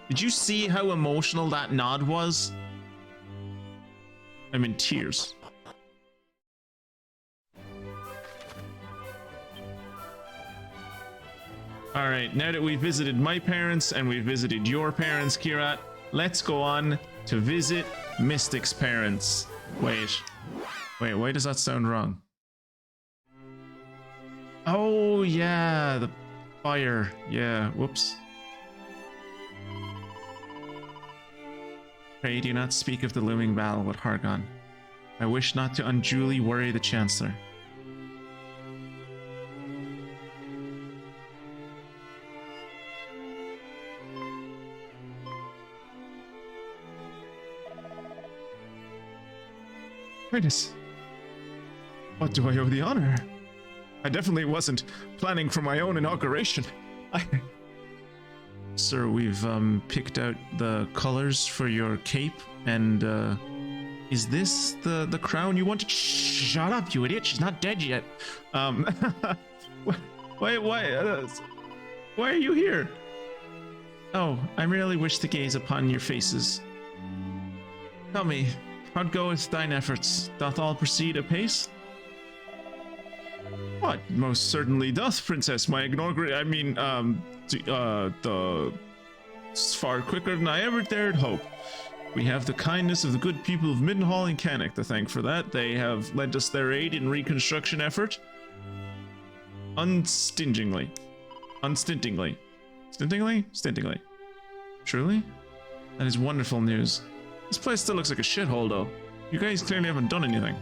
[SPEAKER 1] Did you see how emotional that nod was? I'm in tears. All right, now that we've visited my parents and we've visited your parents, Kirat, let's go on to visit Mystic's parents. Wait, why does that sound wrong? Oh, yeah, the fire. Yeah, whoops. Pray do not speak of the looming battle with Hargon. I wish not to unduly worry the Chancellor. Highness, what do I owe the honor? I definitely wasn't planning for my own inauguration. Sir, we've picked out the colors for your cape, and is this the crown you wanted? Shut up, you idiot! She's not dead yet. Why are you here? Oh, I merely wish to gaze upon your faces. Tell me, how goeth thine efforts? Doth all proceed apace? What most certainly doth, Princess. My far quicker than I ever dared hope. We have the kindness of the good people of Middenhall and Cannock to thank for that. They have lent us their aid in reconstruction effort. Unstintingly. Stintingly? Truly? That is wonderful news. This place still looks like a shithole, though. You guys clearly haven't done anything.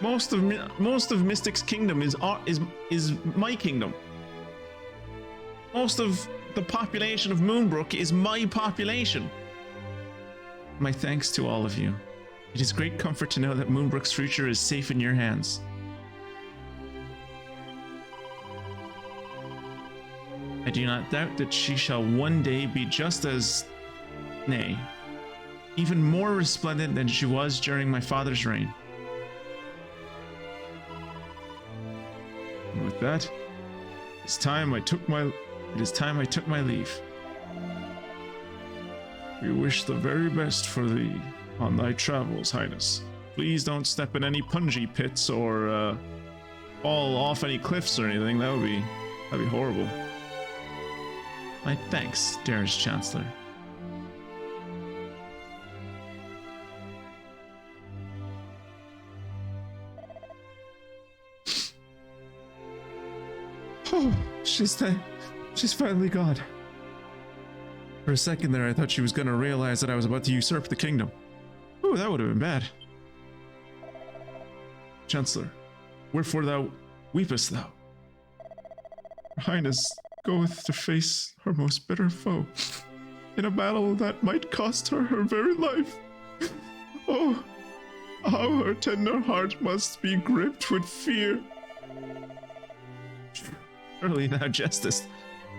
[SPEAKER 1] Most of Mystic's kingdom is my kingdom. Most of the population of Moonbrook is my population. My thanks to all of you. It is great comfort to know that Moonbrook's future is safe in your hands. I do not doubt that she shall one day be just as, nay, even more resplendent than she was during my father's reign. And with that, it is time I took my leave. We wish the very best for thee on thy travels, Highness. Please don't step in any punji pits or fall off any cliffs or anything. That'd be horrible. My thanks, dearest Chancellor. Oh, she's finally gone. For a second there, I thought she was going to realize that I was about to usurp the kingdom. Oh, that would have been bad. Chancellor, wherefore thou weepest thou? Her Highness goeth to face her most bitter foe in a battle that might cost her her very life. Oh, how her tender heart must be gripped with fear. Surely thou jestest.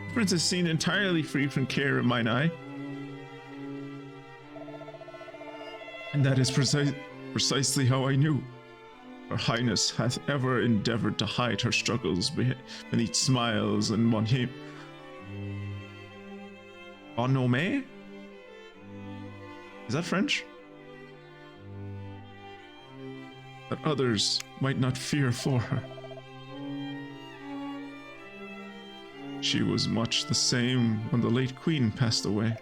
[SPEAKER 1] The princess seemed entirely free from care in mine eye. And that is precisely how I knew. Her Highness hath ever endeavored to hide her struggles beneath smiles and bonhomie. Bonhomie? Is that French? That others might not fear for her. She was much the same when the late queen passed away.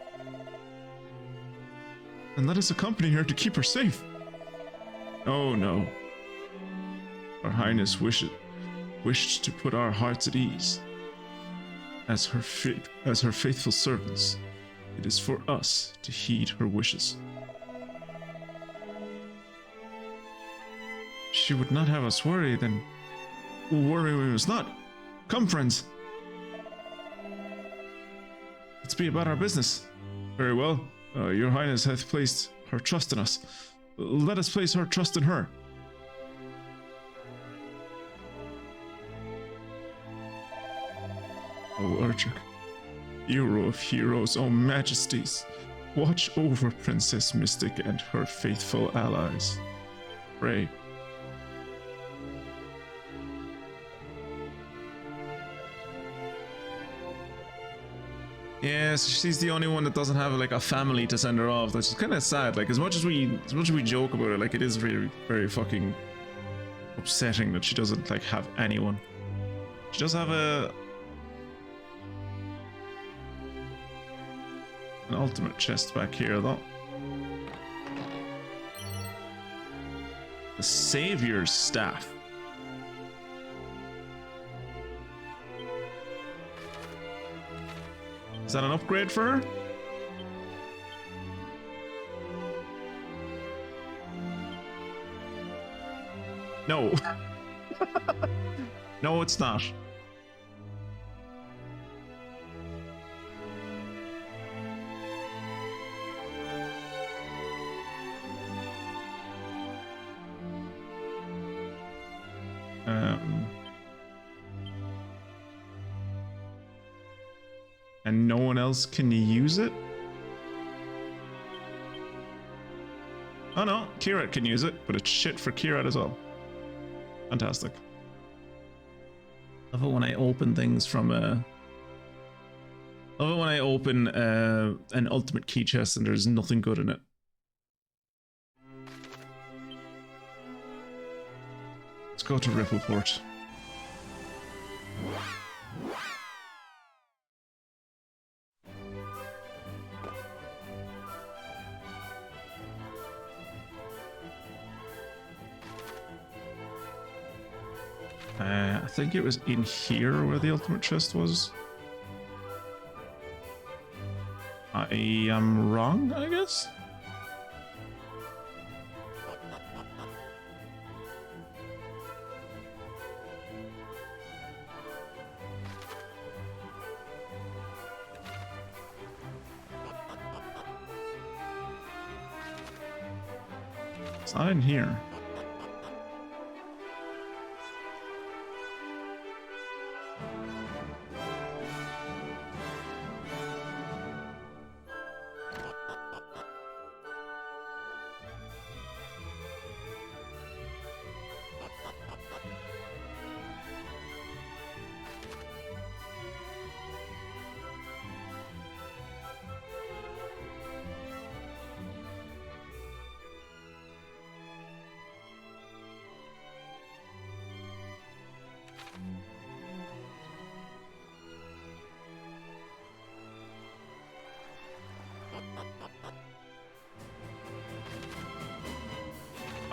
[SPEAKER 1] And let us accompany her to keep her safe. Oh no. Her Highness wished to put our hearts at ease. As her faithful servants, it is for us to heed her wishes. She would not have us worry, then worry we must not. Come, friends. Let's be about our business. Very well. Your Highness hath placed her trust in us. Let us place our trust in her. O Erdrick, hero of heroes, O majesties,
[SPEAKER 7] Watch over Princess Mystic and her faithful allies. Pray. Yeah, so she's the only one that doesn't have like a family to send her off, which is kind of sad. Like as much as we joke about it, like it is very, very fucking upsetting that she doesn't like have anyone. She does have an ultimate chest back here though. The Savior's Staff. Is that an upgrade for her? No. No, it's not. And no one else can use it? Oh no, Kirat can use it, but it's shit for Kirat as well. Fantastic. Love it when I open things from a... Love it when I open an ultimate key chest and there's nothing good in it. Let's go to Rippleport. I think it was in here where the ultimate chest was. I am wrong, I guess? It's not in here.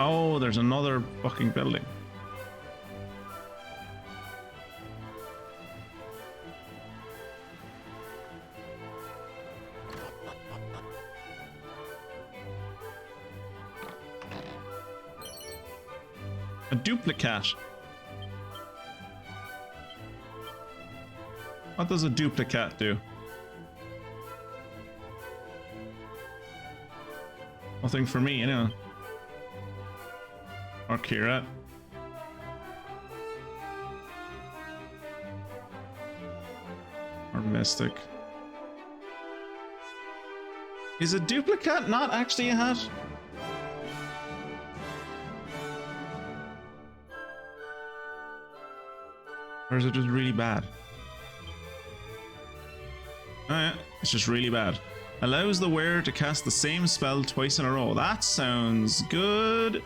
[SPEAKER 7] Oh, there's another fucking building. A duplicate. What does a duplicate do? Nothing for me, anyway. Or Kirat. Or Mystic. Is a duplicate not actually a hat? Or is it just really bad? Oh yeah, it's just really bad. Allows the wearer to cast the same spell twice in a row. That sounds good.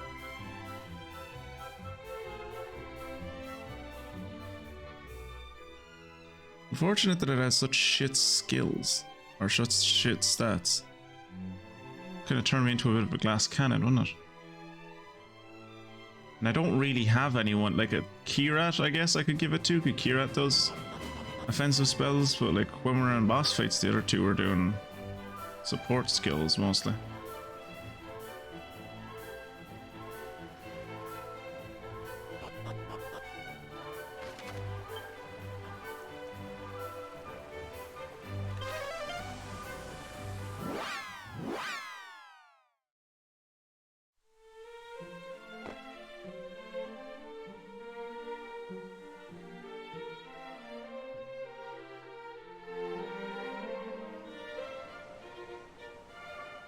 [SPEAKER 7] Unfortunate that it has such shit skills, or such shit stats. Could have turned me into a bit of a glass cannon, wouldn't it? And I don't really have anyone, like a Kirat, I guess I could give it to, because Kirat does offensive spells, but like when we're in boss fights, the other two are doing support skills mostly.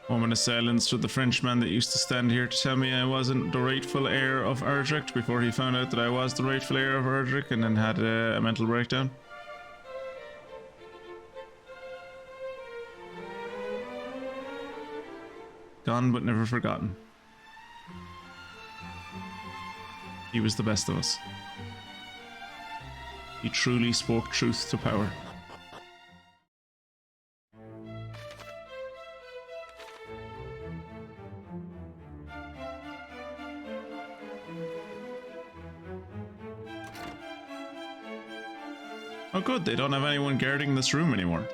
[SPEAKER 1] Moment of silence with the Frenchman that used to stand here to tell me I wasn't the rightful heir of Erdrick before he found out that I was the rightful heir of Erdrick and then had a mental breakdown. Gone but never forgotten. He was the best of us. He truly spoke truth to power. Oh good, they don't have anyone guarding this room anymore.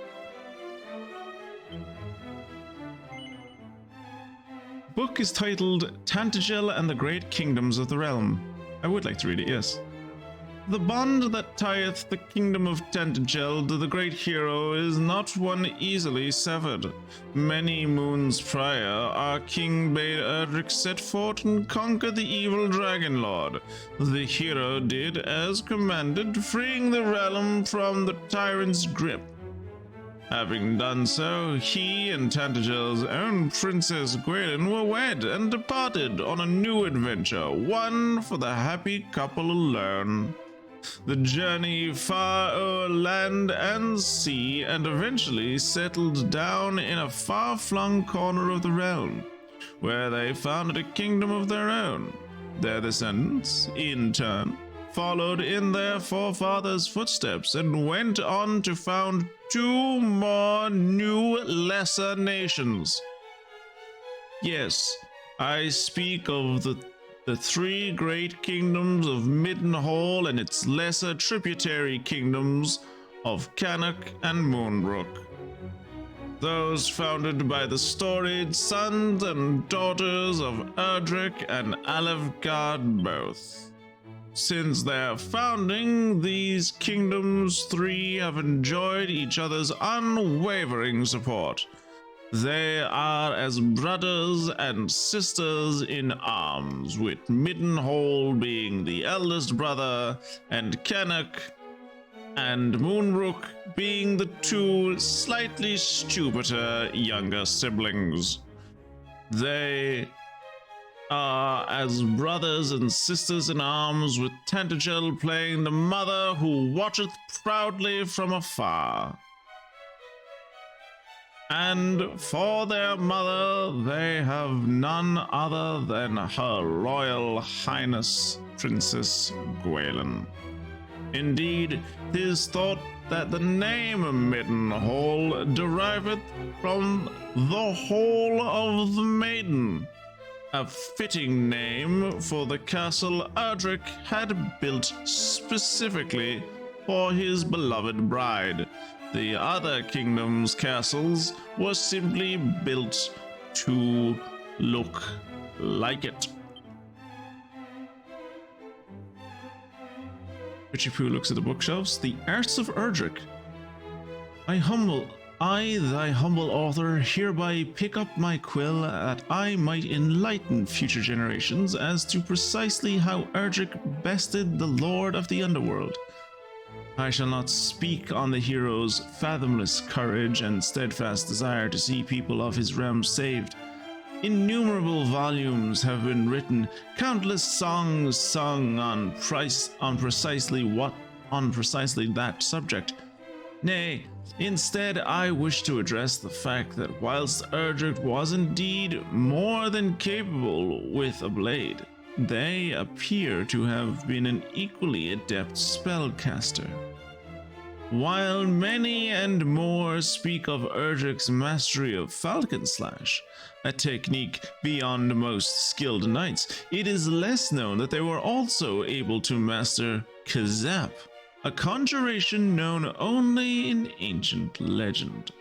[SPEAKER 1] The book is titled Tantagel and the Great Kingdoms of the Realm. I would like to read it, yes. The bond that tieth the kingdom of Tantagel to the great hero is not one easily severed. Many moons prior, our king bade Erdrick set forth and conquer the evil dragon lord. The hero did as commanded, freeing the realm from the tyrant's grip. Having done so, he and Tantagel's own Princess Gwaelin were wed and departed on a new adventure, one for the happy couple alone. The journey far o'er land and sea, and eventually settled down in a far-flung corner of the realm, where they founded a kingdom of their own. Their descendants, in turn, followed in their forefathers' footsteps and went on to found 2 more new lesser nations. Yes, I speak of the 3 great kingdoms of Middenhall and its lesser tributary kingdoms of Cannock and Moonbrook. Those founded by the storied sons and daughters of Erdrick and Alevgard both. Since their founding, these kingdoms 3 have enjoyed each other's unwavering support. They are as brothers and sisters in arms, with Middenhall being the eldest brother, and Cannock and Moonbrook being the 2 slightly stupider younger siblings. They are as brothers and sisters in arms, with Tantagel playing the mother who watcheth proudly from afar. And for their mother they have none other than her Royal Highness Princess Gwaelin. Indeed, 'tis thought that the name Middenhall deriveth from the Hall of the Maiden, a fitting name for the castle Erdrick had built specifically for his beloved bride. The other kingdom's castles were simply built to look like it. Richie Poo looks at the bookshelves. The Arts of Erdrick. I, thy humble author, hereby pick up my quill that I might enlighten future generations as to precisely how Erdrick bested the Lord of the Underworld. I shall not speak on the hero's fathomless courage and steadfast desire to see people of his realm saved. Innumerable volumes have been written, countless songs sung on precisely that subject. Nay, instead I wish to address the fact that whilst Erdrick was indeed more than capable with a blade, they appear to have been an equally adept spellcaster. While many and more speak of Erdrick's mastery of Falcon Slash, a technique beyond most skilled knights, it is less known that they were also able to master Kazap, a conjuration known only in ancient legend.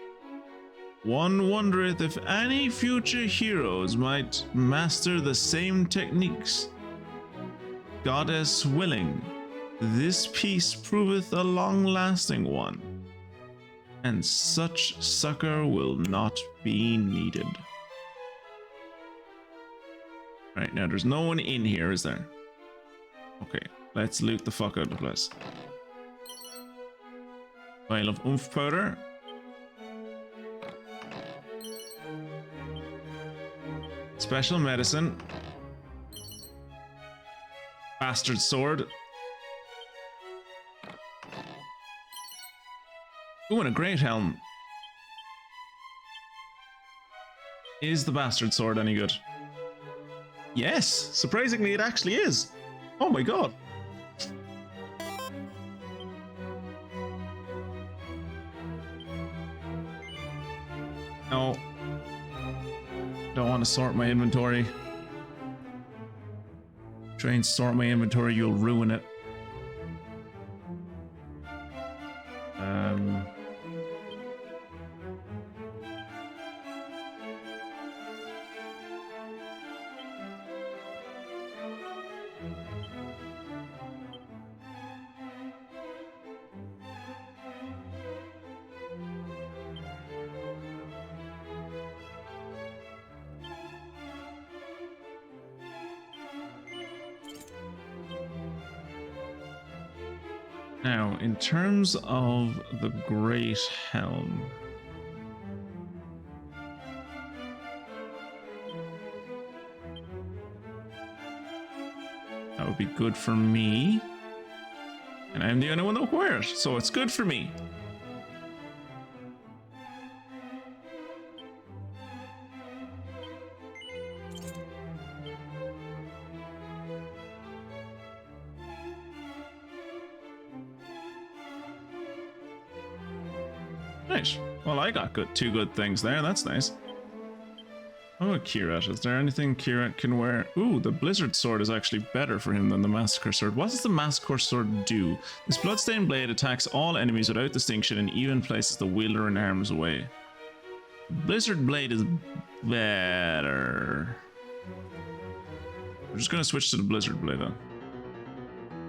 [SPEAKER 1] One wondereth if any future heroes might master the same techniques. Goddess willing, this peace proveth a long-lasting one, and such succor will not be needed. Right, now there's no one in here, is there? Okay, let's loot the fuck out of the place. Vial of oomph powder. Special medicine. Bastard sword. Ooh, and a great helm. Is the bastard sword any good? Yes! Surprisingly, it actually is. Oh my god. No. Don't want to sort my inventory. Try and sort my inventory, you'll ruin it. Now, in terms of the Great Helm, that would be good for me. And I'm the only one that wears it, so it's good for me. Nice. Well, I got two good things there. That's nice. Oh, Kirat. Is there anything Kirat can wear? Ooh, the Blizzard Sword is actually better for him than the Massacre Sword. What does the Massacre Sword do? This bloodstained blade attacks all enemies without distinction and even places the wielder in arms away. Blizzard Blade is better. We're just gonna switch to the Blizzard Blade though.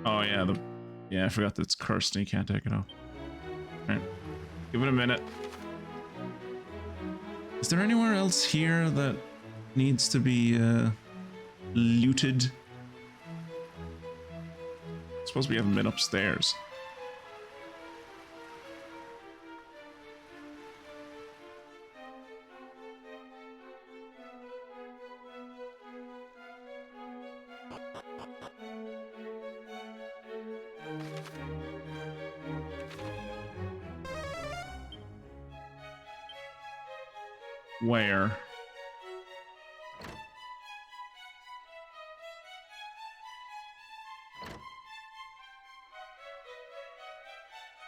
[SPEAKER 1] Oh yeah, I forgot that it's cursed and you can't take it off. Alright. Give it a minute. Is there anywhere else here that needs to be looted? I suppose we haven't been upstairs. Where?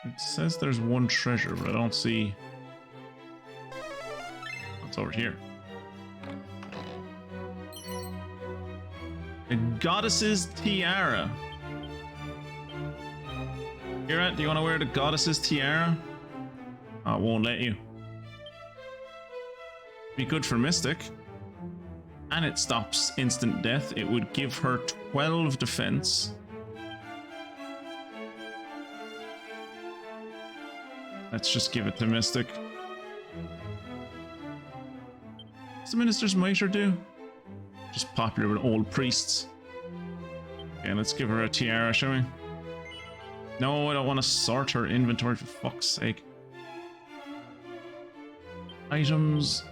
[SPEAKER 1] It says there's one treasure, but I don't see. What's over here? A goddess's tiara. Kirat, do you want to wear the goddess's tiara? Oh, it won't let you. Be good for Mystic, and it stops instant death. It would give her 12 defense. Let's just give it to Mystic. What's the Minister's Mitre do? Just popular with old priests. Okay, let's give her a tiara, shall we? No, I don't want to sort her inventory, for fuck's sake. Items.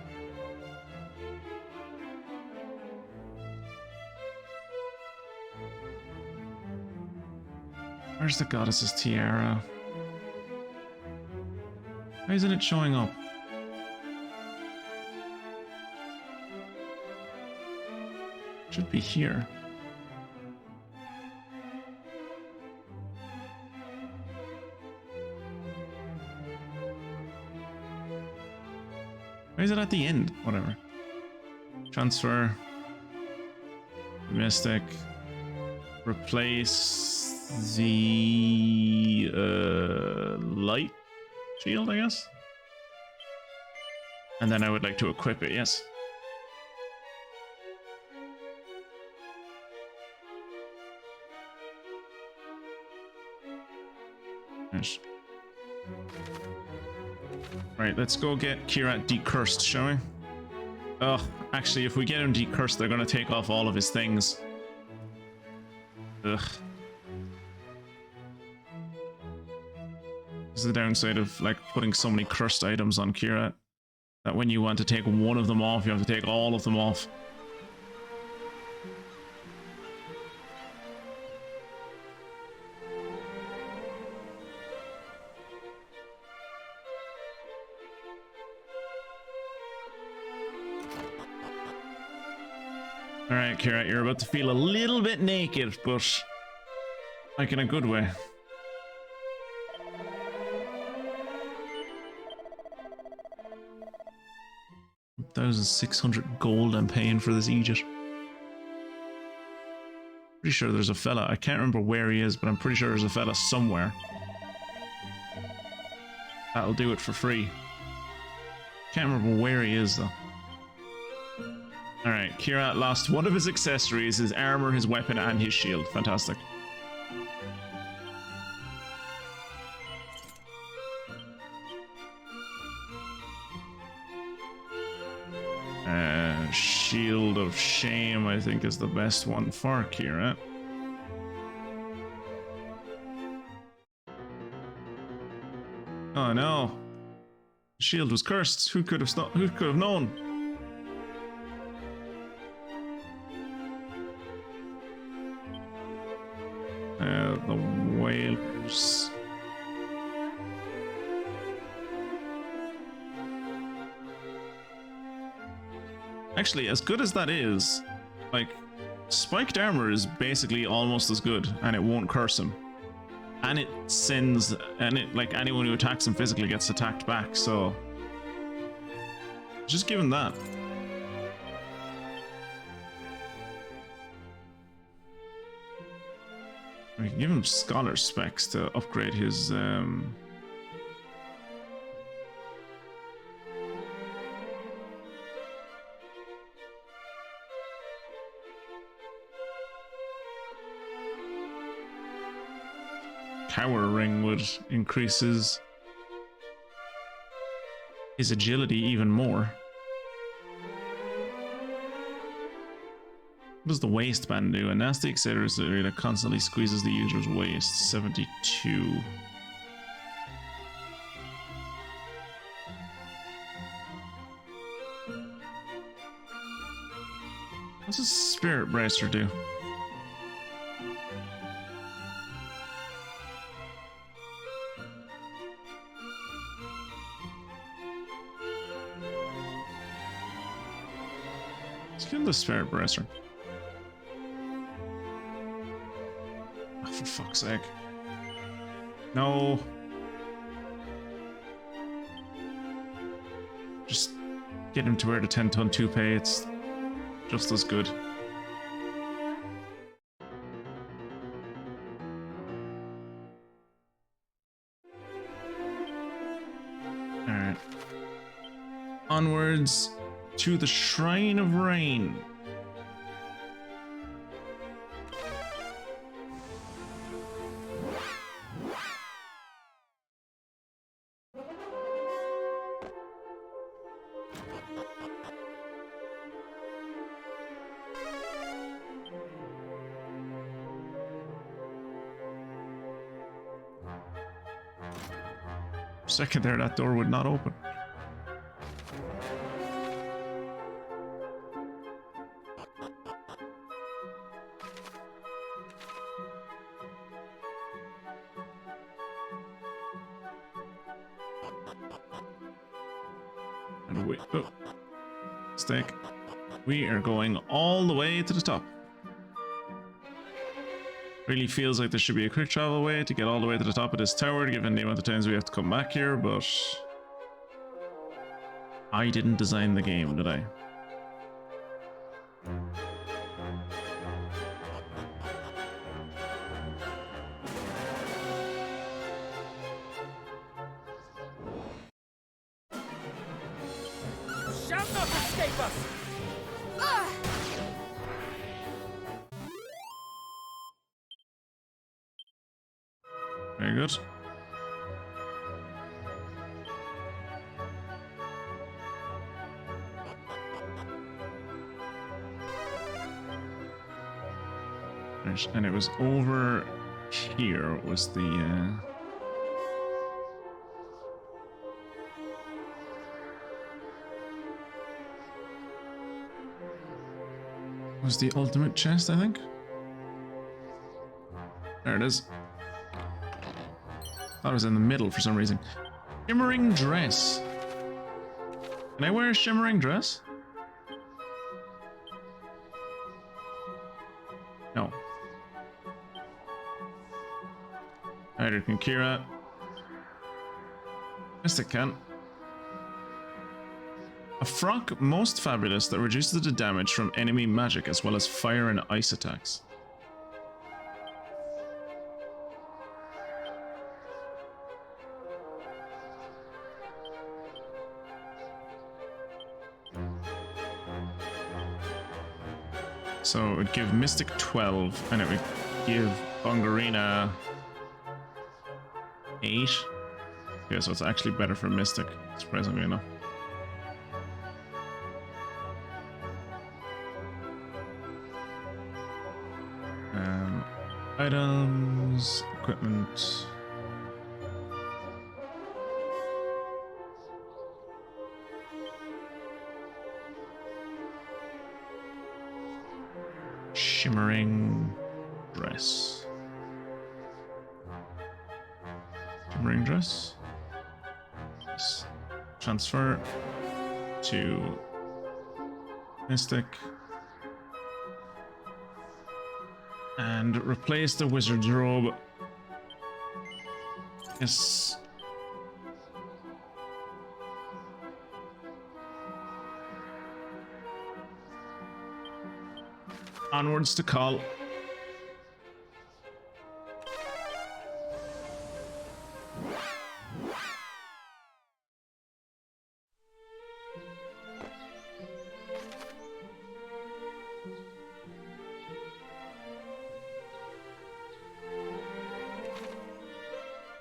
[SPEAKER 1] Where's the goddess's tiara? Why isn't it showing up? It should be here. Why is it at the end? Whatever. Transfer. Mystic. Replace the light shield, I guess. And then I would like to equip it, yes. Nice. Right, let's go get Kirat decursed, shall we? Oh, actually, if we get him decursed, they're gonna take off all of his things. Ugh. This is the downside of like putting so many cursed items on Kirat, that when you want to take one of them off, you have to take all of them off. Alright, Kira, you're about to feel a little bit naked, but like in a good way. $1,600 gold I'm paying for this Egypt. Pretty sure there's a fella. I can't remember where he is, but I'm pretty sure there's a fella somewhere. That'll do it for free. Can't remember where he is though. Alright, Kira lost one of his accessories, his armor, his weapon, and his shield. Fantastic. Shield of Shame, I think, is the best one for Kira. Oh no. Shield was cursed. Who could have known? The whalers. Actually, as good as that is, like, spiked armor is basically almost as good, and it won't curse him. And it sends, and it, like, anyone who attacks him physically gets attacked back, so just give him that. We can give him scholar specs to upgrade his Power Ring would increase his agility even more. What does the waistband do? A nasty accessory that constantly squeezes the user's waist. 72. What's a spirit bracer do? Let's give him the spirit bracer. Oh, for fuck's sake. No. Just get him to wear the 10-ton toupee. It's just as good. Alright. Onwards to the Shrine of Rain. For a second there, that door would not open. And wait, oh, mistake. We are going all the way to the top. Really feels like there should be a quick travel way to get all the way to the top of this tower, given the amount of times we have to come back here, but I didn't design the game, did I?
[SPEAKER 2] Shall not escape us!
[SPEAKER 1] Very good. And it was over here was the ultimate chest, I think. There it is. Thought it was in the middle for some reason. Shimmering dress. Can I wear a shimmering dress? No. Neither can Kira. Mystic can. A frock most fabulous that reduces the damage from enemy magic as well as fire and ice attacks. So it would give Mystic 12 and it would give Bungarina 8. Okay, so it's actually better for Mystic, surprisingly enough. Items, equipment. Shimmering dress. Shimmering dress. Yes. Transfer to Mystic. And replace the wizard's robe. Yes. Onwards to call.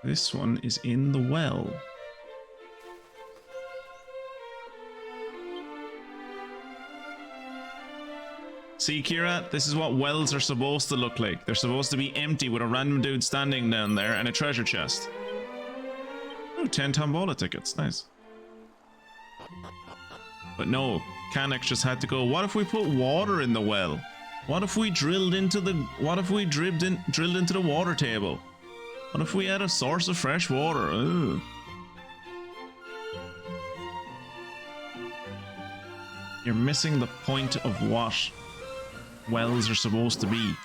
[SPEAKER 1] This one is in the well. See, Kira, this is what wells are supposed to look like. They're supposed to be empty with a random dude standing down there and a treasure chest. Oh, 10 Tombola tickets. Nice. But no, Canuck just had to go, what if we put water in the well? What if we drilled into the... What if we drilled into the water table? What if we had a source of fresh water? Ugh. You're missing the point of what wells are supposed to be.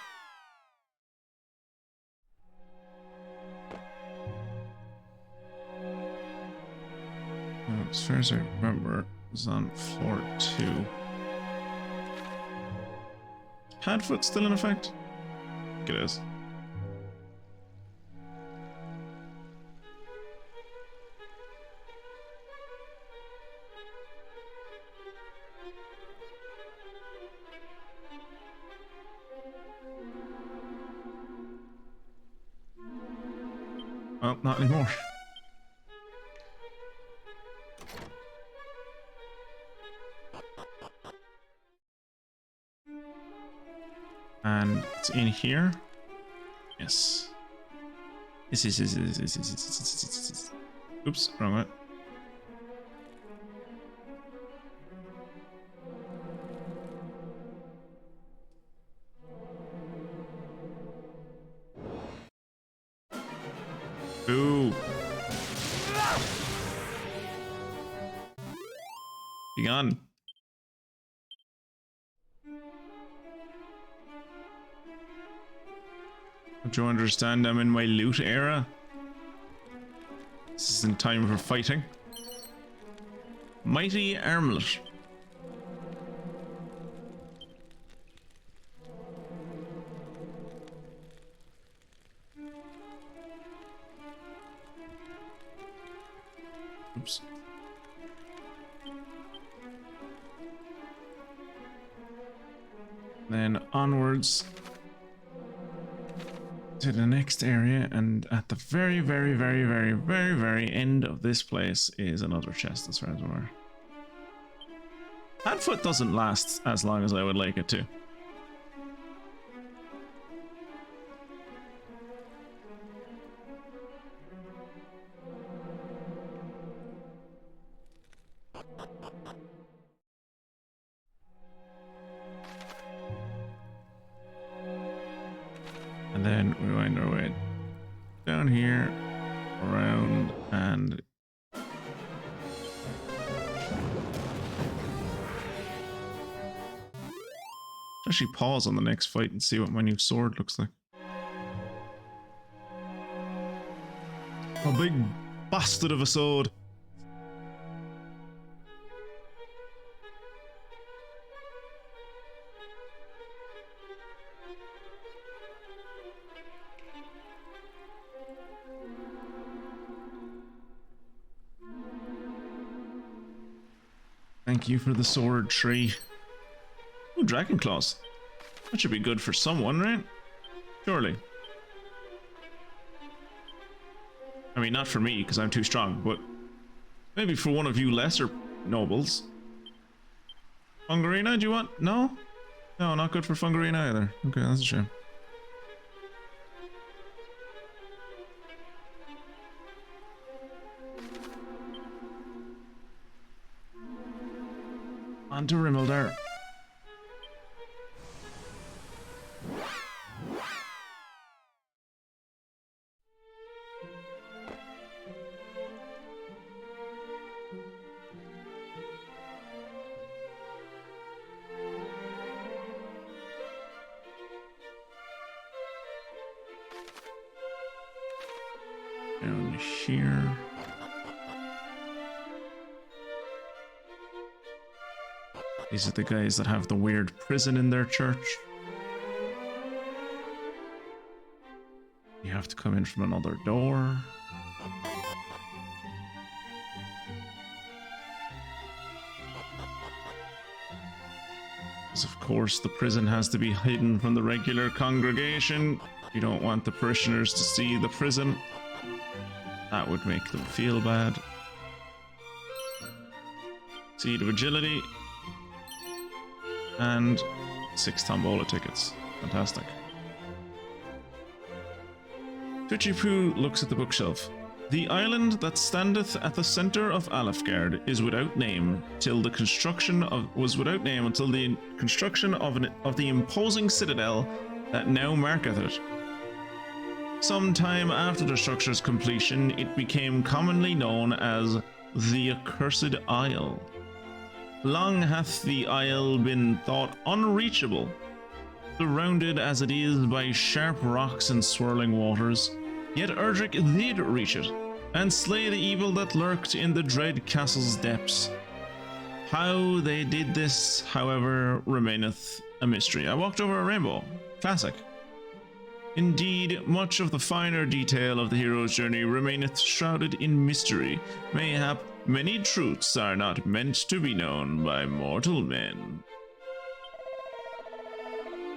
[SPEAKER 1] As far as I remember, it was on floor 2. Padfoot still in effect? I think it is. Well, not anymore. And it's in here. Yes. Oops, wrong one. Ooh. Be gone. Do you understand I'm in my loot era? This isn't time for fighting. Mighty armlet. Oops. Then onwards to the next area, and at the very end of this place is another chest as far as I'm aware. Padfoot doesn't last as long as I would like it to. And then we wind our way down here, around, and Actually pause on the next fight and see what my new sword looks like. A big bastard of a sword. Thank you for the sword tree. Ooh, dragon claws. That should be good for someone, right? Surely. I mean, not for me, because I'm too strong, but maybe for one of you lesser nobles. Fungarina, do you want? No? No, not good for Fungarina either. Okay, that's a shame. On to Rimildar. Down here. These are the guys that have the weird prison in their church. You have to come in from another door. Because of course the prison has to be hidden from the regular congregation. You don't want the parishioners to see the prison. That would make them feel bad. Seed of Agility. And 6 Tombola tickets. Fantastic. Twitchy Poo looks at the bookshelf. The island that standeth at the centre of Alefgard is without name till the construction of the imposing citadel that now marketh it. Some time after the structure's completion, it became commonly known as the Accursed Isle. Long hath the isle been thought unreachable, surrounded as it is by sharp rocks and swirling waters. Yet Erdrick did reach it, and slay the evil that lurked in the dread castle's depths. How they did this, however, remaineth a mystery. I walked over a rainbow. Classic. Indeed, much of the finer detail of the hero's journey remaineth shrouded in mystery. Mayhap many truths are not meant to be known by mortal men.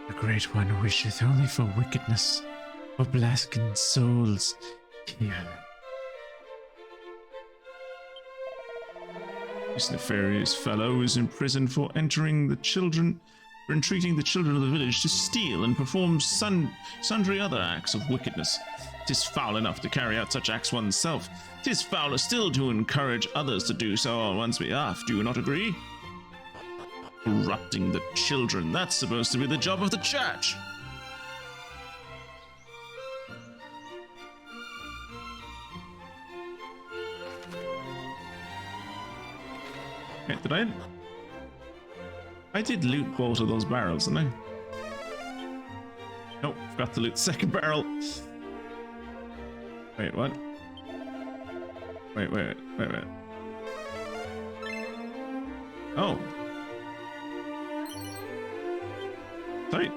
[SPEAKER 7] The Great One wisheth only for wickedness, for blackened souls. Kill.
[SPEAKER 1] This nefarious fellow is in prison for entreating the children of the village to steal and perform sundry other acts of wickedness. 'Tis foul enough to carry out such acts oneself. 'Tis fouler still to encourage others to do so on one's behalf. Do you not agree? Corrupting the children, that's supposed to be the job of the church. Okay, did I did loot both of those barrels, didn't I? Nope, forgot to loot the second barrel. Wait, what? Wait. Oh. Tight.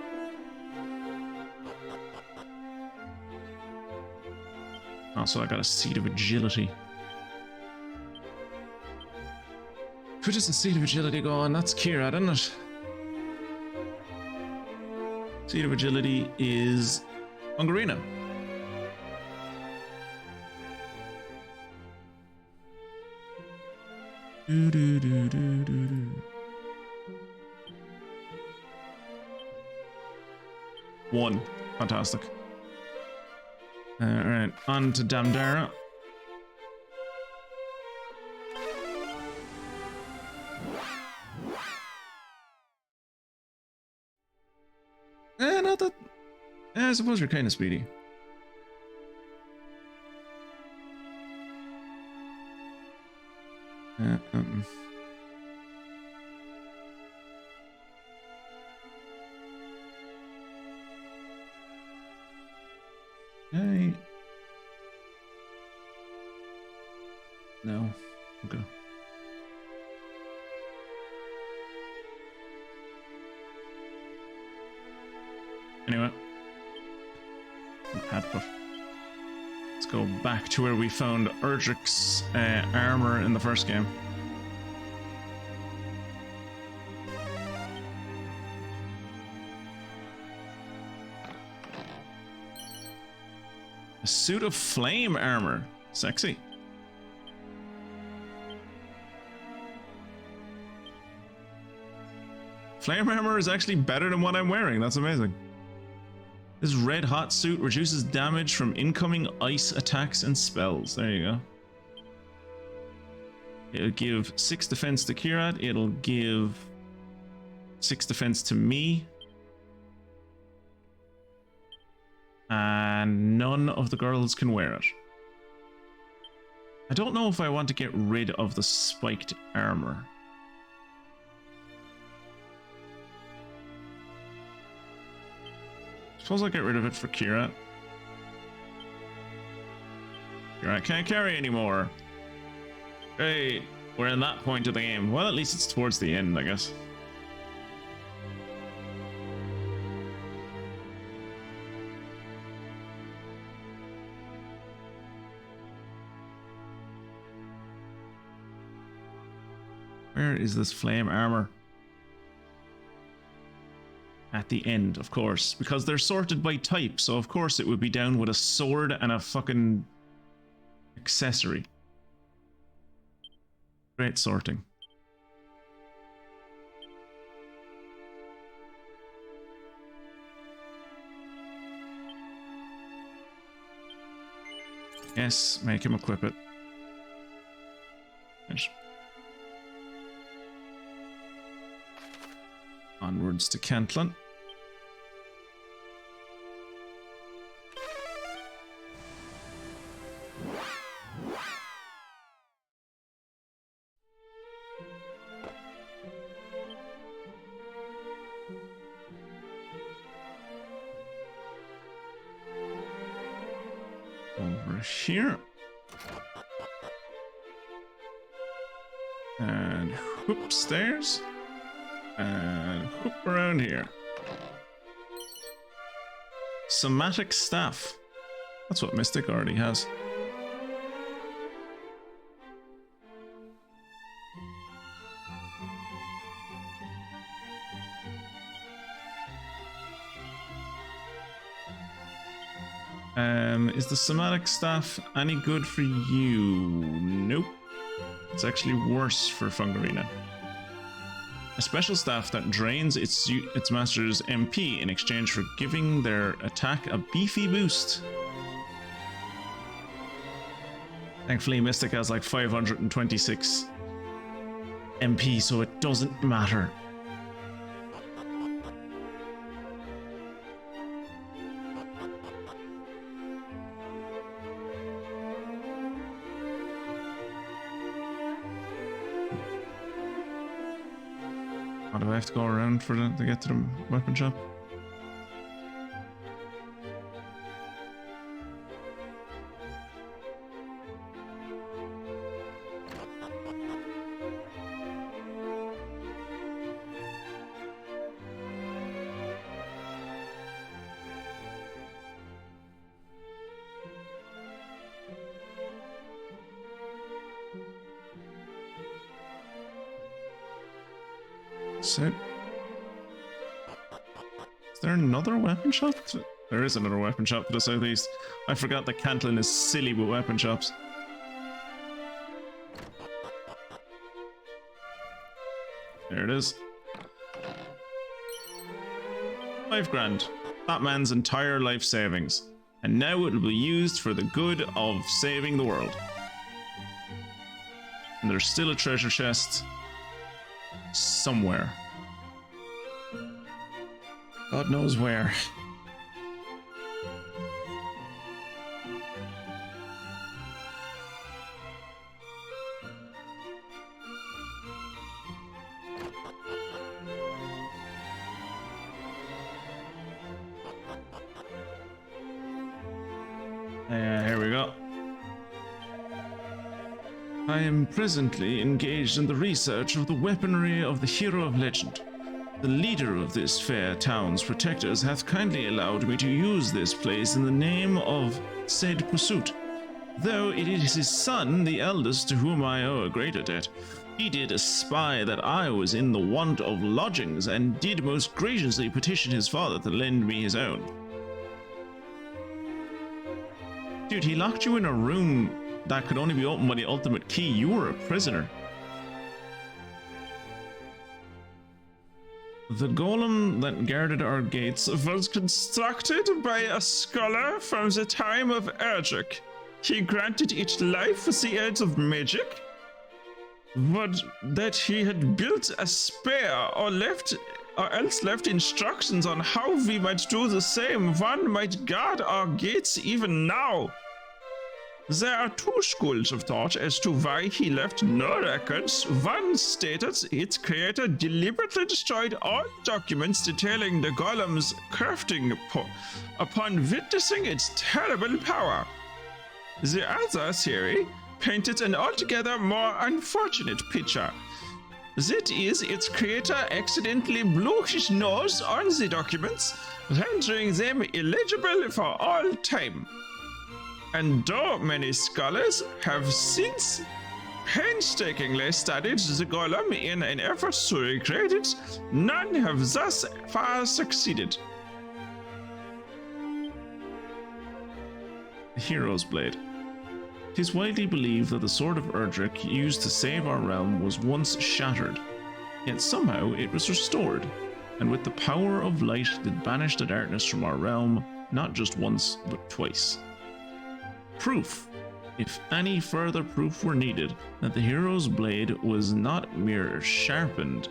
[SPEAKER 1] Oh, so I got a Seed of Agility. Who does the Seed of Agility go on? That's Kira, isn't it? Seed of Agility is Hungarina. One. Fantastic. Alright, on to Damdara. Not that... I suppose you're kind of speedy. Okay. No. Okay. Anyway. Let's go back to where we found Erdrick's armor in the first game. A suit of flame armor. Sexy. Flame armor is actually better than what I'm wearing. That's amazing. This red hot suit reduces damage from incoming ice attacks and spells. There you go. It'll give 6 defense to Kirat. It'll give 6 defense to me. And none of the girls can wear it. I don't know if I want to get rid of the spiked armor. Suppose I'll get rid of it for Kirat. Kirat can't carry anymore. Hey, we're in that point of the game. Well, at least it's towards the end, I guess. Where is this flame armor? At the end, of course, because they're sorted by type, so of course it would be down with a sword and a fucking accessory. Great sorting. Yes, make him equip it. Finish. Onwards to Cantlin. Over here. And whoop stairs. And whoop around here. Somatic staff. That's what Mystic already has. Is the somatic staff any good for you? Nope. It's actually worse for Fungarina. A special staff that drains its master's MP in exchange for giving their attack a beefy boost. Thankfully, Mystic has like 526 MP, so it doesn't matter. Or do I have to go around to get to the weapon shop? So, is there another weapon shop? There is another weapon shop to the southeast. I forgot that Cantlin is silly with weapon shops. There it is. 5 grand. That man's entire life savings. And now it will be used for the good of saving the world. And there's still a treasure chest somewhere. God knows where. Here we go. I am presently engaged in the research of the weaponry of the hero of legend. The leader of this fair town's protectors hath kindly allowed me to use this place in the name of said pursuit. Though it is his son, the eldest, to whom I owe a greater debt. He did espy that I was in the want of lodgings, and did most graciously petition his father to lend me his own. Dude, he locked you in a room that could only be opened by the ultimate key. You were a prisoner. The golem that guarded our gates was constructed by a scholar from the time of Erdrick. He granted it life with the aids of magic, but that he had built a spare or else left instructions on how we might do the same. One might guard our gates even now. There are two schools of thought as to why he left no records. One stated its creator deliberately destroyed all documents detailing the golem's crafting upon witnessing its terrible power. The other theory painted an altogether more unfortunate picture. That is, its creator accidentally blew his nose on the documents, rendering them illegible for all time. And though many scholars have since painstakingly studied the golem in an effort to recreate it, none have thus far succeeded. The Hero's Blade. It is widely believed that the Sword of Erdrick used to save our realm was once shattered, yet somehow it was restored, and with the power of light did banish the darkness from our realm, not just once, but twice. Proof, if any further proof were needed, that the Hero's Blade was not mere sharpened,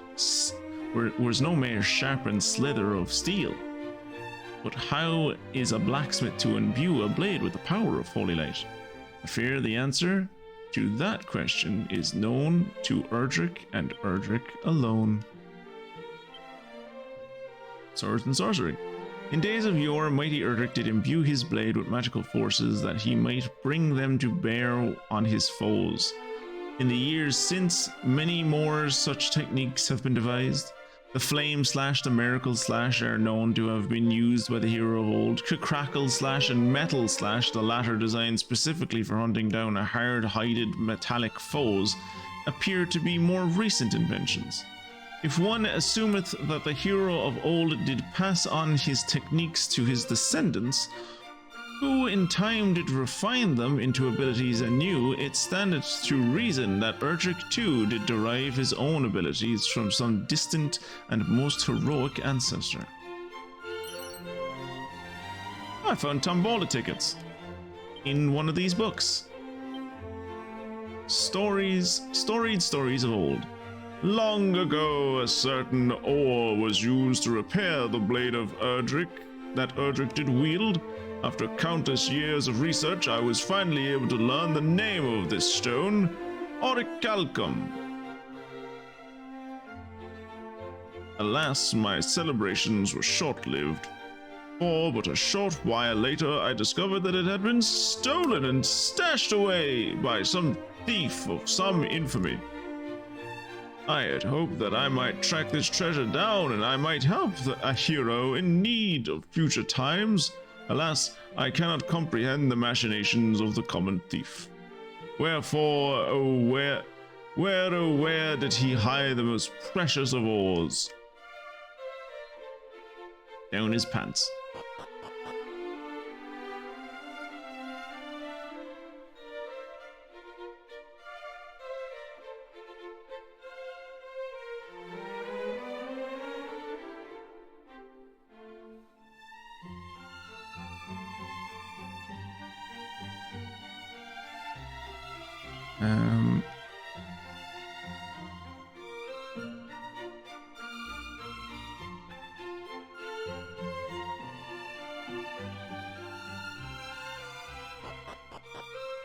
[SPEAKER 1] was no mere sharpened slither of steel. But how is a blacksmith to imbue a blade with the power of holy light? I fear the answer to that question is known to Erdrick and Erdrick alone. Swords and sorcery. In days of yore, mighty Erdrick did imbue his blade with magical forces that he might bring them to bear on his foes. In the years since, many more such techniques have been devised. The flame slash, the miracle slash are known to have been used by the hero of old. Crackle slash and metal slash, the latter designed specifically for hunting down a hard-hided metallic foes, appear to be more recent inventions. If one assumeth that the hero of old did pass on his techniques to his descendants, who in time did refine them into abilities anew, it standeth to reason that Erdrick too did derive his own abilities from some distant and most heroic ancestor. I found Tombola tickets in one of these books. Storied stories of old. Long ago, a certain ore was used to repair the blade of Erdrick that Erdrick did wield. After countless years of research, I was finally able to learn the name of this stone, Orichalcum. Alas, my celebrations were short-lived, for but a short while later I discovered that it had been stolen and stashed away by some thief of some infamy. I had hoped that I might track this treasure down and I might help a hero in need of future times. Alas, I cannot comprehend the machinations of the common thief. Wherefore, where did he hide the most precious of ores? Down his pants.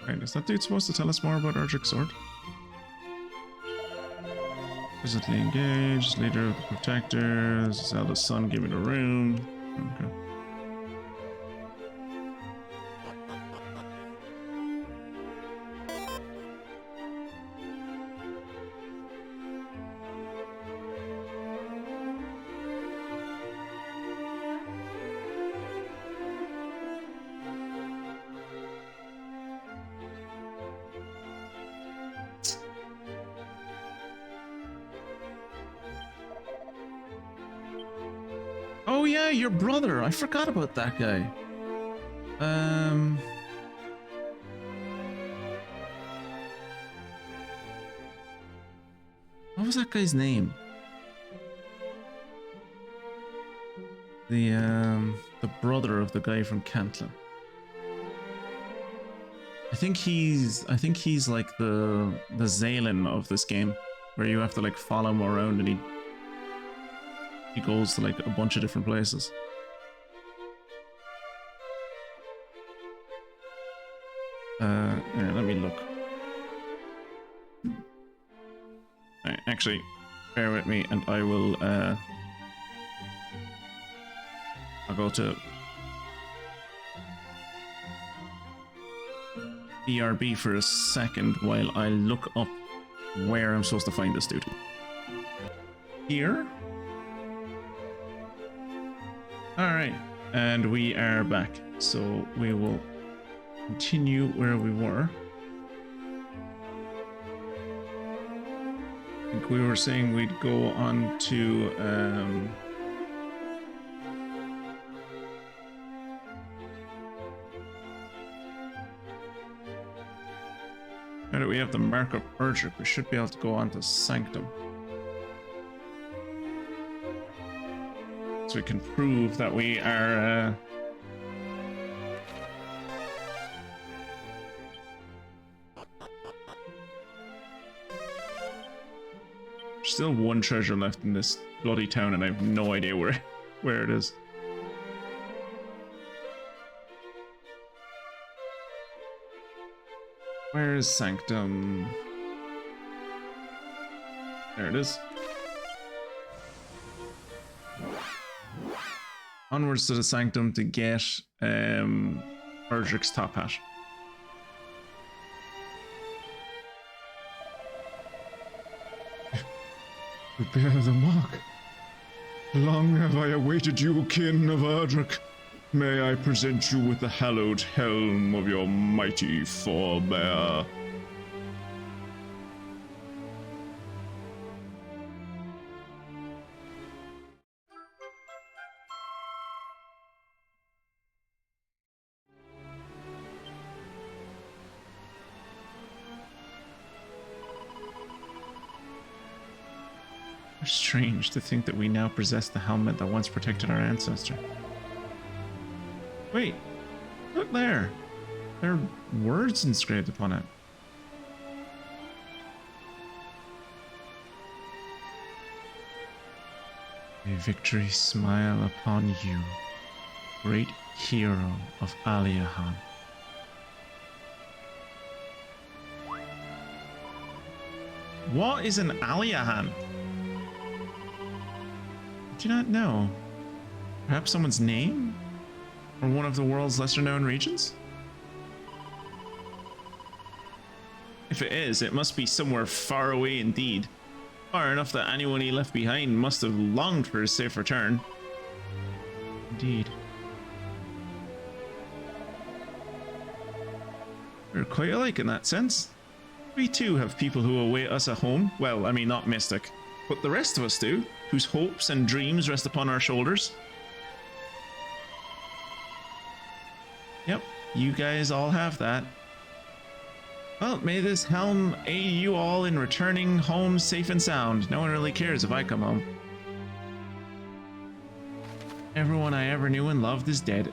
[SPEAKER 1] Right, is that dude supposed to tell us more about Erdrick's sword? Presently engaged, leader of the protectors, his eldest son, give me the room. Okay. Oh yeah, your brother. I forgot about that guy. What was that guy's name? The brother of the guy from Cantlin. I think he's like the Zalen of this game, where you have to like follow him around and he goes to like a bunch of different places. Here, let me look. Alright, actually, bear with me and I will I'll go to BRB for a second while I look up where I'm supposed to find this dude. Here? Alright, and we are back. So we will continue where we were. I think we were saying we'd go on to now that we have the mark of Erdrick, we should be able to go on to Sanctum. So we can prove that we are there's still one treasure left in this bloody town and I have no idea where it is. Where is Sanctum? There it is. Onwards to the Sanctum to get Erdrick's top hat.
[SPEAKER 7] Prepare the mark. Long have I awaited you, kin of Erdrick. May I present you with the hallowed helm of your mighty forebear.
[SPEAKER 1] Strange to think that we now possess the helmet that once protected our ancestor. Wait, look there. There are words inscribed upon it. May victory smile upon you, great hero of Aliahan. What is an Aliahan? I do not know. Perhaps someone's name? Or one of the world's lesser known regions? If it is, it must be somewhere far away indeed. Far enough that anyone he left behind must have longed for his safe return. Indeed. We're quite alike in that sense. We too have people who await us at home. Well, I mean, not Mystic. But the rest of us do, whose hopes and dreams rest upon our shoulders. Yep, you guys all have that. Well, may this helm aid you all in returning home safe and sound. No one really cares if I come home. Everyone I ever knew and loved is dead.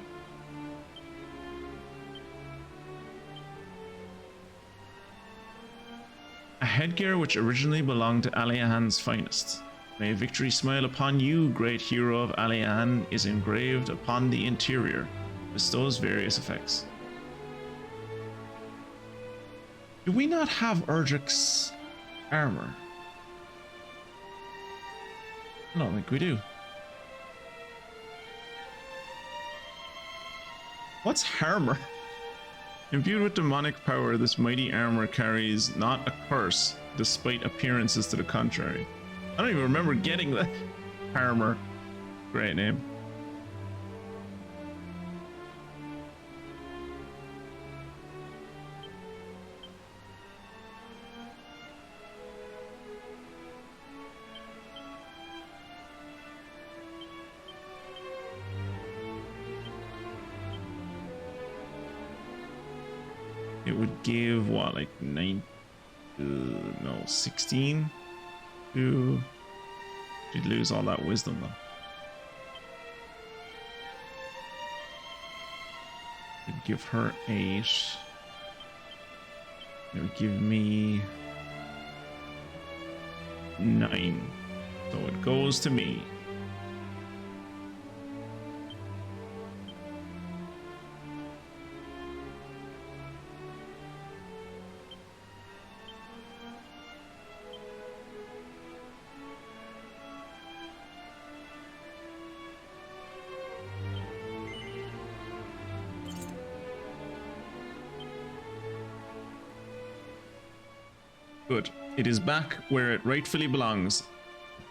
[SPEAKER 1] A headgear which originally belonged to Aliahan's finest. May victory smile upon you, great hero of Aliahan, is engraved upon the interior. Bestows various effects. Do we not have Erdrick's armor? I don't think we do. What's armor? Imbued with demonic power, this mighty armor carries not a curse, despite appearances to the contrary. I don't even remember getting that armor. Great name. it would give what, like 9, no, 16 to. She'd lose all that wisdom though. It'd give her 8. It would give me 9. So it goes to me. Good. It is back where it rightfully belongs.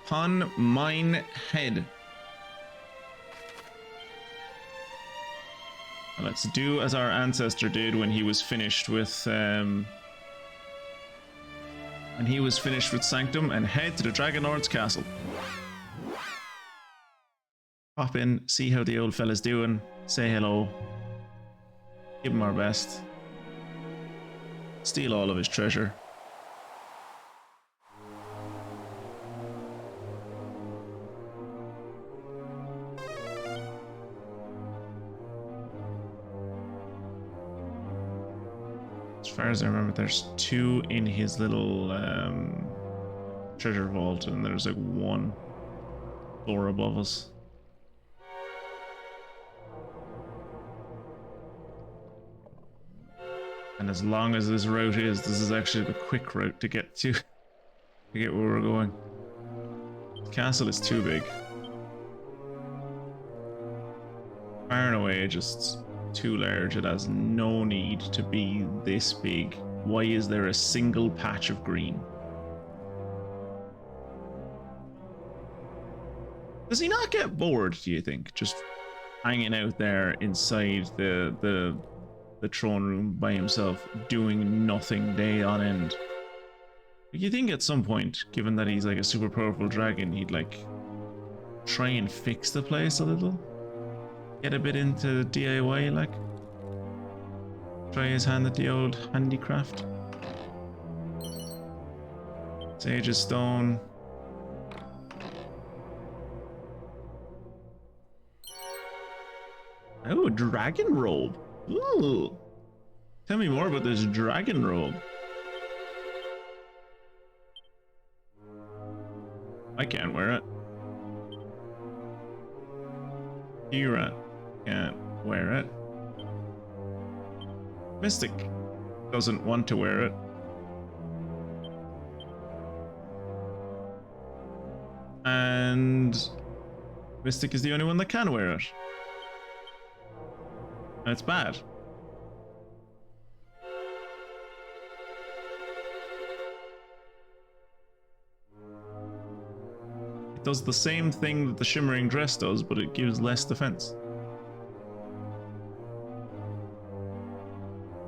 [SPEAKER 1] Upon mine head. Well, let's do as our ancestor did when he was finished with Sanctum and head to the Dragon Lord's castle. Pop in, see how the old fella's doing, say hello, give him our best, steal all of his treasure. As far as I remember, there's 2 in his little treasure vault, and there's like 1 floor above us. And as long as this route is, this is actually the quick route to get where we're going. The castle is too big. Far and away, just too large. It has no need to be this big. Why is there a single patch of green? Does he not get bored, do you think? Just hanging out there inside the throne room by himself, doing nothing day on end. You think at some point, given that he's like a super powerful dragon, he'd like try and fix the place a little? Get a bit into DIY, like? Try his hand at the old handicraft? Sage's stone. Oh, dragon robe. Ooh. Tell me more about this dragon robe. I can't wear it. Kira can't wear it. Mystic doesn't want to wear it. And Mystic is the only one that can wear it. And it's bad. It does the same thing that the shimmering dress does, but it gives less defense.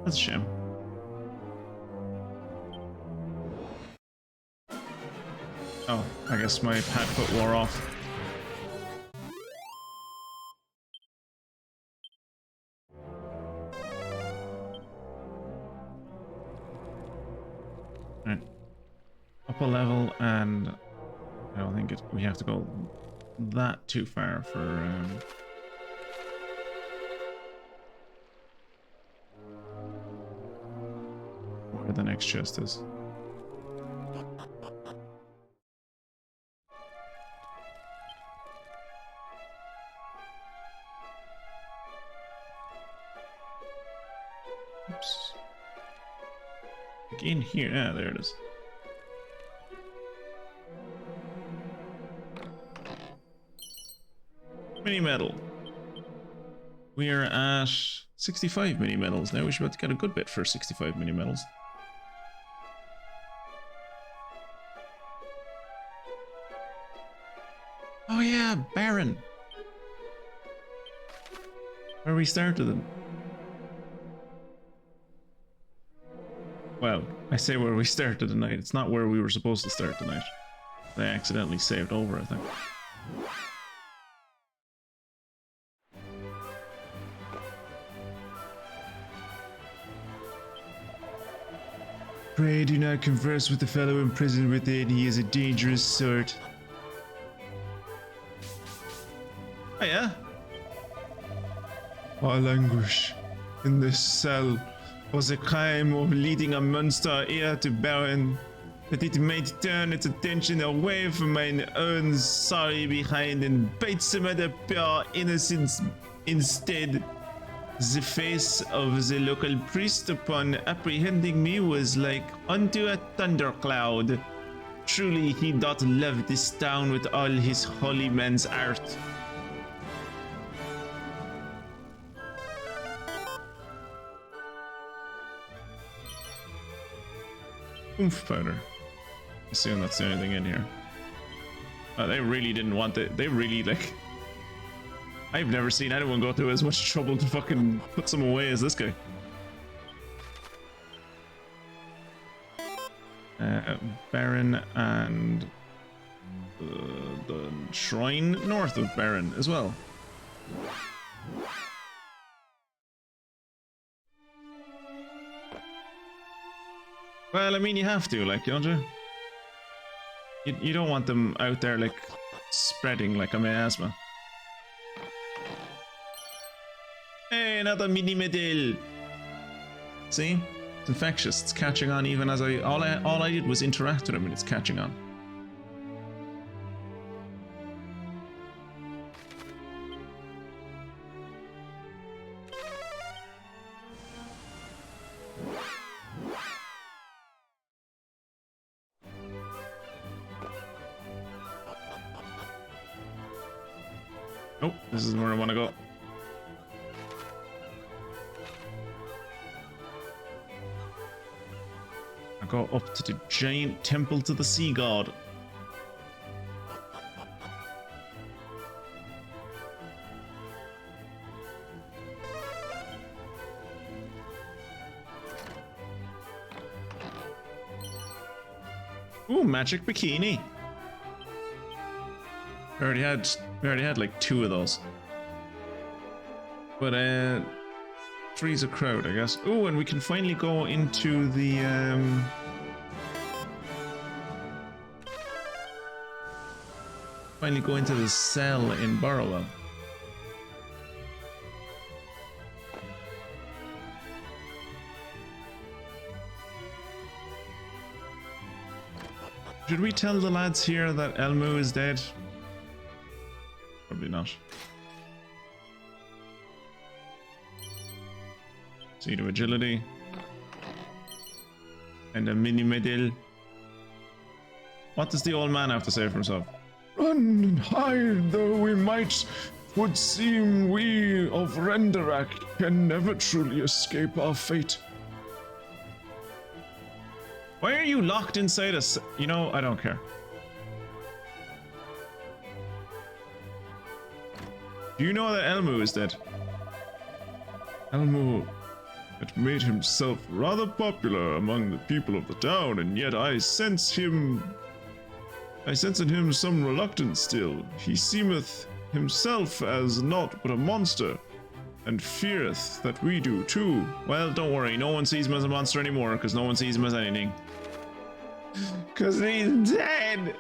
[SPEAKER 1] That's a shame. Oh, I guess my pad foot wore off. Right. Up a level, and I don't think we have to go that too far for where the next chest is. Oops. Like in here, yeah, there it is. Mini medal. We are at 65 mini medals now. We should be able to get a good bit for 65 mini medals. Oh yeah, Baron. Where we started them. Well, I say where we started tonight. It's not where we were supposed to start tonight. They accidentally saved over, I think.
[SPEAKER 7] Pray do not converse with the fellow imprisoned within. He is a dangerous sort.
[SPEAKER 1] Oh yeah?
[SPEAKER 7] All anguish in this cell was a crime of leading a monster here to Baron, that it might turn its attention away from mine own sorry behind and bite some other pure innocence instead. The face of the local priest upon apprehending me was like unto a thundercloud. Truly he doth love this town with all his holy man's heart.
[SPEAKER 1] Oomph powder. Assume that's the only thing in here. They really didn't want it. They really, like... I've never seen anyone go through as much trouble to fucking put some away as this guy. Baron and... the shrine north of Baron as well. Well, I mean, you have to, like, don't you? You don't want them out there, like, spreading like a miasma. Hey, another mini medal! See? It's infectious. It's catching on even as all I did was interact with him and it's catching on. Oh, this is where I want to go. I go up to the giant temple to the sea god. Ooh, magic bikini. We already had like 2 of those. But 3's a crowd, I guess. Oh, and we can finally go into the cell in Burrowell. Should we tell the lads here that Elmu is dead? Probably not. Seed of agility. And a mini medal. What does the old man have to say for himself?
[SPEAKER 7] Run and hide though we might, would seem we of Rendarak can never truly escape our fate.
[SPEAKER 1] Why are you locked inside us? You know, I don't care. Do you know that Elmu is dead?
[SPEAKER 7] Elmu had made himself rather popular among the people of the town, and yet I sense in him some reluctance still. He seemeth himself as naught but a monster, and feareth that we do too.
[SPEAKER 1] Well, don't worry, no one sees him as a monster anymore, because no one sees him as anything.
[SPEAKER 7] Because he's dead!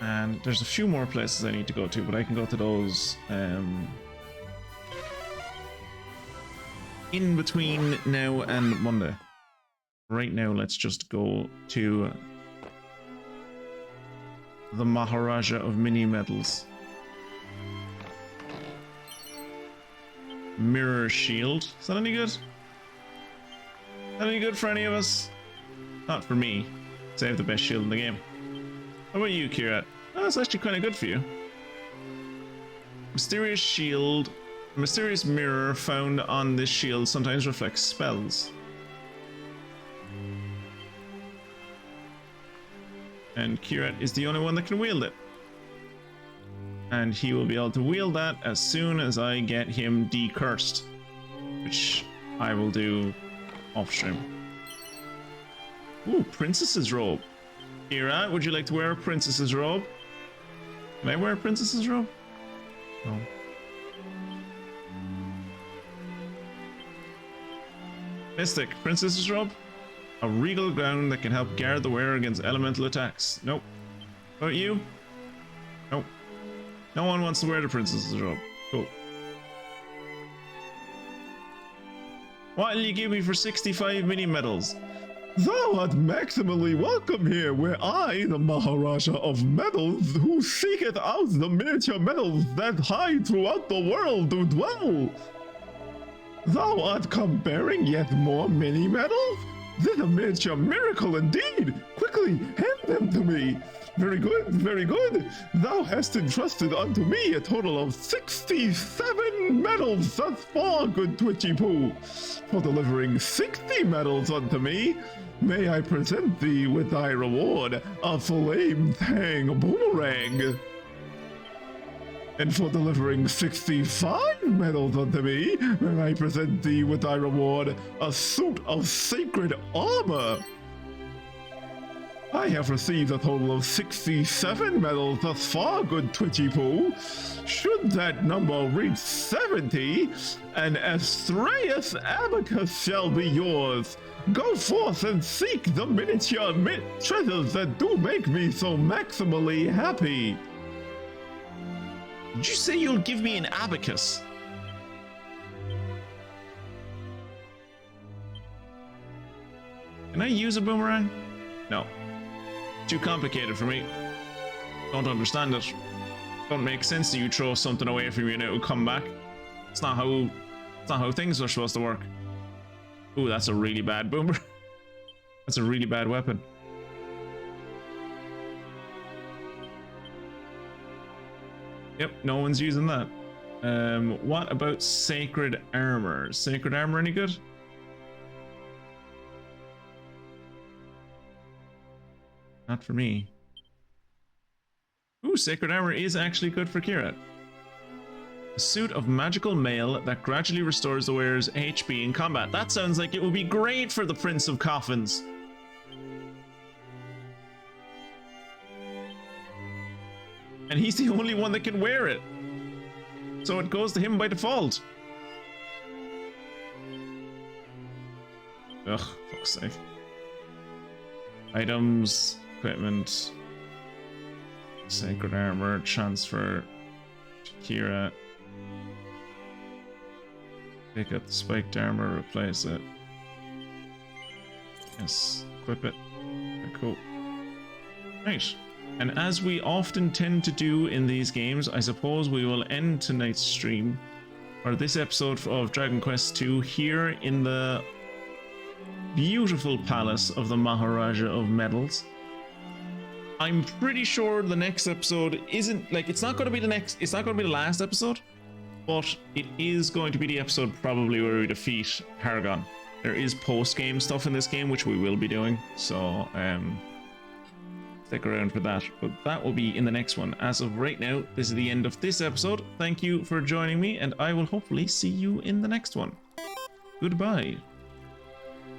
[SPEAKER 1] And there's a few more places I need to go to, but I can go to those in between now and Monday. Right now, let's just go to the Maharaja of Mini Medals. Mirror Shield. Is that any good? Is that any good for any of us? Not for me. Save the best shield in the game. How about you, Kira? Oh, that's actually kind of good for you. Mysterious shield. A mysterious mirror found on this shield sometimes reflects spells. And Kirat is the only one that can wield it. And he will be able to wield that as soon as I get him decursed, which I will do off stream. Ooh, Princess's robe. Kira, would you like to wear a princess's robe? Can I wear a princess's robe? No. Mystic, princess's robe? A regal gown that can help guard the wearer against elemental attacks. Nope. How about you? Nope. No one wants to wear the princess's robe. Cool. What will you give me for 65 mini medals?
[SPEAKER 11] Thou art maximally welcome here, where I, the Maharaja of Medals, who seeketh out the miniature medals that hide throughout the world, do dwell. Thou art come bearing yet more mini medals? This a miniature miracle indeed! Quickly, hand them to me! Very good, very good! Thou hast entrusted unto me a total of 67 medals thus far, good Twitchy Poo! For delivering 60 medals unto me, may I present thee with thy reward, a flame tang boomerang! And for delivering 65 medals unto me, may I present thee with thy reward, a suit of sacred armor! I have received a total of 67 medals thus far, good Twitchy Poo. Should that number reach 70, an Astraeus abacus shall be yours. Go forth and seek the miniature treasures that do make me so maximally happy.
[SPEAKER 1] Did you say you'll give me an abacus? Can I use a boomerang? No. Too complicated for me. Don't understand it. Don't make sense that you throw something away from you and it will come back. It's not how things are supposed to work. Ooh, that's a really bad boomerang. That's a really bad weapon. Yep, no one's using that. What about sacred armor? Sacred armor any good? Not for me. Ooh, sacred armor is actually good for Kira. A suit of magical mail that gradually restores the wearer's HP in combat. That sounds like it would be great for the Prince of Coffins. And he's the only one that can wear it. So it goes to him by default. Ugh, fuck's sake. Items, equipment, sacred armor, transfer to Kira. Pick up the spiked armor, replace it. Yes, equip it. Okay, cool. Right. And as we often tend to do in these games, I suppose we will end tonight's stream, or this episode of Dragon Quest II, here in the beautiful palace of the Maharaja of Medals. I'm pretty sure the next episode isn't, like, it's not going to be the last episode, but it is going to be the episode probably where we defeat Hargon. There is post-game stuff in this game, which we will be doing, so, stick around for that, but that will be in the next one. As of right now, this is the end of this episode. Thank you for joining me, and I will hopefully see you in the next one. Goodbye.